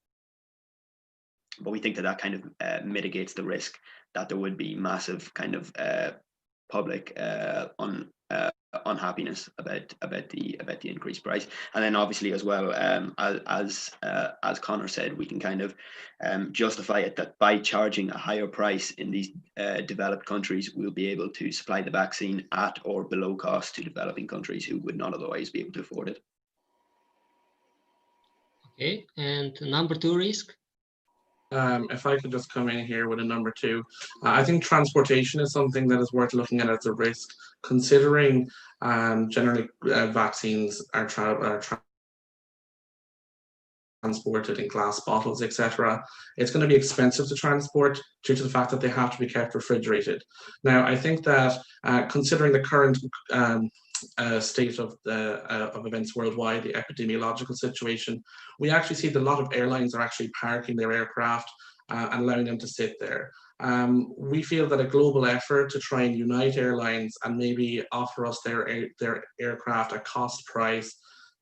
But we think that that kind of mitigates the risk that there would be massive kind of public unhappiness about the increased price. And then obviously as well, as Connor said, we can kind of justify it that by charging a higher price in these developed countries, we'll be able to supply the vaccine at or below cost to developing countries who would not otherwise be able to afford it. Okay, and number 2 risk? If I could just come in here with a number 2, I think transportation is something that is worth looking at as a risk, considering generally vaccines are transported in glass bottles, etc. It's going to be expensive to transport due to the fact that they have to be kept refrigerated. Now, I think that considering the current state of events worldwide, the epidemiological situation, we actually see that a lot of airlines are actually parking their aircraft and allowing them to sit there. We feel that a global effort to try and unite airlines and maybe offer us their aircraft at cost price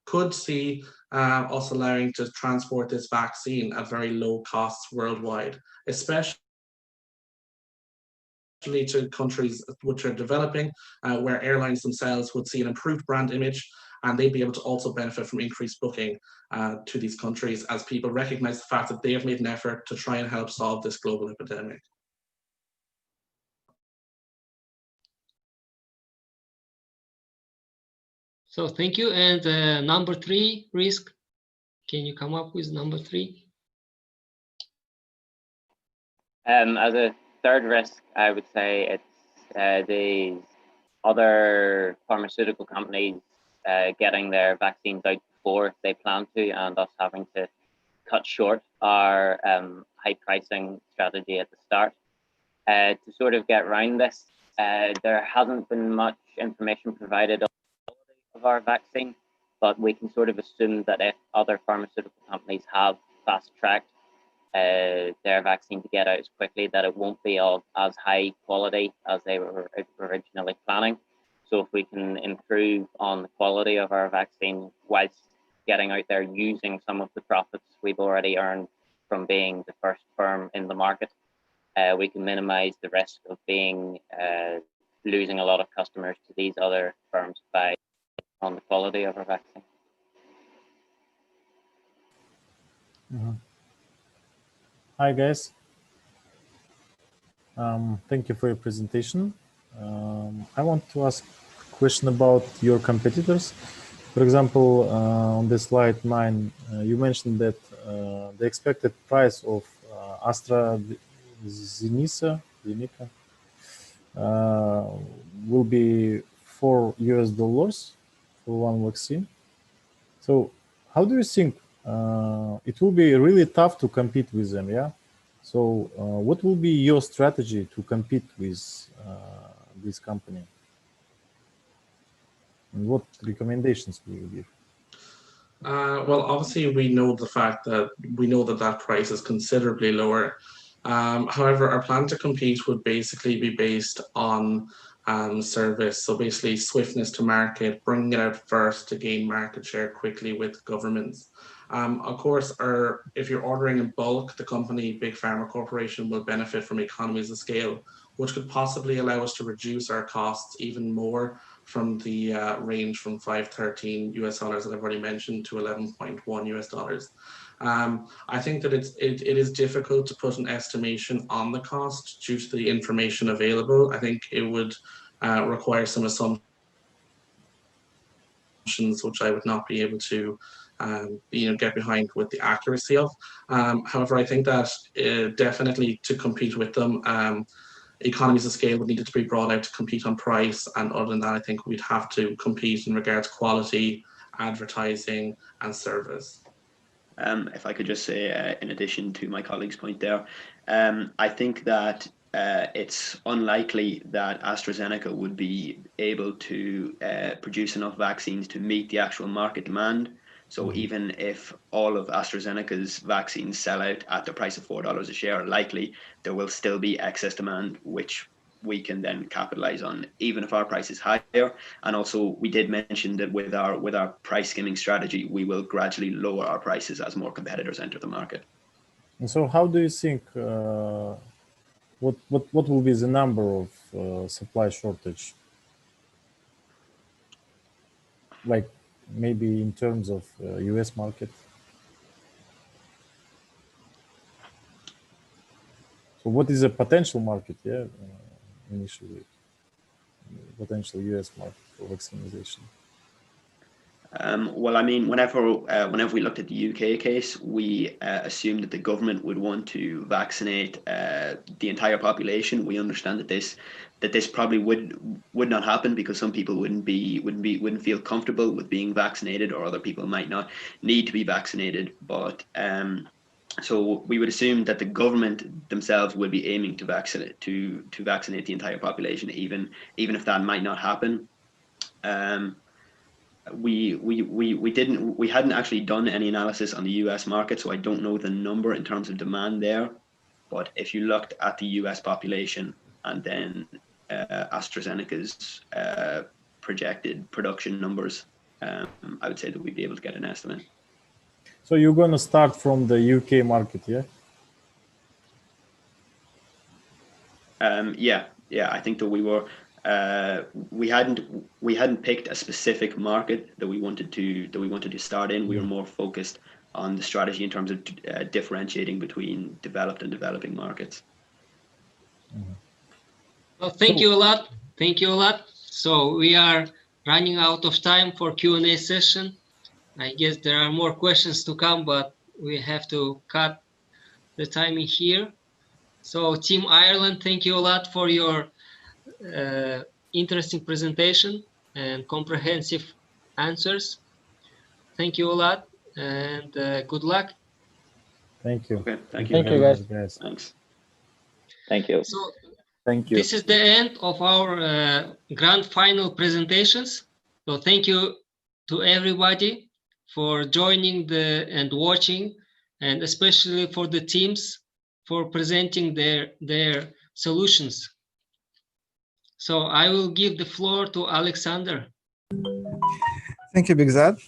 could see us allowing to transport this vaccine at very low costs worldwide, especially to countries which are developing, where airlines themselves would see an improved brand image, and they'd be able to also benefit from increased booking to these countries as people recognize the fact that they have made an effort to try and help solve this global epidemic. So thank you. And number 3 risk, can you come up with number 3? As a third risk, I would say it's the other pharmaceutical companies getting their vaccines out before they plan to, and us having to cut short our high pricing strategy at the start. To sort of get around this, there hasn't been much information provided on the quality of our vaccine, but we can sort of assume that if other pharmaceutical companies have fast-tracked their vaccine to get out as quickly, that it won't be of as high quality as they were originally planning. So if we can improve on the quality of our vaccine whilst getting out there using some of the profits we've already earned from being the first firm in the market, we can minimize the risk of being losing a lot of customers to these other firms by on the quality of our vaccine. Hi guys, thank you for your presentation. I want to ask a question about your competitors. For example, on the slide 9, you mentioned that the expected price of AstraZeneca will be $4 for one vaccine. So how do you think it will be really tough to compete with them? Yeah. So what will be your strategy to compete with this company? And what recommendations will you give? Well, obviously, we know that price is considerably lower. However, our plan to compete would basically be based on service. So basically swiftness to market, bringing it out first to gain market share quickly with governments. Of course, if you're ordering in bulk, the company, Big Pharma Corporation, will benefit from economies of scale, which could possibly allow us to reduce our costs even more from the range from $513 that I've already mentioned to $11.1 I think that it is difficult to put an estimation on the cost due to the information available. I think it would require some assumptions which I would not be able to get behind with the accuracy of. However, I think that definitely to compete with them, economies of scale would need to be brought out to compete on price. And other than that, I think we'd have to compete in regards to quality, advertising, and service. If I could just say, in addition to my colleague's point there, I think that it's unlikely that AstraZeneca would be able to produce enough vaccines to meet the actual market demand. So even if all of AstraZeneca's vaccines sell out at the price of $4 a share, likely there will still be excess demand, which we can then capitalize on, even if our price is higher. And also, we did mention that with our price skimming strategy, we will gradually lower our prices as more competitors enter the market. And so, how do you think what will be the number of supply shortage? Like maybe in terms of US market. So what is a potential market, initially, potential US market for vaccination? Well, I mean, whenever we looked at the UK case, we assumed that the government would want to vaccinate the entire population. We understand that this probably would not happen because some people wouldn't feel comfortable with being vaccinated, or other people might not need to be vaccinated. But so we would assume that the government themselves would be aiming to vaccinate the entire population, even if that might not happen. We hadn't actually done any analysis on the US market, so I don't know the number in terms of demand there. But if you looked at the US population and then AstraZeneca's projected production numbers, I would say that we'd be able to get an estimate. So you're going to start from the UK market, yeah? Yeah. I think that we hadn't picked a specific market that we wanted to start in. We were more focused on the strategy in terms of differentiating between developed and developing markets. Well, thank you a lot. Thank you a lot. So we are running out of time for Q&A session. I guess there are more questions to come, but we have to cut the timing here. So Team Ireland, thank you a lot for your interesting presentation and comprehensive answers. Thank you a lot, and good luck. Thank you. Okay, thank you guys. Thanks. Thank you. So Thank you. this is the end of our grand final presentations. So thank you to everybody for joining and watching, and especially for the teams for presenting their solutions. So I will give the floor to Alexander. Thank you, Bigzad.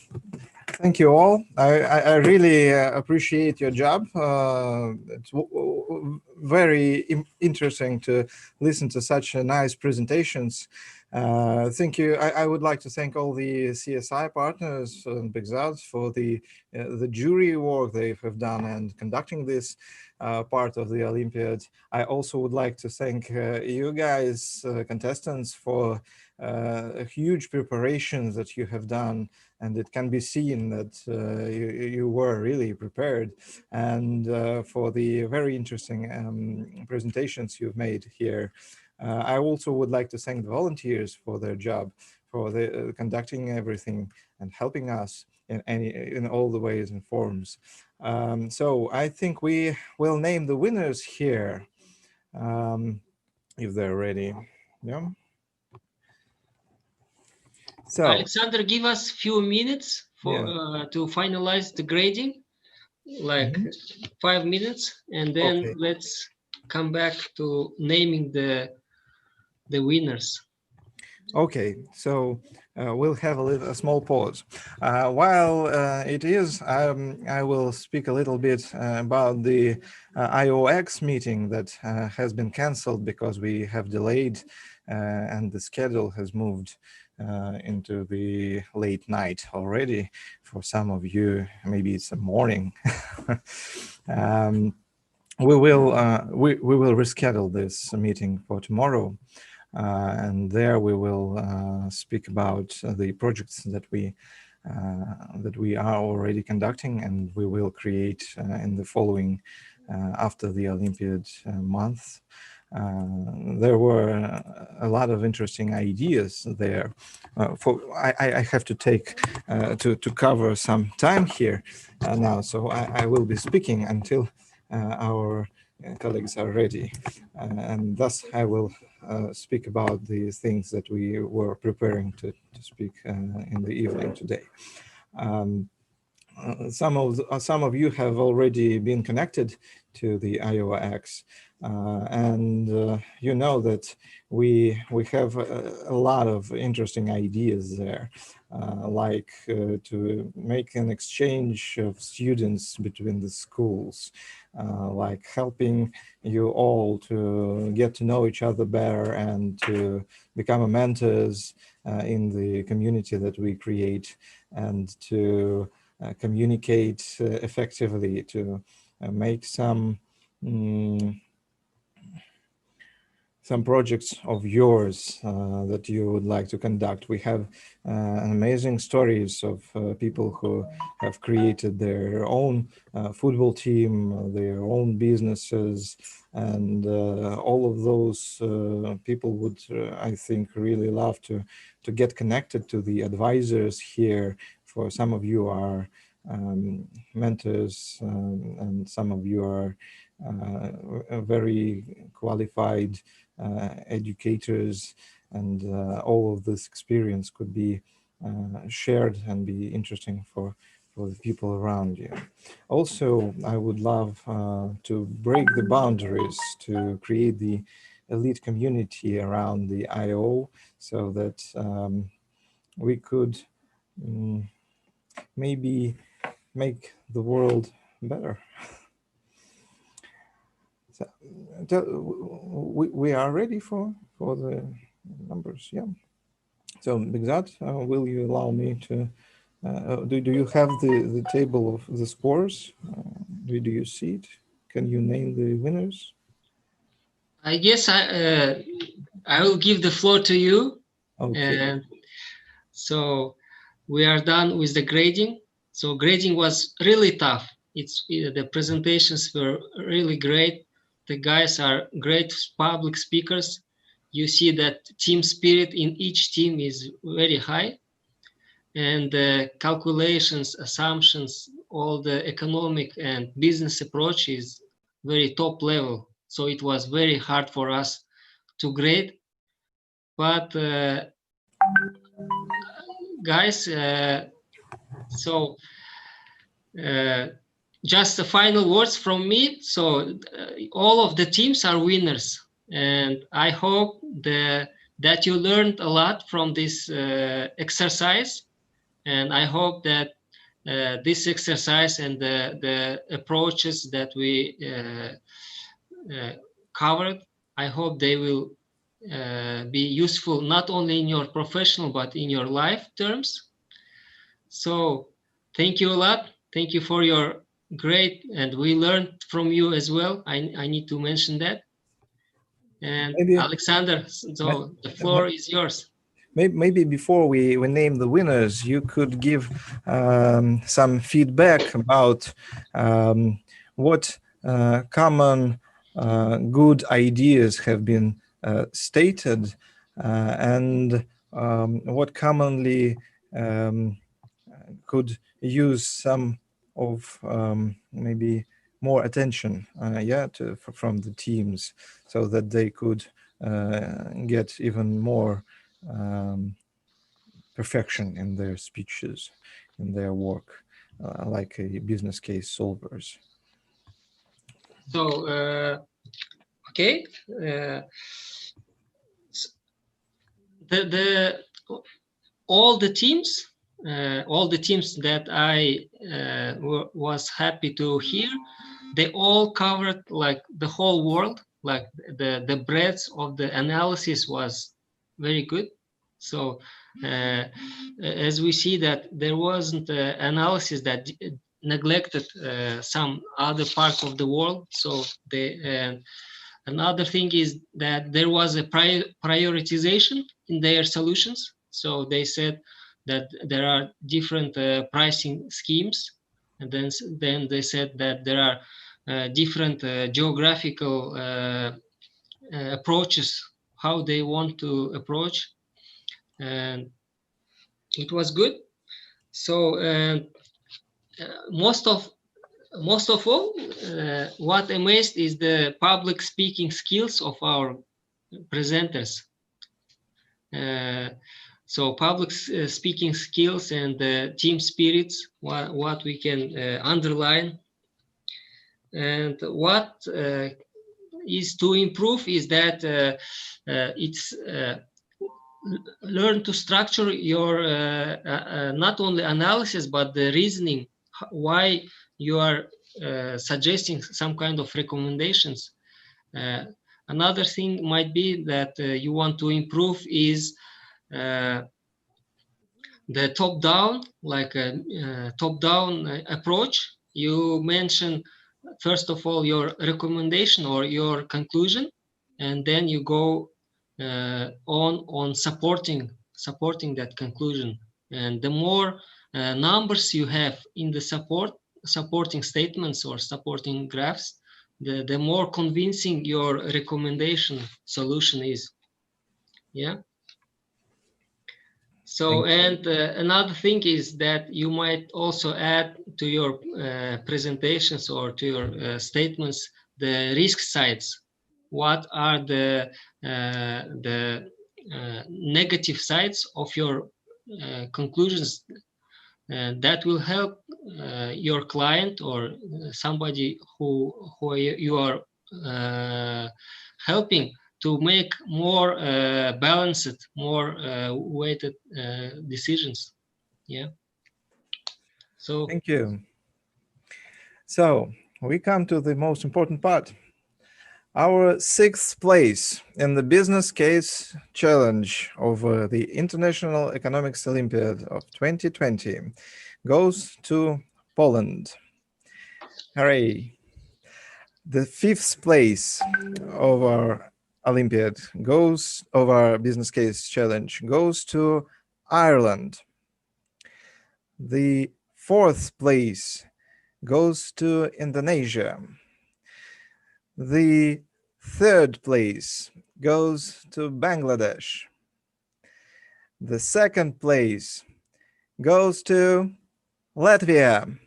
Thank you all. I really appreciate your job. It's very interesting to listen to such nice presentations. Thank you. I would like to thank all the CSI partners and Bigzad for the jury work they have done and conducting this part of the Olympiad. I also would like to thank you guys, contestants, for huge preparations that you have done, and it can be seen that you were really prepared, and for the very interesting presentations you've made here. I also would like to thank the volunteers for their job, for conducting everything and helping us in all the ways and forms. So I think we will name the winners here, if they're ready. Yeah. So Alexander, give us a few minutes to finalize the grading, like 5 minutes, and then let's come back to naming the winners. Okay, so we'll have a small pause. While it is, I will speak a little bit about the IOX meeting that has been cancelled because we have delayed and the schedule has moved into the late night already. For some of you, maybe it's a morning. We will reschedule this meeting for tomorrow. and there we will speak about the projects that we are already conducting, and we will create in the following after the Olympiad month. There were a lot of interesting ideas there. I have to take to cover some time here now, so I will be speaking until our colleagues are ready, and thus I will speak about the things that we were preparing to speak in the evening today. Some of you have already been connected to the IOX, and you know that we have a lot of interesting ideas there, like to make an exchange of students between the schools, like helping you all to get to know each other better and to become mentors in the community that we create, and to communicate effectively, to make some projects of yours that you would like to conduct. We have amazing stories of people who have created their own football team, their own businesses, and all of those people would, I think, really love to get connected to the advisors here. For some of you are mentors, and some of you are very qualified educators, and all of this experience could be shared and be interesting for the people around you. Also, I would love to break the boundaries, to create the elite community around the IO, so that we could maybe make the world better. So, we are ready for the numbers, yeah. So, Bigzat, will you allow me to? Do you have the table of the scores? Do you see it? Can you name the winners? I guess I will give the floor to you. Okay. And so we are done with the grading. So grading was really tough. The presentations were really great. The guys are great public speakers. You see that team spirit in each team is very high, and the calculations, assumptions, all the economic and business approach is very top level. So it was very hard for us to grade. But guys, so just the final words from me. So all of the teams are winners, and I hope that you learned a lot from this exercise, and I hope that this exercise and the approaches that we covered, I hope they will be useful not only in your professional but in your life terms. So thank you a lot. Thank you for your great, and we learned from you as well. I need to mention that. And Maybe, Alexander, so the floor is yours. Maybe before we name the winners, you could give some feedback about what common good ideas have been stated, and what commonly could use some of maybe more attention from the teams, so that they could get even more perfection in their speeches, in their work, like a business case solvers. So okay, all the teams that I was happy to hear, they all covered like the whole world. Like the breadth of the analysis was very good. So as we see that there wasn't analysis that neglected some other parts of the world. So Another thing is that there was a prioritization in their solutions. So they said that there are different pricing schemes, and then they said that there are different geographical approaches, how they want to approach, and it was good. So most of all, what amazed is the public speaking skills of our presenters. So public speaking skills and team spirits, what we can underline. And what is to improve is that it's learn to structure your not only analysis, but the reasoning, why you are suggesting some kind of recommendations. Another thing might be that you want to improve is the top-down, like a top-down approach. You mention, first of all, your recommendation or your conclusion, and then you go on supporting that conclusion. And the more numbers you have in the supporting statements or supporting graphs, the more convincing your recommendation solution is. Yeah. So, and another thing is that you might also add to your presentations or to your statements the risk sides. What are the negative sides of your conclusions? That will help your client or somebody who you are helping to make more balanced, more weighted decisions. Yeah. So thank you. So we come to the most important part. Our 6th place in the business case challenge of the International Economics Olympiad of 2020 goes to Poland. Hooray. The 5th place of our Olympiad of our business case challenge goes to Ireland. The 4th place goes to Indonesia. The 3rd place goes to Bangladesh. The 2nd place goes to Latvia.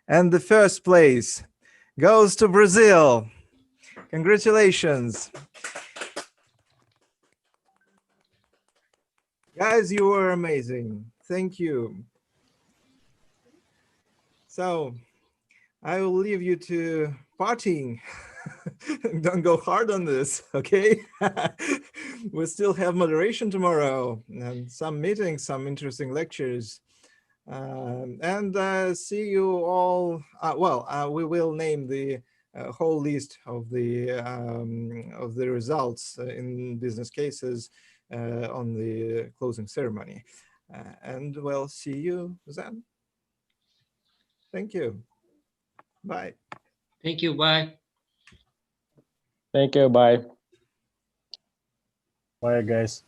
And the 1st place goes to Brazil. Congratulations. Guys, you were amazing. Thank you. So I will leave you to partying. Don't go hard on this, okay? We still have moderation tomorrow and some meetings, some interesting lectures. And see you all. We will name the whole list of the results in business cases on the closing ceremony. And we'll see you then. Thank you. Bye. thank you. Bye. Thank you. Bye. Bye, guys.